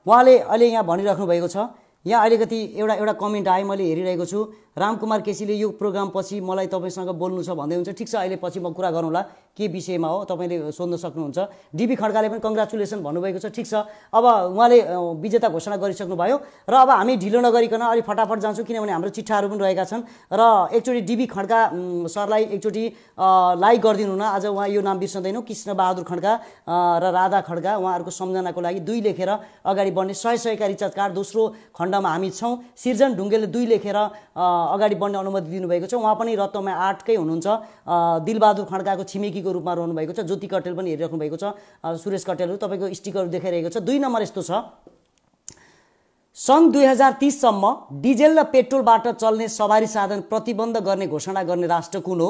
उहाँले अहिले यहाँ भनिराख्नु भएको छ। यहाँ अलिकति एउटा कमेन्ट आयो, मैले हेरिरहेको छु। रामकुमार केसीले यो प्रोग्राम पछि मलाई तपाईँसँग बोल्नु छ भन्दै हुन्छ। ठिक छ, अहिले पछि म कुरा गरौँला के विषयमा हो, तपाईँले सोध्न सक्नुहुन्छ। डिबी खड्काले पनि कङ्ग्रेचुलेसन भन्नुभएको छ। ठिक छ, अब उहाँले विजेता घोषणा गरिसक्नु भयो र अब हामी ढिलो नगरिकन अलि फटाफट जान्छौँ, किनभने हाम्रो चिट्ठाहरू पनि रहेका छन्। र एकचोटि डिबी खड्का सरलाई एकचोटि लाइक गरिदिनु न। आज उहाँ यो नाम बिर्सँदैनौँ, कृष्णबहादुर खड्का र राधा खड्का, उहाँहरूको सम्झनाको लागि 2 लेखेर अगाडि बढ्ने 100 का रिचार्ज कार्ड दोस्रो खण्डमा हामी छौँ। सिर्जन ढुङ्गेलले 2 लेखेर अगाडि बढ्ने अनुमति दिनुभएको छ। उहाँ पनि रत्तमा 8 कै हुनुहुन्छ। दिलबहादुर खड्काको छिमेकीको रूपमा रहनुभएको छ। ज्योति कटेल पनि हेरिराख्नु भएको छ। सुरेश कटेलहरू तपाईँको स्टिकर देखाइरहेको छ। 2 नम्बर यस्तो छ, सन् 2030 सम्म डिजेल र पेट्रोलबाट चल्ने सवारी साधन प्रतिबन्ध गर्ने घोषणा गर्ने राष्ट्र कुन हो?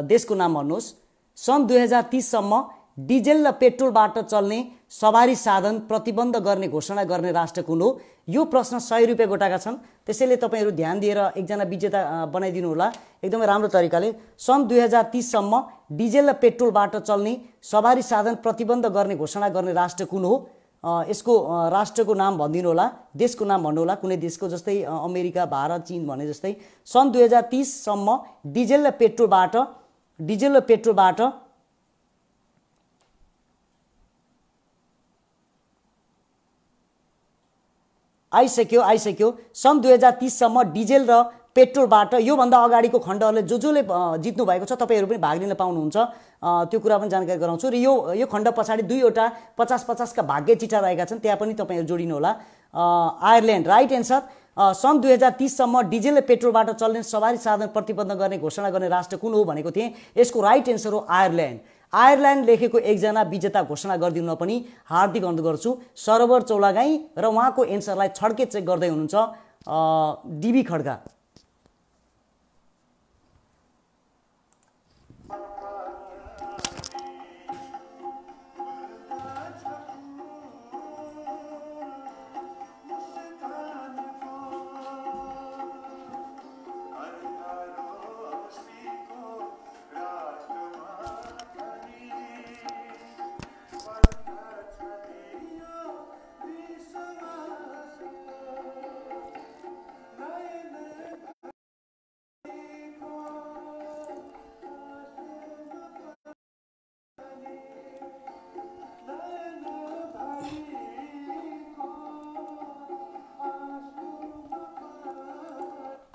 देशको नाम भन्नुहोस्। सन् 2030 सम्म डिजेल र पेट्रोलबाट चल्ने सवारी साधन प्रतिबन्ध गर्ने घोषणा गर्ने राष्ट्र कुन हो? यो प्रश्न 100 रुपियाँ गोटाका छन्। त्यसैले तपाईँहरू ध्यान दिएर एकजना विजेता बनाइदिनु होला एकदमै राम्रो तरिकाले। सन् 2030 सम्म डिजेल र पेट्रोलबाट चल्ने सवारी साधन प्रतिबन्ध गर्ने घोषणा गर्ने राष्ट्र कुन हो? यसको राष्ट्रको नाम भनिदिनु होला, देशको नाम भन्नु होला। कुनै देशको, जस्तै अमेरिका, भारत, चीन भने जस्तै। सन् 2030 सम्म डिजेल र पेट्रोलबाट आइसक्यो। सन् 2030 सम्म डिजेल र पेट्रोलबाट, योभन्दा अगाडिको खण्डहरूले जसले जित्नु भएको छ तपाईँहरू पनि भाग लिन पाउनुहुन्छ। त्यो कुरा पनि जानकारी गराउँछु। र यो खण्ड पछाडि 2वटा 50-50 का भाग्य चिठा रहेका छन्, त्यहाँ पनि तपाईँहरू जोडिनु होला। Ireland right answer. सन् 2030 सम्म डिजेल र पेट्रोलबाट चल्ने सवारी साधन प्रतिबन्ध गर्ने घोषणा गर्ने राष्ट्र कुन हो भनेको थिएँ। यसको राइट एन्सर हो आयरल्यान्ड। आयरल्यान्ड लेखेको एकजना विजेता घोषणा गरिदिनु पनि हार्दिक अनुरोध गर्छु। सरोवर चौलागाई र उहाँको एन्सरलाई छड्के चेक गर्दै हुनुहुन्छ डिबी खड्का।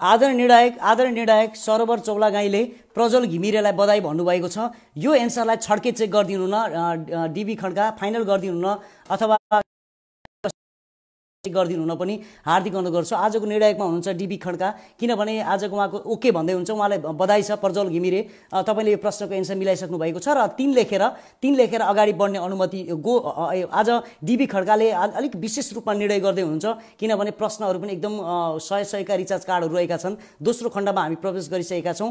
आदरणीय निर्णायक सरोवर चौलागाईले प्रज्वल घिमिरेलाई बधाई भन्नुभएको छ। यो एन्सरलाई छड्के चेक गरिदिनु न डिबी खड्का, फाइनल गरिदिनु न अथवा गरिदिनु हुन पनि हार्दिक अनुरोध गर्छु। आजको निर्णायकमा हुनुहुन्छ डिबी खड्का, किनभने आजको उहाँको ओके भन्दै हुन्छ। उहाँलाई बधाई छ। प्रज्वल घिमिरे, तपाईँले यो प्रश्नको एन्सर मिलाइसक्नु भएको छ र 3 लेखेर अगाडि बढ्ने अनुमति आज डिबी खड्काले अलिक विशेष रूपमा निर्णय गर्दै हुनुहुन्छ, किनभने प्रश्नहरू पनि एकदम 100 का रिचार्ज कार्डहरू रहेका छन्। दोस्रो खण्डमा हामी प्रवेश गरिसकेका छौँ।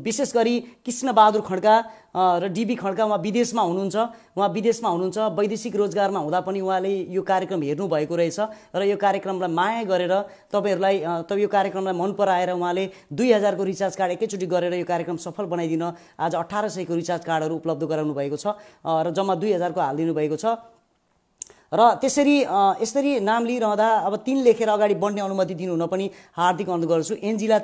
विशेष गरी कृष्णबहादुर खड्का र डिबी खड्का उहाँ विदेशमा हुनुहुन्छ वैदेशिक रोजगारमा हुँदा पनि उहाँले यो कार्यक्रम हेर्नुभएको रहेछ र यो कार्यक्रमलाई माया गरेर तपाईँहरूलाई यो कार्यक्रमलाई मन पराएर उहाँले 2000 को रिचार्ज कार्ड एकैचोटि गरेर यो कार्यक्रम सफल बनाइदिन आज 1800 को रिचार्ज कार्डहरू उपलब्ध गराउनु भएको छ र जम्मा 2000 को हालिदिनु भएको छ र त्यसरी यसरी नाम लिइरहँदा अब 3 लेखेर अगाडि बढ्ने अनुमति दिनुहुन पनि हार्दिक अनुरोध गर्छु। एन्जिला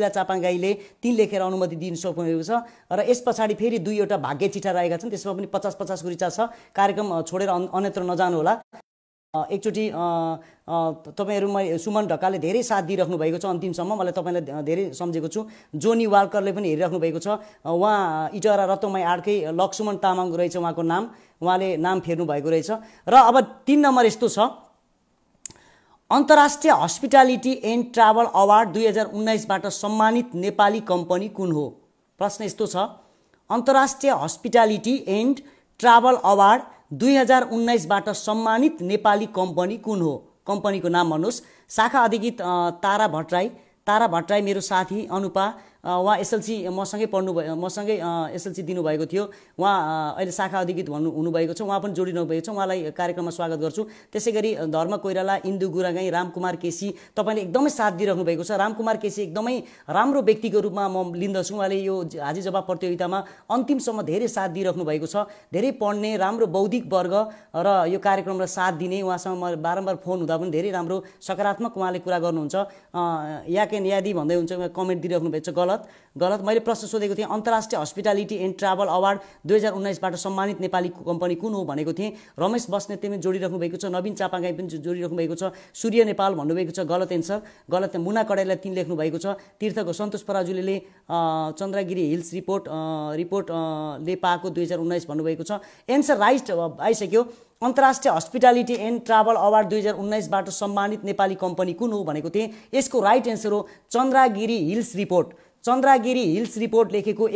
चापागाईले 3 लेखेर अनुमति दिन सक्नुभएको छ र यस पछाडि फेरि 2वटा भाग्य चिठा रहेका छन्, त्यसमा पनि 50-50 को रिचार्ज छ। कार्यक्रम छोडेर अन्यत्र नजानु होला। एकचोटि तपाईहरुमा सुमन ढकालले धेरै साथ दिइराख्नु भएको छ अन्तिमसम्म, मलाई तपाईलाई धेरै सम्झेको छु। जोनी वाल्करले पनि हेरिराख्नु भएको छ, उहाँ इटरा रत्तमय आडकै लक्ष्मण तामाङ रहेछ उहाँको नाम, उहाँले नाम फेर्नु भएको रहेछ। र अब 3 नम्बर यस्तो छ, अन्तर्राष्ट्रिय हस्पिटालिटी एन्ड ट्राभल अवार्ड 2019 बाट सम्मानित नेपाली कम्पनी कुन हो? प्रश्न यस्तो छ, अन्तर्राष्ट्रिय हस्पिटालिटी एन्ड ट्राभल अवार्ड 2019 बाट सम्मानित नेपाली कम्पनी कुन हो? कम्पनीको नाम भन्नुहोस्। शाखा अधिकृत तारा भट्टराई मेरो साथी अनुपा, उहाँ एसएलसी मसँगै एसएलसी दिनुभएको थियो, उहाँ अहिले शाखा अधिकृत हुनुभएको छ, उहाँ पनि जोडिनु भएको छ, उहाँलाई कार्यक्रममा स्वागत गर्छु। त्यसैगरी धर्म कोइराला, इन्दु गुरागाई, रामकुमार केसी तपाईले एकदमै साथ दिइराख्नु भएको छ। रामकुमार केसी एकदमै राम्रो व्यक्तिको रूपमा म लिन्दछु, उहाँले यो हाजी जवाब प्रतियोगितामा अन्तिमसम्म धेरै साथ दिइराख्नु भएको छ। धेरै पढ्ने राम्रो बौद्धिक वर्ग र यो कार्यक्रमलाई साथ दिने, उहाँसँग म बारम्बार फोन हुँदा पनि धेरै राम्रो सकारात्मक उहाँले कुरा गर्नुहुन्छ। यादी भन्दै हुन्छ, कमेन्ट दिइराख्नु भएको छ। गलत मैले प्रश्न सोधेको थिएँ, अन्तर्राष्ट्रिय हस्पिटालिटी एन्ड ट्राभल अवार्ड 2019 बाट सम्मानित नेपाली कम्पनी कुन हो भनेको थिएँ। रमेश बस्नेतले पनि जोडिराख्नु भएको छ, नवीन चापागाई पनि जोडिराख्नु भएको छ, सूर्य नेपाल भन्नुभएको छ गलत एन्सर, गलत। मुना कडाईलाई 3 लेख्नु भएको छ। तीर्थको सन्तोष पराजुलीले चन्द्रगिरी हिल्स रिपोर्टले पाएको 2019 भन्नुभएको छ। एन्सर राइट आइसक्यो। अन्तर्राष्ट्रिय हस्पिटालिटी एन्ड ट्राभल अवार्ड 2019 बाट सम्मानित नेपाली कम्पनी कुन हो भनेको थिएँ। यसको राइट एन्सर हो Chandragiri hills report. Chandragiri hills report लेखेको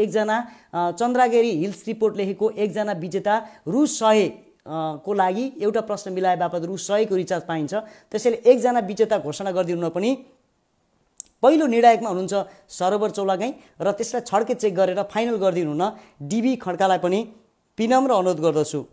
एकजना विजेता रु 100 को लागि एउटा प्रश्न मिलाए बापत रु 100 को रिचार्ज पाइन्छ। त्यसैले एकजना विजेता घोषणा गरिदिनु पनि पहिलो निर्णायकमा हुनुहुन्छ सरोवर चौलागाई र त्यसलाई छड्के चेक गरेर फाइनल गरिदिनु हुन डिबी खड्कालाई पनि विनम्र अनुरोध गर्दछु।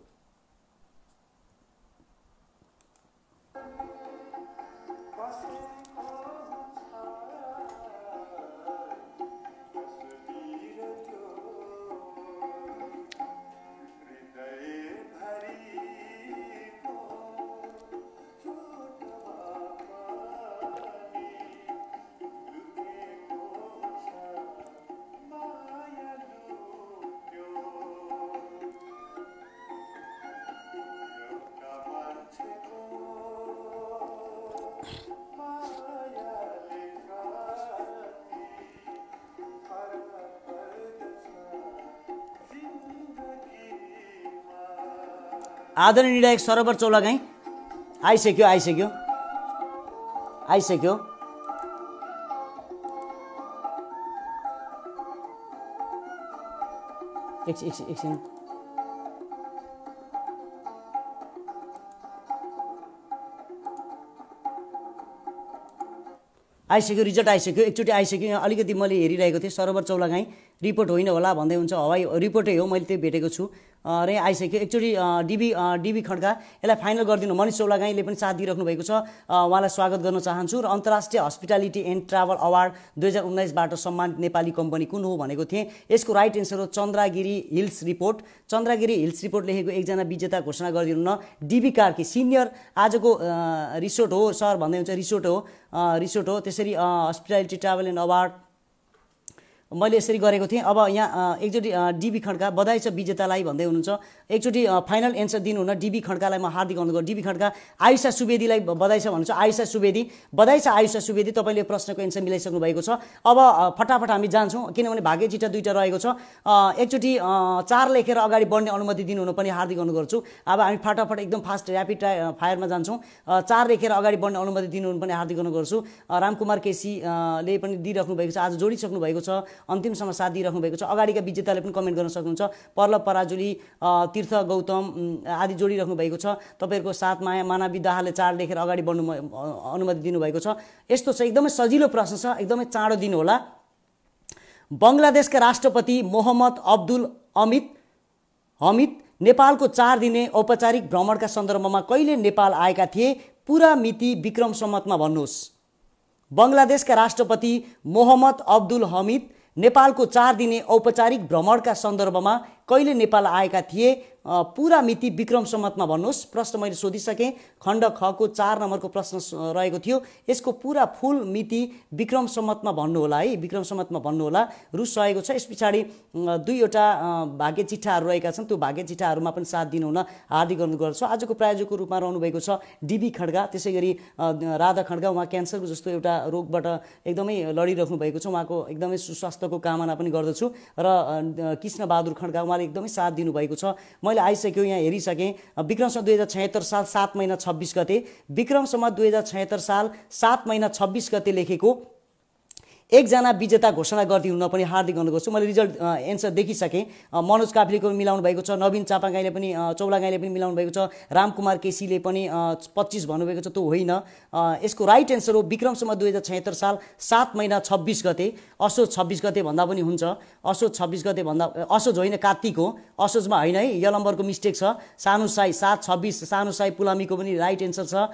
आदरणीय निर्णायक सरोवर चौलागाई आइसक्यो। एकछिन आइसक्यो, रिजल्ट आइसक्यो, एकचोटि आइसक्यो। यहाँ अलिकति मैले हेरिरहेको थिएँ, सरोवर चौलागाई रिपोर्ट होइन होला भन्दै हुन्छ, हवाई रिपोर्टै हो, मैले त्यो भेटेको छु र यहाँ आइसक्यो। एकचोटि डिबी खड्का यसलाई फाइनल गरिदिनु। मनिष चौलागाईले पनि साथ दिइराख्नु भएको छ, उहाँलाई स्वागत गर्न चाहन्छु। र अन्तर्राष्ट्रिय हस्पिटालिटी एन्ड ट्राभल अवार्ड 2019 बाट सम्मानित नेपाली कम्पनी कुन हो भनेको थिएँ। यसको राइट एन्सर हो Chandragiri hills report. Chandragiri hills report लेखेको एकजना विजेता घोषणा गरिदिनु न डिबी कार्की सिनियर आजको रिसोर्ट हो सर भन्दै हुन्छ, रिसोर्ट हो। त्यसरी हस्पिटालिटी ट्राभल एन्ड अवार्ड मैले यसरी गरेको थिएँ। अब यहाँ एकचोटि डिबी खड्का बधाई छ विजेतालाई भन्दै हुनुहुन्छ, एकचोटि फाइनल एन्सर दिनुहुन डिबी खड्कालाई म हार्दिक अनुरोध गर्छु। डिबी खड्का आयुषा सुवेदीलाई बधाई छ भन्नुहुन्छ, आयुषा सुवेदी बधाई छ। आयुषा सुवेदी तपाईँले प्रश्नको एन्सर मिलाइसक्नु भएको छ। अब फटाफट हामी जान्छौँ किनभने भाग्य चिठा 2टा रहेको छ। एकचोटि 4 लेखेर अगाडि बढ्ने अनुमति दिनुहुन पनि हार्दिक अनुरोध गर्छु। अब हामी फटाफट एकदम फास्ट ऱ्यापिड फायरमा जान्छौँ। 4 लेखेर अगाडि बढ्ने अनुमति दिनुहुन पनि हार्दिक अनुरोध गर्छु। रामकुमार केसीले पनि दिइराख्नु भएको छ, आज जोडिसक्नु भएको छ, अन्तिमसम्म साथ दिइराख्नु भएको छ। अगाडिका विजेताले पनि कमेन्ट गर्न सक्नुहुन्छ। पर्लभ पराजुली, तीर्थ गौतम आदि जोडिराख्नु भएको छ। तपाईँहरूको साथमा मानवी दाहालले 4 लेखेर अगाडि बढ्नु अनुमति दिनुभएको छ। यस्तो छ, एकदमै सजिलो प्रश्न छ, एकदमै चाँडो दिनु होला। बङ्गलादेशका राष्ट्रपति मोहम्मद अब्दुल हमिद नेपालको 4 दिने औपचारिक भ्रमणका सन्दर्भमा कहिले नेपाल आएका थिए? पूरा मिति विक्रम सम्वतमा भन्नुहोस्। बङ्गलादेशका राष्ट्रपति मोहम्मद अब्दुल हमिद नेपालको 4 दिने औपचारिक भ्रमणका सन्दर्भमा कहिले नेपाल आएका थिए? पूरा मिति विक्रम सम्वतमा भन्नुहोस्। प्रश्न मैले सोधिसकेँ। खण्ड ख को 4 नम्बरको प्रश्न रहेको थियो। यसको पूरा फुल मिति विक्रम सम्वतमा भन्नु होला है, विक्रम सम्वतमा भन्नु होला। रुस रहेको छ। यस पछाडि 2वटा भाग्य चिट्ठाहरू रहेका छन्। त्यो भाग्य चिट्ठाहरूमा पनि साथ दिनुहुन हार्दिक अनुरोध गर्छु। आजको प्रायोजकको रूपमा रहनु भएको छ डीबी खड्गा, त्यसैगरी राधा खड्गा। उहाँ क्यान्सरको जस्तो एउटा रोगबाट एकदमै लडिराख्नु भएको छ। उहाँको एकदमै सुस्वास्थ्यको कामना पनि गर्दछु। र कृष्ण बहादुर खड्गा उहाँले एकदमै साथ दिनुभएको छ। मैले आइसक्यो, यहाँ हेरिसकेँ। विक्रम सम्वत 2076 साल 7 महिना 26 गते, विक्रम सम्वत 2076 साल 7 महिना 26 गते लेखेको एकजना विजेता घोषणा गरिदिनु हुन पनि हार्दिक अनुरोध गर्छु। मैले रिजल्ट एन्सर देखिसकेँ। मनोज काफ्लेको पनि मिलाउनु भएको छ, नवीन चापागाईले पनि चौलागाईले पनि मिलाउनु भएको छ, रामकुमार केसीले पनि 25 भन्नुभएको छ। त्यो होइन। यसको राइट एन्सर हो विक्रम सम्वत 2076 साल 7 महिना 26 गते। असोज 26 गते भन्दा पनि हुन्छ। असोज 26 गते भन्दा, असोज होइन कार्तिक हो, असोजमा होइन है, य नम्बरको मिस्टेक छ। सानु साई 726 सानु साई पुलामीको पनि राइट एन्सर छ।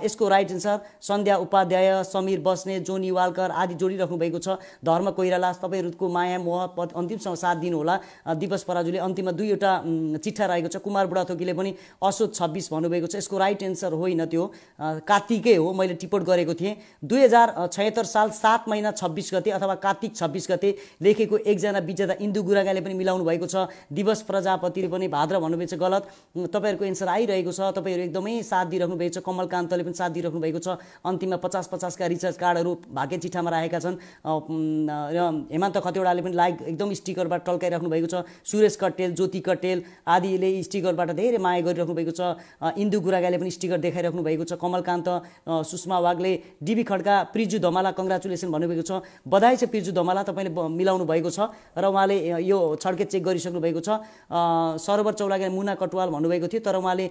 यसको राइट एन्सर सन्ध्या उपाध्याय, समीर बस्ने, जोनी वालकर आदि जोडिराख्नु भएको छ। धर्म कोइराला, तपाईँहरूको माया मोह अन्तिमसम्म साथ दिनुहोला। दिवस पराजुले अन्तिममा 2वटा चिट्ठा रहेको छ। कुमार बुढाथोकीले पनि असोज 26 भन्नुभएको छ। यसको राइट एन्सर होइन, त्यो कार्तिकै हो। मैले टिपोट गरेको थिएँ। 2076 साल 7 महिना 26 गते अथवा कार्तिक 26 गते लेखेको एकजना विजेता इन्दु गुरागाले पनि मिलाउनु भएको छ। दिवस प्रजापतिले पनि भाद्र भन्नुभएको छ, गलत। तपाईँहरूको एन्सर आइरहेको छ। तपाईँहरू एकदमै साथ दिइराख्नु भएको छ। कमल कान्तले पनि साथ दिइराख्नु भएको छ। अन्तिममा 50-50 का रिचार्ज कार्डहरू भाग्य चिट्ठामा राखेका छन्। र हेमन्त खतिवडाले पनि लाइक एकदम स्टिकरबाट टल्काइराख्नु भएको छ। सुरेश कट्टेल, ज्योति कट्टेल आदिले स्टिकरबाट धेरै माया गरिराख्नु भएको छ। इन्दु गुरागाले पनि स्टिकर देखाइराख्नु भएको छ। कमलकान्त, सुषमा वाग्ले, डीबी खड्का, प्रिजु धमाला कङ्ग्रेचुलेसन भन्नुभएको छ। बधाई छ प्रिजु धमाला, तपाईँले मिलाउनु भएको छ र उहाँले यो छड्के चेक गरिसक्नु भएको छ। सरोवर चौलागाई, मुना कटुवाल भन्नुभएको थियो, तर उहाँले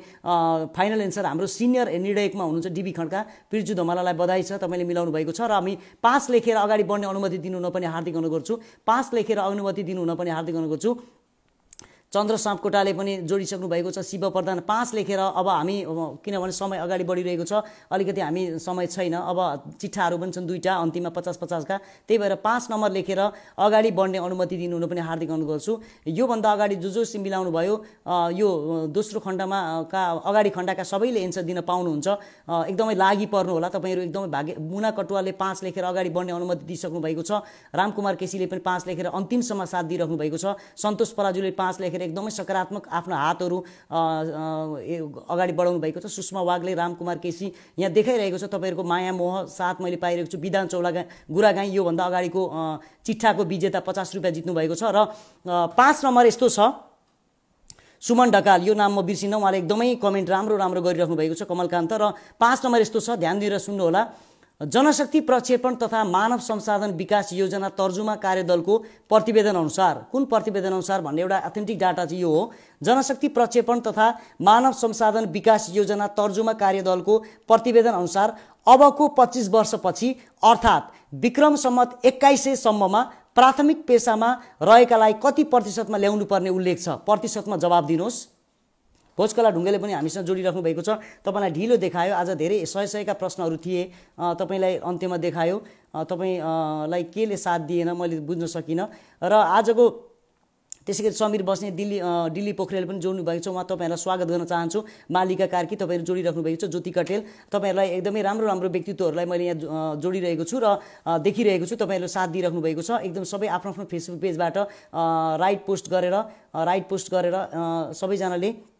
फाइनल एन्सर हाम्रो सिनियर निर्णायकमा हुनुहुन्छ डीबी खड्का। प्रिजु धमालालाई बधाई छ, तपाईँले मिलाउनु भएको छ। र हामी 5 लेखेर अगाडि बढ्ने अनुमति दिनुहुन पनि हार्दिक अनुरोध गर्छु। 5 लेखेर अनुमति दिनुहुन पनि हार्दिक अनुरोध गर्छु। चन्द्र सापकोटाले पनि जोडिसक्नु भएको छ। शिव प्रधान 5 लेखेर। अब हामी किनभने समय अगाडि बढिरहेको छ, अलिकति हामी समय छैन। अब चिट्ठाहरू पनि छन् 2टा, अन्तिममा 50-50 का। त्यही भएर 5 नम्बर लेखेर अगाडि बढ्ने अनुमति दिनुहुन पनि हार्दिक अनुरोध गर्छु। योभन्दा अगाडि जो मिलाउनु भयो, यो दोस्रो खण्डमा का अगाडि खण्डका सबैले एन्सर दिन पाउनुहुन्छ। एकदमै लागि पर्नु होला। तपाईँहरू एकदमै भाग्य। मुना कटुवालले 5 लेखेर अगाडि बढ्ने अनुमति दिइसक्नु भएको छ। रामकुमार केसीले पनि 5 लेखेर अन्तिमसम्म साथ दिइराख्नु भएको छ। सन्तोष पराजुले 5 लेखेर एकदमै सकारात्मक आफ्नो हातहरू अगाडि बढाउनु भएको छ। सुषमा वाग्ले, रामकुमार केसी यहाँ देखाइरहेको छ। तपाईँहरूको माया मोह साथ मैले पाइरहेको छु। विधान गुरागाई योभन्दा अगाडिको चिट्ठाको विजेता 50 रुपियाँ जित्नु भएको छ। र 5 नम्बर यस्तो छ। सुमन ढकाल, यो नाम म बिर्सिनँ, उहाँले एकदमै कमेन्ट राम्रो गरिराख्नु भएको छ। कमलकान्त। र 5 नम्बर यस्तो छ, ध्यान दिएर सुन्नु होला। जनशक्ति प्रक्षेपण तथा मानव संसाधन विकास योजना तर्जुमा कार्यदलको प्रतिवेदन अनुसार, कुन प्रतिवेदन अनुसार भन्ने एउटा अथेन्टिक डाटा चाहिँ यो हो। जनशक्ति प्रक्षेपण तथा मानव संसाधन विकास योजना तर्जुमा कार्यदलको प्रतिवेदन अनुसार अबको 25 वर्षपछि अर्थात् विक्रम सम्वत 2100 सम्ममा प्राथमिक पेसामा रहेकालाई कति प्रतिशतमा ल्याउनु पर्ने उल्लेख छ? प्रतिशतमा जवाब दिनुहोस्। भोजकला ढुङ्गेले पनि हामीसँग जोडिराख्नु भएको छ। तपाईँलाई ढिलो देखायो, आज धेरै 100-100 का प्रश्नहरू थिए। तपाईँलाई अन्त्यमा देखायो। तपाईँलाई केले साथ दिएन मैले बुझ्न सकिनँ। र आजको त्यसैगरी समीर बस्ने, दिल्ली पोखरेल पनि जोड्नु भएको छ। उहाँ तपाईँहरूलाई स्वागत गर्न चाहन्छु। मालिका कार्की तपाईँहरू जोडिराख्नु भएको छ। ज्योति कटेल, तपाईँहरूलाई एकदमै राम्रो व्यक्तित्वहरूलाई मैले यहाँ जोडिरहेको छु र देखिरहेको छु। तपाईँहरूले साथ दिइराख्नु भएको छ। एकदम सबै आफ्नो फेसबुक पेजबाट राइट पोस्ट गरेर सबैजनाले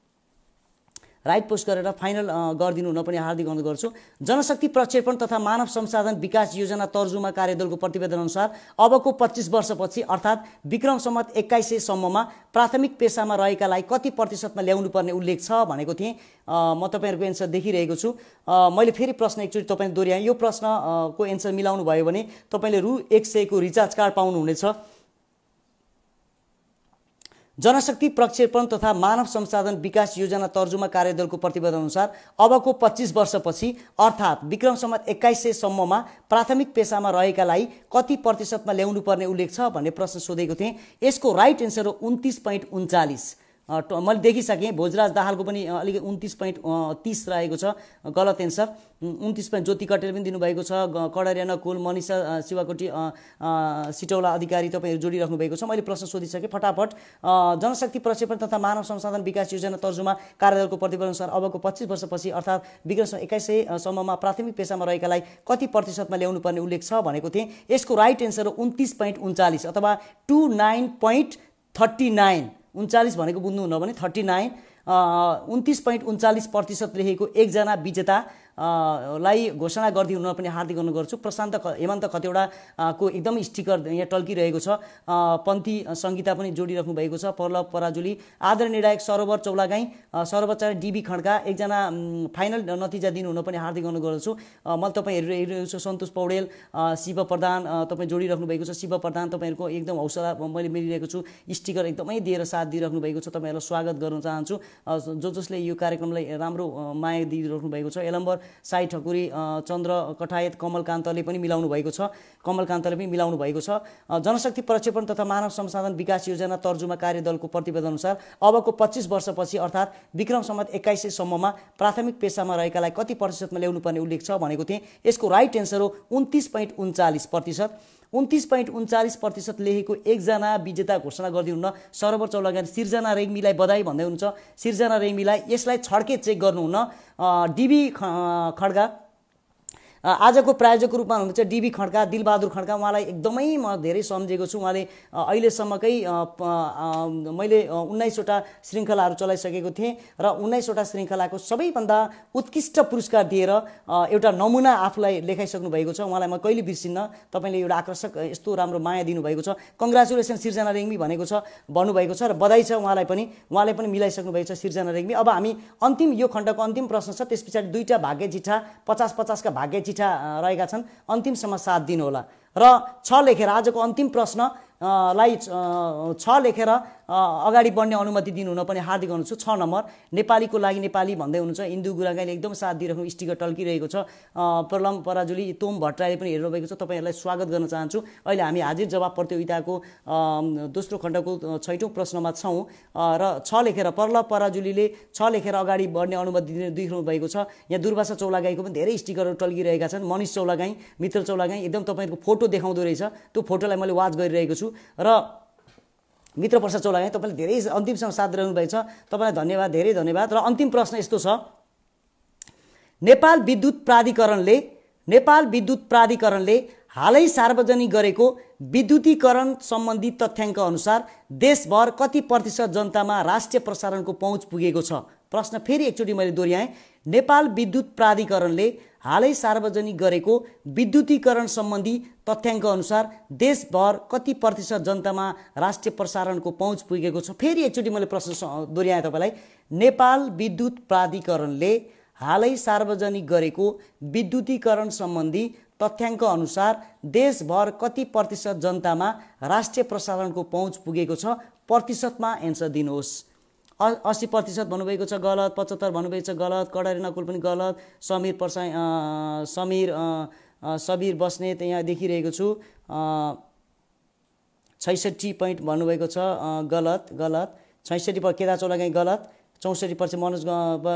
राइट पोस्ट गरेर फाइनल गरिदिनु हुन पनि हार्दिक अनुरोध गर्छु। जनशक्ति प्रक्षेपण तथा मानव संसाधन विकास योजना तर्जुमा कार्यदलको प्रतिवेदन अनुसार अबको 25 वर्षपछि अर्थात् विक्रम सम्वत 2100 सम्ममा प्राथमिक पेसामा रहेकालाई कति प्रतिशतमा ल्याउनु पर्ने उल्लेख छ भनेको थिएँ। म तपाईँहरूको एन्सर देखिरहेको छु। मैले फेरि प्रश्न एकचोटि तपाईँले दोहोऱ्याएँ। यो प्रश्नको एन्सर मिलाउनु भयो भने तपाईँले रु 100 को रिचार्ज कार्ड पाउनुहुनेछ। जनशक्ति प्रक्षेपण तथा मानव संसाधन विकास योजना तर्जुमा कार्यदलको प्रतिवेदन अनुसार अबको 25 वर्षपछि अर्थात् विक्रम सम्वत 2100 सम्ममा प्राथमिक पेसामा रहेकालाई कति प्रतिशतमा ल्याउनु पर्ने उल्लेख छ भन्ने प्रश्न सोधेको थिएँ। यसको राइट एन्सर हो 29.39। मैले देखिसकेँ भोजराज दाहालको पनि अलिकति 29.30 रहेको छ गलत एन्सर। 29 ज्योति कटेल पनि दिनुभएको छ, कडारिया नकुल, मनिषा शिवाकोटी सिटौला अधिकारी तपाईँहरू जोडिराख्नु भएको छ। मैले प्रश्न सोधिसकेँ फटाफट। जनशक्ति प्रक्षेपण तथा मानव संसाधन विकास योजना तर्जुमा कार्यदलको प्रतिवेदन अनुसार अबको 25 वर्षपछि अर्थात् विक्रम 2100 सम्ममा प्राथमिक पेसामा रहेकालाई कति प्रतिशतमा ल्याउनु पर्ने उल्लेख छ भनेको थिएँ। यसको राइट एन्सर हो 29.39 अथवा 29.39। 39 भनेको बुझ्नुहुन्न भने 39 29.39% लेखेको एकजना विजेता लाई घोषणा गरिदिनु पनि हार्दिक अनुरोध गर्छु। प्रशान्त हेमन्त खतेवडा को एकदम स्टिकर यहाँ टल्किरहेको छ। पन्थी सङ्गीता पनि जोडिराख्नु भएको छ। पल्लव पराजुली, आदरणीय निर्णायक सरोवर चौलागाई, सरोवर डीबी खड्का एकजना फाइनल नतिजा दिनुहुन पनि हार्दिक अनुरोध गर्छु। मैले तपाईँ हेरिरहेको छु। सन्तोष पौडेल, शिव प्रधान तपाईँ जोडिराख्नु भएको छ। शिव प्रधान तपाईँहरूको एकदम हौसला मैले मिलिरहेको छु। स्टिकर एकदमै दिएर साथ दिइराख्नु भएको छ। तपाईँहरूलाई स्वागत गर्न चाहन्छु। जसले यो कार्यक्रमलाई राम्रो माया दिइराख्नु भएको छ। एलम्बर साई ठकुरी, चन्द्र कठायत, कमलकान्तले पनि मिलाउनु भएको छ। जनशक्ति प्रक्षेपण तथा मानव संसाधन विकास योजना तर्जुमा कार्यदलको प्रतिवेदन अनुसार अबको 25 वर्षपछि अर्थात् विक्रम सम्वत 2100 सम्ममा प्राथमिक पेसामा रहेकालाई कति प्रतिशतमा ल्याउनु पर्ने उल्लेख छ भनेको थिएँ। यसको राइट एन्सर हो 29.39%। 29.39% लेखेको एकजना विजेता घोषणा गरिदिनुहुन्न सरोवर चौलागाई सिर्जना रेग्मीलाई बधाई भन्दै हुनुहुन्छ। सिर्जना रेग्मीलाई यसलाई छड्के चेक गर्नुहुन्न। डीबी खड्का आजको प्रायोजकको रूपमा हुनुहुन्छ डीबी खड्का, दिलबहादुर खड्का। उहाँलाई एकदमै म धेरै सम्झेको छु। उहाँले अहिलेसम्मकै मैले 19वटा श्रृङ्खलाहरू चलाइसकेको थिएँ र 19वटा श्रृङ्खलाको सबैभन्दा उत्कृष्ट पुरस्कार दिएर एउटा नमुना आफूलाई लेखाइसक्नु भएको छ। उहाँलाई म कहिले बिर्सिन्न। तपाईँले एउटा आकर्षक यस्तो राम्रो माया दिनुभएको छ। कङ्ग्रेचुलेसन सिर्जना रेग्मी भनेको छ, भन्नुभएको छ र बधाई छ उहाँलाई पनि। उहाँले पनि मिलाइसक्नु भएको छ सिर्जना रेग्मी। अब हामी अन्तिम यो खण्डको अन्तिम प्रश्न छ। त्यस पछाडि दुईवटा भाग्य चिठा 50-50 का भाग्य चिठा रहेका छन्। अन्तिमसम्म साथ दिनु होला र 6 लेखेर आजको अन्तिम प्रश्न लाई 6 लेखेर अगाडि बढ्ने अनुमति दिनुहुन पनि हार्दिक अनुरोध छ। 6 नम्बर नेपालीको लागि नेपाली भन्दै हुनुहुन्छ। इन्दु गुरागाईले एकदम साथ दिइराख्नु स्टिकर टल्किरहेको छ। प्रलम पराजुली, तोम भट्टराईले पनि हेरिरहेको छ। तपाईँहरूलाई स्वागत गर्न चाहन्छु। अहिले हामी हाजिर जवाब प्रतियोगिताको दोस्रो खण्डको 6औं प्रश्नमा छौँ र 6 लेखेर प्रलव पराजुलीले 6 लेखेर अगाडि बढ्ने अनुमति दिइराख्नु भएको छ। यहाँ दुर्वासा चौलागाईको पनि धेरै स्टिकरहरू टल्किरहेका छन्। मनिष चौलागाई, मित्र चौलागाई एकदम तपाईँहरूको फोटो देखाउँदो रहेछ। त्यो फोटोलाई मैले वाच गरिरहेको छु र मित्र प्रसाद चौलागाई तपाईँले धेरै अन्तिमसम्म साथ दिइरहनु भएको छ। तपाईँलाई धन्यवाद, धेरै धन्यवाद। र अन्तिम प्रश्न यस्तो छ। नेपाल विद्युत प्राधिकरणले हालै सार्वजनिक गरेको विद्युतीकरण सम्बन्धी तथ्याङ्क अनुसार देशभर कति प्रतिशत जनतामा राष्ट्रिय प्रसारणको पहुँच पुगेको छ? प्रश्न फेरि एकचोटि मैले दोहोऱ्याएँ। नेपाल विद्युत प्राधिकरणले हालै सार्वजनिक गरेको विद्युतीकरण सम्बन्धी तथ्याङ्क अनुसार देशभर कति प्रतिशत जनतामा राष्ट्रिय प्रसारणको पहुँच पुगेको छ? फेरि एकचोटि मैले प्रश्न दोहोऱ्याएँ तपाईँलाई। नेपाल विद्युत प्राधिकरणले हालै सार्वजनिक गरेको विद्युतीकरण सम्बन्धी तथ्याङ्क अनुसार देशभर कति प्रतिशत जनतामा राष्ट्रिय प्रसारणको पहुँच पुगेको छ? प्रतिशतमा एन्सर दिनुहोस्। 80% भन्नुभएको छ गलत, 75 भन्नुभएको छ गलत, कडारी नकुल पनि गलत, समीर बस्नेत यहाँ देखिरहेको छु 66 पोइन्ट भन्नुभएको छ गलत 66% केदार चौलागाई गलत, 64% मनोज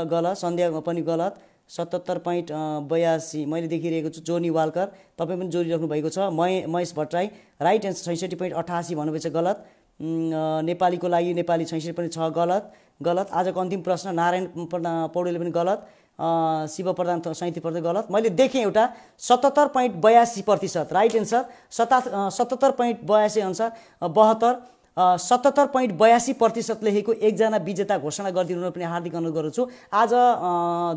गलत, सन्ध्या पनि गलत, 77.82 मैले देखिरहेको छु जोनी वालकर तपाईँ पनि जोडिराख्नु भएको छ। महेश भट्टराई राइट एन्सर 66.88 भन्नुभएको छ गलत। नेपालीको लागि नेपाली 66 पनि छ गलत। आजको अन्तिम प्रश्न नारायण पौडेलले पनि गलत, शिव प्रधान 37% गलत। मैले देखेँ एउटा 77.82% राइट एन्सर 77.82 अनुसार 77.82% लेखेको एकजना विजेता घोषणा गरिदिनु पनि हार्दिक अनुरोध गर्छु। आज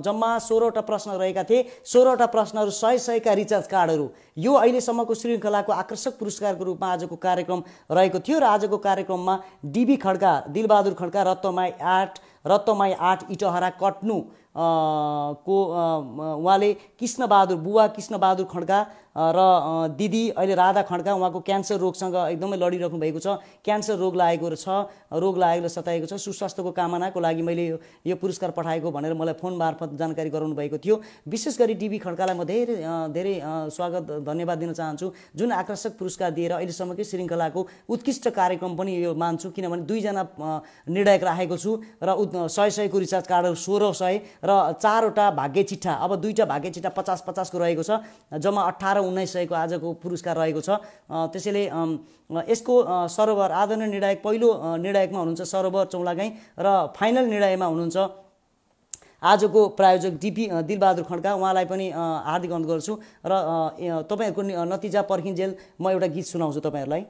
जम्मा 16वटा प्रश्न रहेका थिए। 16वटा प्रश्नहरू 100 का रिचार्ज कार्डहरू यो अहिलेसम्मको श्रृङ्खलाको आकर्षक पुरस्कारको रूपमा आजको कार्यक्रम रहेको थियो र आजको कार्यक्रममा डीबी खड्का, दिलबहादुर खड्का, रत्तमाई 8 इटहरा कट्नु उहाँले कृष्णबहादुर बुबा कृष्णबहादुर खड्का र दिदी अहिले राधा खड्का उहाँको क्यान्सर रोगसँग एकदमै लडिराख्नु भएको छ। क्यान्सर रोग लागेकोले सताएको छ। सुस्वास्थ्यको कामनाको लागि मैले यो पुरस्कार पठाएको भनेर मलाई फोन मार्फत जानकारी गराउनु भएको थियो। विशेष गरी डिबी खड्कालाई म धेरै स्वागत धन्यवाद दिन चाहन्छु, जुन आकर्षक पुरस्कार दिएर अहिलेसम्मकै श्रृङ्खलाको उत्कृष्ट कार्यक्रम पनि यो मान्छु, किनभने 2 जना निर्णायक राखेको छु र 100 को रिचार्ज कार्डहरू 1600 र 4वटा भाग्य चिट्ठा, अब 2टा भाग्य चिट्ठा 50-50 को रहेको छ, जम्मा 18-1900 को आजको पुरस्कार रहेको छ। त्यसैले यसको सर्भर आदरणीय निर्णायक पहिलो निर्णायकमा हुनुहुन्छ सर्भर चौलागाई र फाइनल निर्णयमा हुनुहुन्छ आजको प्रायोजक दिलबहादुर खड्का, उहाँलाई पनि हार्दिक अनुरोध गर्छु र तपाईहरुको नतिजा पर्खिन्जेल म एउटा गीत सुनाउँछु तपाईहरुलाई।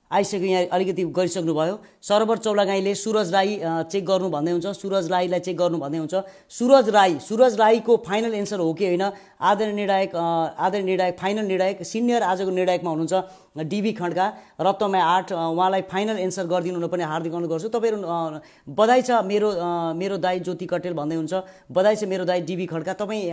आइसक्यो, यहाँ अलिकति गरिसक्नुभयो। सर्भर चौलागाईले सुरज राई चेक गर्नु भन्दै हुन्छ, सुरज राईलाई चेक गर्नु भन्दै हुन्छ। सुरज राईको फाइनल एन्सर हो कि होइन? आदरणीय निर्णायक फाइनल निर्णायक सिनियर आजको निर्णायकमा हुनुहुन्छ डिबी खड्का, रत्तमा 8, उहाँलाई फाइनल एन्सर गरिदिनु हुन पनि हार्दिक अनुरोध गर्छु। तपाईहरु बधाई छ मेरो दाइ ज्योति कटेल भन्दै हुन्छ, बधाई छ मेरो दाइ डिबी खड्का। तपाई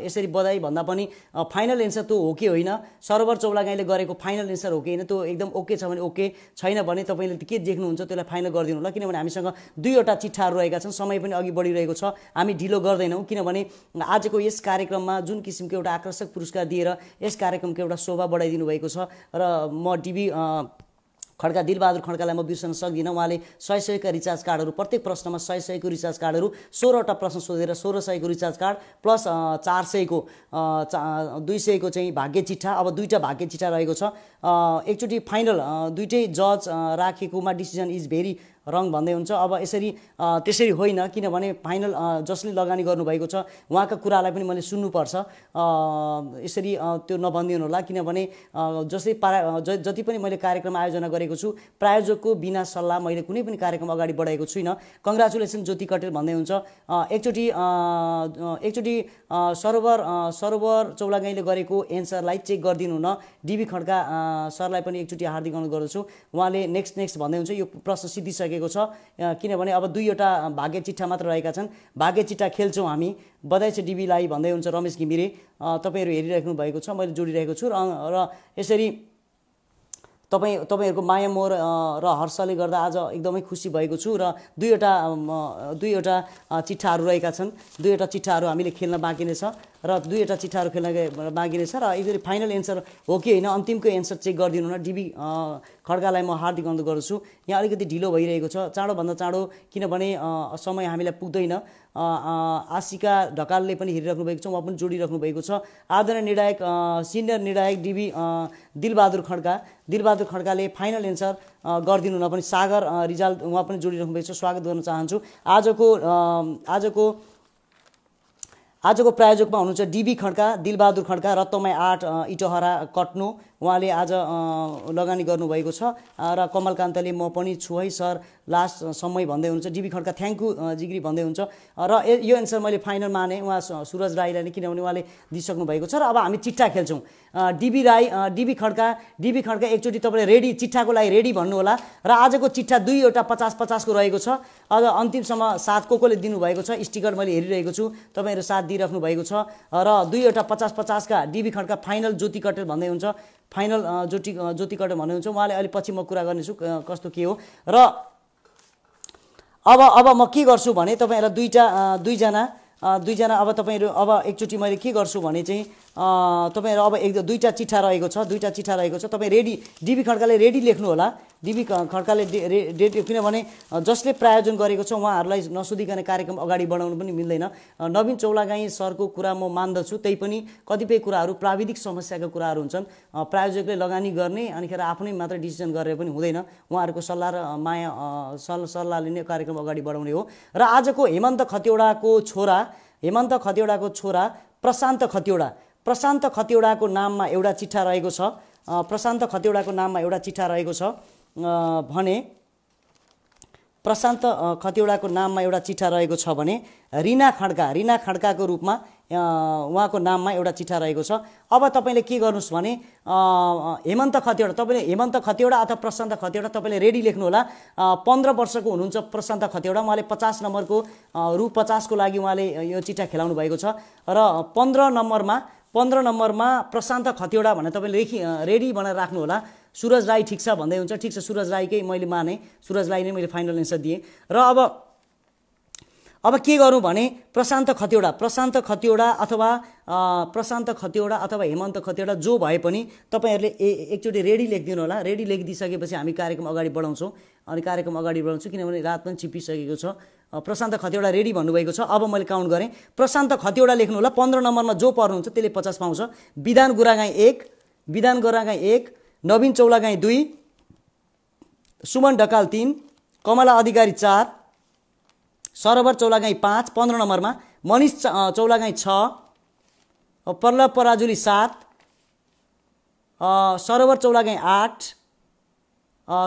यसरी बधाई भन्दा पनि फाइनल एन्सर त्यो हो कि होइन? सर्भर चौलागाईले गरेको फाइनल एन्सर हो कि होइन? त्यो एकदम ओके छ भने ओके, छैन भने तपाईले के देख्नुहुन्छ त्यसलाई फाइनल गरिदिनु होला, किनभने हामीसँग 2वटा चिट्ठाहरू रहेका छन्, समय पनि अघि बढिरहेको छ, हामी ढिलो गर्दैनौँ। किनभने आजको यस कार्यक्रममा जुन किसिमको एउटा आकर्षक पुरस्कार दिएर यस कार्यक्रमको एउटा शोभा बढाइदिनु भएको छ र म डिबी खड्का दिलबहादुर खड्कालाई म बिर्सन सक्दिनँ। उहाँले 100 का रिचार्ज कार्डहरू, प्रत्येक प्रश्नमा 100 को रिचार्ज कार्डहरू, 16वटा प्रश्न सोधेर 1600 को रिचार्ज कार्ड प्लस 400 को 200 को चाहिँ भाग्य चिट्ठा, अब 2टा भाग्य चिट्ठा रहेको छ। एकचोटि फाइनल 2टै जज राखेकोमा डिसिजन इज भेरी रङ भन्दै हुन्छ। अब त्यसरी होइन, किनभने फाइनल जसले लगानी गर्नुभएको छ उहाँका कुरालाई पनि मैले सुन्नुपर्छ। यसरी त्यो नभनिदिनु होला, किनभने जति पनि मैले कार्यक्रम आयोजना गरेको छु प्रायोजकको बिना सल्लाह मैले कुनै पनि कार्यक्रम अगाडि बढाएको छुइनँ। कङ्ग्रेचुलेसन ज्योति कटेल भन्दै हुन्छ। एकचोटि सर्भर चौलागाईले गरेको एन्सरलाई चेक गरिदिनु हुन डिबी खड्का सरलाई पनि एकचोटि हार्दिक अनुरोध गर्दछु। उहाँले नेक्स्ट भन्दै हुन्छ। यो प्रश्न सिद्धिसकेको छ, किनभने अब 2वटा भाग्य चिट्ठा मात्र रहेका छन्, भाग्य चिट्ठा खेल्छौँ हामी। बधाई छ डिबीलाई भन्दै हुन्छ रमेश घिमिरे। तपाईहरु हेरिराख्नु भएको छ, मैले जोडिरहेको छु र यसरी तपाईहरुको माया मोह र हर्षले गर्दा आज एकदमै खुसी भएको छु। र 2वटा चिट्ठाहरू रहेका छन्, 2वटा चिट्ठाहरू हामीले खेल्न बाँकी नै छ र 2वटा चिट्ठाहरू खेल्न बाँकी नै छ र यसरी फाइनल एन्सर हो कि होइन अन्तिमको एन्सर चेक गरिदिनु न। डिबी खड्कालाई म हार्दिक अनुरोध गर्छु। यहाँ अलिकति ढिलो भइरहेको छ, चाँडोभन्दा चाँडो, किनभने समय हामीलाई पुग्दैन। आशिका ढकालले पनि हेरिराख्नु भएको छ, उहाँ पनि जोडिराख्नु भएको छ। आदरणीय निर्णायक सिनियर निर्णायक डिबी दिलबहादुर खड्काले फाइनल एन्सर गरिदिनु न पनि। सागर रिजाल उहाँ पनि जोडिराख्नु भएको छ, स्वागत गर्न चाहन्छु। आजको प्रायोजकमा हुनुहुन्छ डिबी खड्का दिलबहादुर खड्का, रत्तमा 8 इटहरा कट्नु, उहाँले आज लगानी गर्नुभएको छ। र कमलकान्तले म पनि छु है सर लास्ट समय भन्दै हुनुहुन्छ। डिबी खड्का थ्याङ्क यू जिग्री भन्दै हुन्छ। र यो एन्सर मैले फाइनल माने उहाँ सुरज राईलाई नै, किनभने उहाँले दिइसक्नु भएको छ। र अब हामी चिट्ठा खेल्छौँ। डिबी खड्का एकचोटि तपाईँले रेडी, चिट्ठाको लागि रेडी भन्नु होला। र आजको चिट्ठा 2वटा 50-50 को रहेको छ। अझ अन्तिमसम्म साथ कोले दिनुभएको छ, स्टिकर मैले हेरिरहेको छु, तपाईँहरू साथ दिइराख्नु भएको छ। र 2वटा 50-50 का डिबी खड्का फाइनल ज्योति कटेल भन्दै हुन्छ, फाइनल ज्योति कटेल भन्दै हुन्छ। उहाँले अलि पछि म कुरा गर्नेछु कस्तो के हो। र अब म के गर्छु भने तपाईँहरूलाई दुईजना अब तपाईँहरू अब एकचोटि मैले के गर्छु भने चाहिँ तपाईँहरू अब 2टा चिट्ठा रहेको छ, तपाईँ रेडी, डिबी खड्काले रेडी लेख्नु होला। डिबी खड्काले डेट किनभने जसले प्रायोजन गरेको छ उहाँहरूलाई नसोधिकन कार्यक्रम अगाडि बढाउनु पनि मिल्दैन। नवीन चौलागाई सरको कुरा म मान्दछु, त्यही पनि कतिपय कुराहरू प्राविधिक समस्याका कुराहरू हुन्छन्, प्रायोजकले लगानी गर्ने अनिखेर आफ्नै मात्र डिसिजन गरेर पनि हुँदैन, उहाँहरूको सल्लाह र माया सल्लाह लिने कार्यक्रम अगाडि बढाउने हो। र आजको हेमन्त खतिवडाको छोरा प्रशान्त खतिवडाको नाममा एउटा चिठा रहेको छ। प्रशान्त खतिवडाको नाममा एउटा चिठा रहेको छ भने प्रशान्त खतिवडाको नाममा एउटा चिठा रहेको छ भने रिना खड्काको रूपमा उहाँको नाममा एउटा चिठा रहेको छ। अब तपाईँले के गर्नुहोस् भने हेमन्त खतिवडा अथवा प्रशान्त खतिवडा तपाईँले रेडी लेख्नु होला। 15 वर्षको हुनुहुन्छ प्रशान्त खतिवडा, उहाँले 50 नम्बरको रु 50 को लागि उहाँले यो चिठा खेलाउनु भएको छ। र 15 नम्बरमा प्रशान्त खतिवडा भनेर तपाईँले रेडी भनेर राख्नु होला। सुरज राई ठिक छ भन्दै हुन्छ, ठिक छ, सुरज राईकै मैले माने, सुरज राई नै मैले फाइनल एन्सर दिएँ। र अब के गरौँ भने प्रशान्त खतिवडा अथवा हेमन्त खतिवडा जो भए पनि तपाईँहरूले एकचोटि रेडी लेखिदिनु होला। रेडी लेखिदिइसकेपछि हामी कार्यक्रम अगाडि बढाउँछौँ, किनभने रात पनि छिपिसकेको छ। प्रशान्त खतिवडा रेडी भन्नुभएको छ। अब मैले काउन्ट गरेँ, प्रशान्त खतिवडा लेख्नु होला। 15 नम्बरमा जो पर्नुहुन्छ त्यसले 50 पाउँछ। विधान गुरागाई 1, नवीन चौलागाई 2, सुमन ढकाल 3, कमला अधिकारी 4, सरोवर चौलागाई 5 15 नम्बरमा, मनिष चौलागाई 6, प्रल्लभ पराजुली 7, सरोवर चौलागाई 8,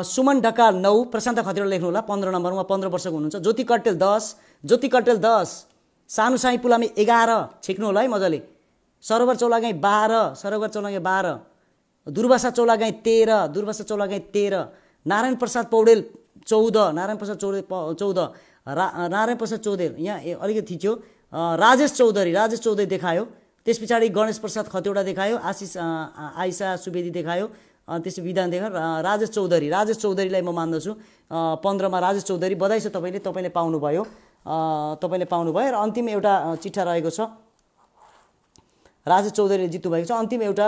सुमन ढकाल 9, प्रशान्त खतिवडा लेख्नु होला 15 नम्बरमा, 15 वर्षको हुनुहुन्छ। ज्योति कट्टेल 10, सानु साई पुलामी 11 छेक्नु होला है मजाले, सरोवर चौलागाई 12, दुर्वासा चौलागाई 13, नारायण प्रसाद पौडेल 14, नारायण प्रसाद चौधरी यहाँ अलिकति थिच्यो, राजेश चौधरी देखायो। त्यस पछाडि गणेश प्रसाद खतिवडा देखायो, आइसा सुवेदी देखायो, त्यसपछि विधान देखायो, राजेश चौधरीलाई म मान्दछु। 15 मा राजेश चौधरी, बधाई छ तपाईँले पाउनुभयो र अन्तिम एउटा चिठा रहेको छ, राजेश चौधरीले जित्नु भएको छ। अन्तिम एउटा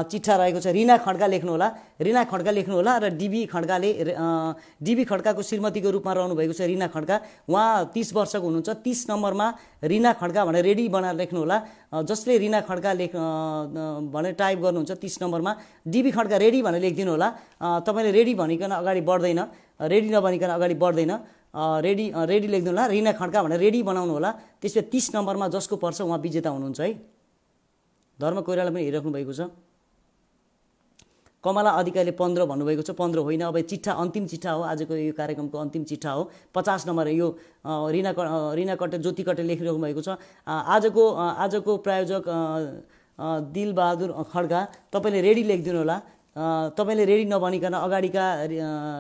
चिठा रहेको छ, रिना खड्का लेख्नु होला र डिबी खड्काको श्रीमतीको रूपमा रहनु भएको छ रिना खड्का, उहाँ 30 वर्षको हुनुहुन्छ। 30 नम्बरमा रिना खड्का भनेर रेडी बनाएर लेख्नु होला। जसले रिना खड्का भनेर टाइप गर्नुहुन्छ 30 नम्बरमा डिबी खड्का रेडी भनेर लेखिदिनु होला। तपाईँले रेडी भनिकन अगाडि बढ्दैन, रेडी नभनिकन अगाडि बढ्दैन, रेडी लेख्नु होला, रिना खड्का भनेर रेडी बनाउनु होला। त्यसपछि 30 नम्बरमा जसको पर्छ उहाँ विजेता हुनुहुन्छ है। धर्म कोइराला पनि हेरिराख्नु भएको छ। कमला अधिकारीले 15 भन्नुभएको छ, 15 होइन, अब अन्तिम चिठा हो, आजको यो कार्यक्रमको अन्तिम चिठा हो। 50 नम्बर यो रिना कट्टे ज्योति कट्टे लेखिराख्नु भएको छ। आजको प्रायोजक दिलबहादुर खड्का, तपाईँले रेडी लेखिदिनु होला। तपाईँले रेडी नभनिकन अगाडिका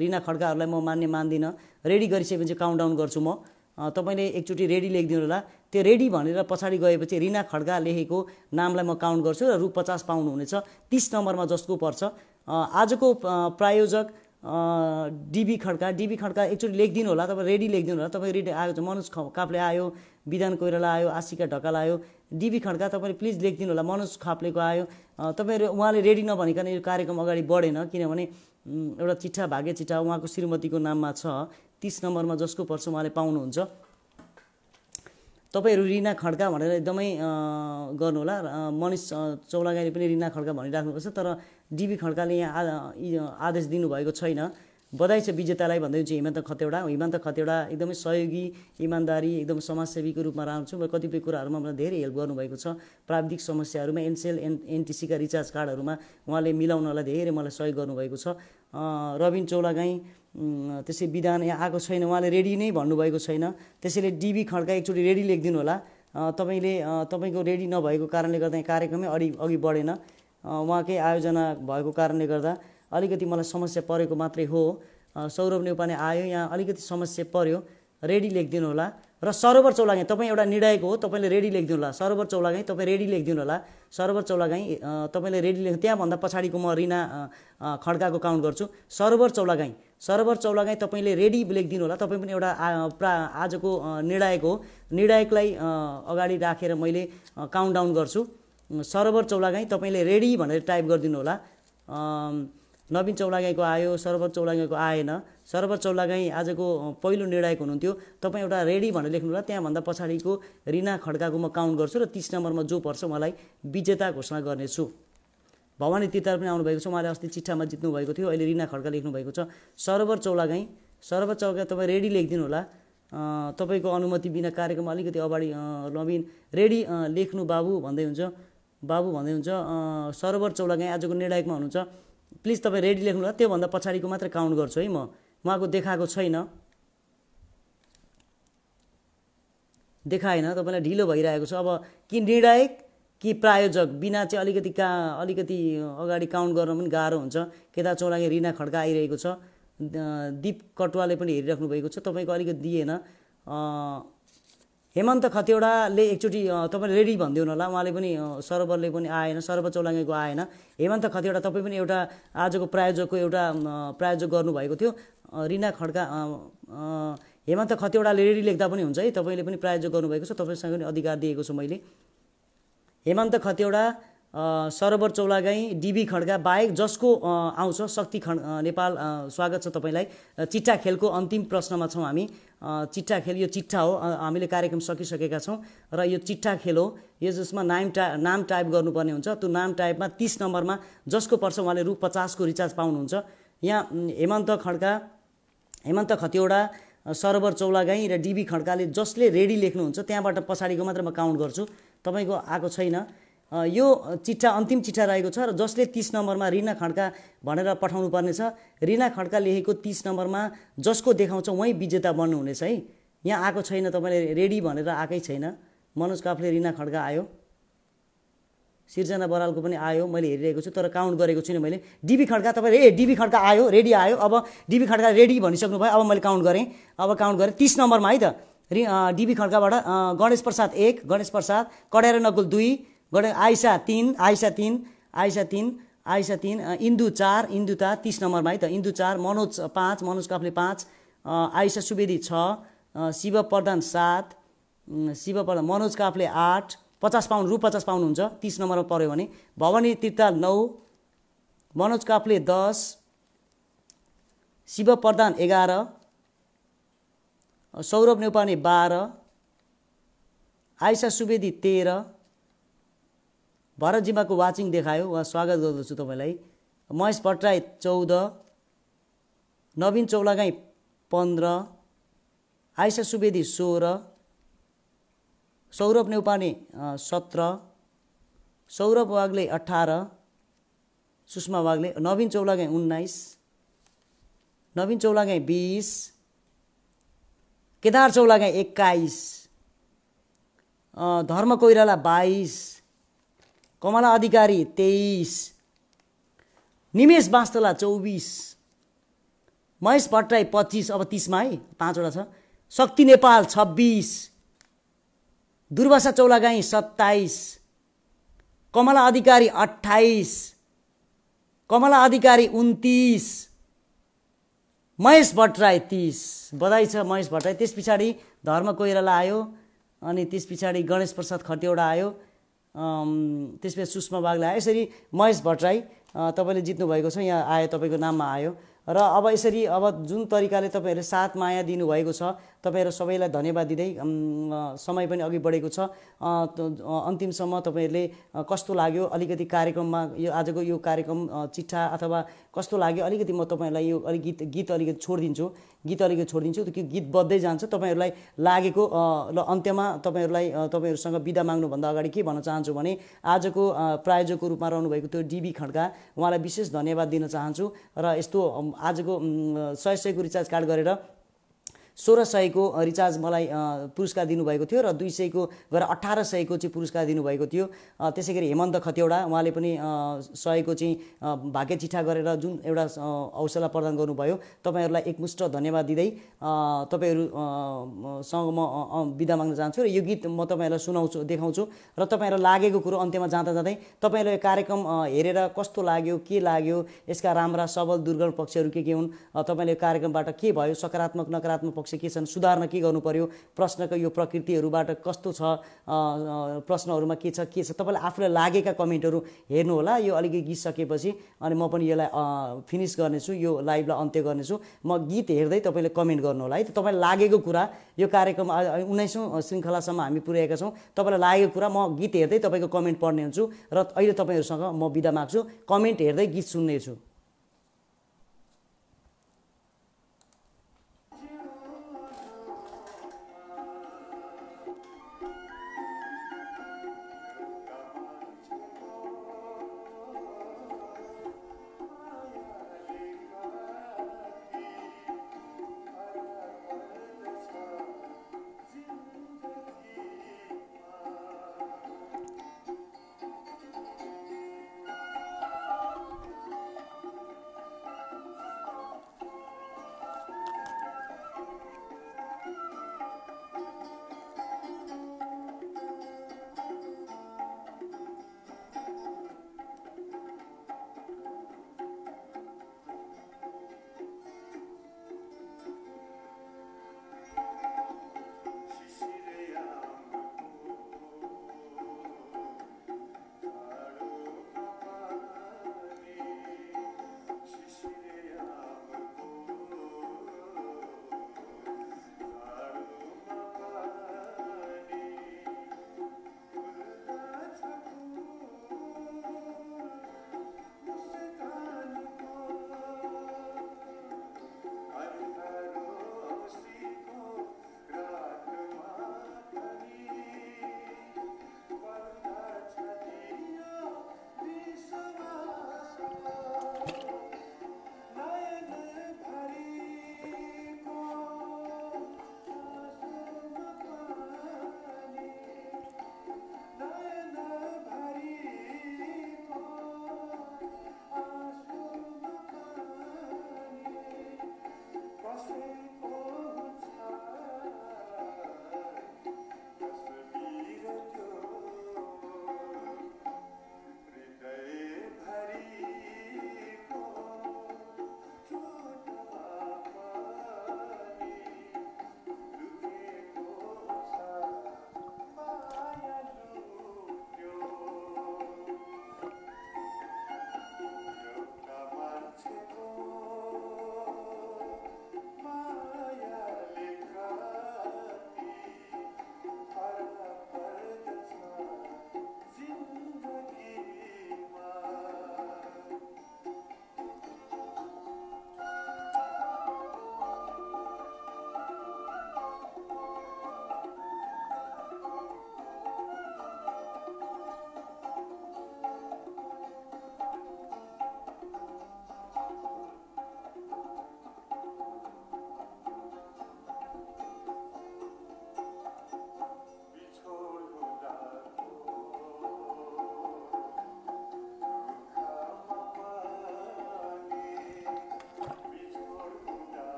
रिना खड्काहरूलाई म मान्दिनँ। रेडी गरिसकेपछि काउन्ट डाउन गर्छु म, तपाईँले एकचोटि रेडी लेखिदिनु होला। त्यो रेडी भनेर पछाडि गएपछि रिना खड्का लेखेको नामलाई म काउन्ट गर्छु र रु 50 पाउनुहुनेछ। 30 नम्बरमा जसको पर्छ। आजको प्रायोजक डिबी खड्का एकचोटि लेखिदिनु होला। तपाईँ रेडी लेखिदिनु होला। तपाईँ रेडी आयो, मनोज काप्ले आयो, विधान कोइराला आयो, आशिका ढकाल आयो, डिबी खड्का तपाईँले प्लिज लेखिदिनु होला। मनोज खाप्लेको आयो, उहाँले रेडी नभनिकन यो कार्यक्रम अगाडि बढेन, किनभने एउटा चिठा भाग्य चिठा उहाँको श्रीमतीको नाममा छ। 30 नम्बरमा जसको पर्छ उहाँले पाउनुहुन्छ। तपाईँहरू रिना खड्का भनेर एकदमै गर्नुहोला। मनिष चौलागाईले पनि रिना खड्का भनिराख्नुपर्छ, तर डिबी खड्काले यहाँ आदेश दिनुभएको छैन। बधाई छ विजेतालाई भन्दै हुन्छ हेमन्त खतिवडा एकदमै सहयोगी, इमान्दारी, एकदम समाजसेवीको रूपमा राख्छु। कतिपय कुराहरूमा मलाई धेरै हेल्प गर्नुभएको छ। प्राविधिक समस्याहरूमा एनसेल एनटिसीका रिचार्ज कार्डहरूमा उहाँले मिलाउनलाई धेरै मलाई सहयोग गर्नुभएको छ। रविन चौलागाई त्यसै विधान यहाँ आएको छैन, उहाँले रेडी नै भन्नुभएको छैन। त्यसैले डिबी खड्का एकचोटि रेडी लेखिदिनु होला। तपाईँको रेडी नभएको कारणले गर्दा कार्यक्रमै अघि बढेन। उहाँकै आयोजना भएको कारणले गर्दा अलिकति मलाई समस्या परेको मात्रै हो। सौरभ नेउपाने आयो, यहाँ अलिकति समस्या पर्यो, रेडी लेखिदिनु होला। र सरोवर चौलागाई तपाईँ एउटा निर्णायक हो, तपाईँले रेडी लेखिदिनु होला। सरोवर चौलागाई तपाईँ रेडी लेखिदिनु होला। सरोवर चौलागाई तपाईँले रेडी लेख्नु, त्यहाँभन्दा पछाडिको म रिना खड्काको काउन्ट गर्छु। सरोवर चौलागाई तपाईँले रेडी लेखिदिनु होला। तपाईँ पनि एउटा आजको निर्णायक हो, निर्णायकलाई अगाडि राखेर मैले काउन्ट डाउन गर्छु। सरोवर चौलागाई तपाईँले रेडी भनेर टाइप गरिदिनु होला। नवीन चौलागाईको आयो, सरबर चौलागाईको आएन। सरबर चौलागाई आजको पहिलो निर्णायक हुनुहुन्थ्यो। तपाईँ एउटा रेडी भनेर लेख्नु होला, त्यहाँभन्दा पछाडिको रिना खड्काको म काउन्ट गर्छु र 30 नम्बरमा जो पर्छ मलाई विजेता घोषणा गर्नेछु। भवानी तिर्ताल पनि आउनुभएको छ, उहाँले अस्ति चिट्ठामा जित्नु भएको थियो, अहिले रिना खड्का लेख्नु भएको छ। सरबर चौलागाई तपाईँ रेडी लेखिदिनु होला। तपाईँको अनुमति बिना कार्यक्रम अलिकति अगाडि नवीन रेडी लेख्नु बाबु भन्दै हुन्छ। सरबर चौलागाई आजको निर्णायकमा हुनुहुन्छ, प्लिज तपाईँ रेडी लेख्नु होला, त्योभन्दा पछाडिको मात्र काउन्ट गर्छु है। म उहाँको देखाएको छैन, देखाएन, तपाईँलाई ढिलो भइरहेको छ। अब कि निर्णायक कि प्रायोजक बिना चाहिँ अलिकति अगाडि काउन्ट गर्न पनि गाह्रो हुन्छ। केदार चौलागाई रिना खड्का आइरहेको छ, दीप कटुवाले पनि हेरिराख्नु भएको छ, तपाईँको अलिकति दिएन। हेमन्त खतिवडाले एकचोटि तपाईँले रेडी भनिदिनु होला, उहाँले पनि सरबरले पनि आएन, सरबर चौलागाईको आएन। हेमन्त खतिवडा तपाईँ पनि एउटा आजको प्रायोजक गर्नुभएको थियो। रिना खड्का हेमन्त खतिवडाले रेडी लेख्दा पनि हुन्छ है, तपाईँले पनि प्रायोजक गर्नुभएको छ, तपाईँसँग पनि अधिकार दिएको छु मैले। हेमन्त खतिवडा, सरबर चौलागाई, डिबी खड्का बाहेक जसको आउँछ शक्ति नेपाल, स्वागत छ तपाईँलाई। चिट्ठा खेलको अन्तिम प्रश्नमा छौँ हामी। चिट्ठा खेल, यो चिट्ठा हो, हामीले कार्यक्रम सकिसकेका छौँ र यो चिट्ठा खेल हो, यो जसमा नाम टाइप गर्नुपर्ने हुन्छ। त्यो नाम टाइपमा 30 नम्बरमा जसको पर्छ उहाँले रु 50 को रिचार्ज पाउनुहुन्छ। यहाँ हेमन्त खतिवडा, सरबर चौलागाई र डिबी खड्काले जसले रेडी लेख्नुहुन्छ त्यहाँबाट पछाडिको मात्र म काउन्ट गर्छु। तपाईँको आएको छैन। यो चिट्ठा अन्तिम चिट्ठा रहेको छ र जसले 30 नम्बरमा रिना खड्का भनेर पठाउनु पर्नेछ। रिना खड्का लेखेको 30 नम्बरमा जसको देखाउँछ उही विजेता बन्नुहुनेछ है। यहाँ आएको छैन, तपाईँले रेडी भनेर आएकै छैन। मनोज काफ्ले रिना खड्का आयो, सिर्जना बरालको पनि आयो, मैले हेरिरहेको छु तर काउन्ट गरेको छुइनँ मैले। डिबी खड्का तपाईँ डिबी खड्का आयो, रेडी आयो। अब डिबी खड्का रेडी भनिसक्नु भयो, अब मैले काउन्ट गरेँ। 30 नम्बरमा है त। डिबी खड्काबाट गणेश प्रसाद 1, गणेश प्रसाद, कडेर नकुल 2, आइसा 3, इन्दु 4, इन्दुता 30 नम्बरमा है त, इन्दु 4, मनोज 5, मनोज काफ्ले 5, आइसा सुवेदी 6, शिव प्रधान 7, मनोज काफ्ले 8, 50 पाउन्ड रु 50 पाउनुहुन्छ 30 नम्बरमा पऱ्यो भने। भवानी तिर्ताल 9, मनोज काफ्ले 10, शिव प्रधान 11, सौरभ नेउपाने 12, आइसा सुवेदी 13, भरत जिम्बाको वाचिङ देखायो, उहाँ स्वागत गर्दछु तपाईँलाई। महेश भट्टराई 14, नवीन चौलागाई 15, आइसा सुवेदी 16, सौरभ नेउपाने 17, सौरभ वाग्ले 18, सुषमा वाग्ले, नवीन चौलागाई 19, नवीन चौलागाई 20, केदार चौलागाई 21, धर्म कोइराला 22, कमला अधिकारी 23, निमेश बास्तोला 24, महेश भट्टराई 25, अब 30 मा है 5 वटा छ, शक्ति नेपाल 26, दुर्वासा चौलागाई 27, कमला अधिकारी 28, कमला अधिकारी 29, महेश भट्टराई 30, बधाई छ महेश भट्टराई। त्यस पछाडि धर्म कोइराला आयो, अनि त्यस पछाडि गणेश प्रसाद खतिवडा आयो, त्यसपछि सुषमा वाग्ले आयो। यसरी महेश भट्टराई तपाईँले जित्नुभएको छ, यहाँ आयो, तपाईँको नाममा आयो। र अब यसरी अब जुन तरिकाले तपाईँहरूले साथ माया दिनुभएको छ, तपाईँहरू सबैलाई धन्यवाद दिँदै समय पनि अघि बढेको छ। अन्तिमसम्म तपाईँहरूले कस्तो लाग्यो अलिकति कार्यक्रममा, यो आजको यो कार्यक्रम चिट्ठा अथवा कस्तो लाग्यो अलिकति म तपाईँहरूलाई यो गीत अलिकति छोडिदिन्छु, त्यो गीत बज्दै जान्छ। तपाईँहरूलाई लागेको ल अन्त्यमा तपाईँहरूसँग बिदा माग्नुभन्दा अगाडि के भन्न चाहन्छु भने आजको प्रायोजकको रूपमा रहनुभएको त्यो डिबी खड्का, उहाँलाई विशेष धन्यवाद दिन चाहन्छु। र यस्तो आजको 100 को रिचार्ज कार्ड गरेर 1600 को रिचार्ज मलाई पुरस्कार दिनुभएको थियो र 200 को गरेर 1800 को चाहिँ पुरस्कार दिनुभएको थियो। त्यसै गरी हेमन्त खतिवडा उहाँले पनि 100 को चाहिँ भाग्य चिठा गरेर जुन एउटा हौसला प्रदान गर्नुभयो, तपाईँहरूलाई एकमुष्ट धन्यवाद दिँदै तपाईँहरूसँग म बिदा माग्न चाहन्छु। र यो गीत म तपाईँहरूलाई देखाउँछु र तपाईँहरूलाई लागेको कुरो अन्त्यमा जाँदा तपाईँहरूले कार्यक्रम हेरेर कस्तो लाग्यो, के लाग्यो, यसका राम्रा सबल दुर्गम पक्षहरू के हुन्, तपाईँले कार्यक्रमबाट के भयो, सकारात्मक नकारात्मक पक्ष के छन्, सुधार्न के गर्नु पर्यो, प्रश्नको यो प्रकृतिहरूबाट कस्तो छ, प्रश्नहरूमा के छ तपाईँलाई आफूलाई लागेका कमेन्टहरू हेर्नुहोला। यो अलिकति गीत सकेपछि अनि म पनि यसलाई फिनिस गर्नेछु, यो लाइभलाई अन्त्य गर्नेछु। म गीत हेर्दै तपाईँले कमेन्ट गर्नुहोला है। तपाईँलाई लागेको कुरा, यो कार्यक्रम 19औं श्रृङ्खलासम्म हामी पुर्याएका छौँ। तपाईँलाई लागेको कुरा म गीत हेर्दै तपाईँको कमेन्ट पढ्ने हुन्छु र अहिले तपाईँहरूसँग म बिदा माग्छु। कमेन्ट हेर्दै गीत सुन्नेछु।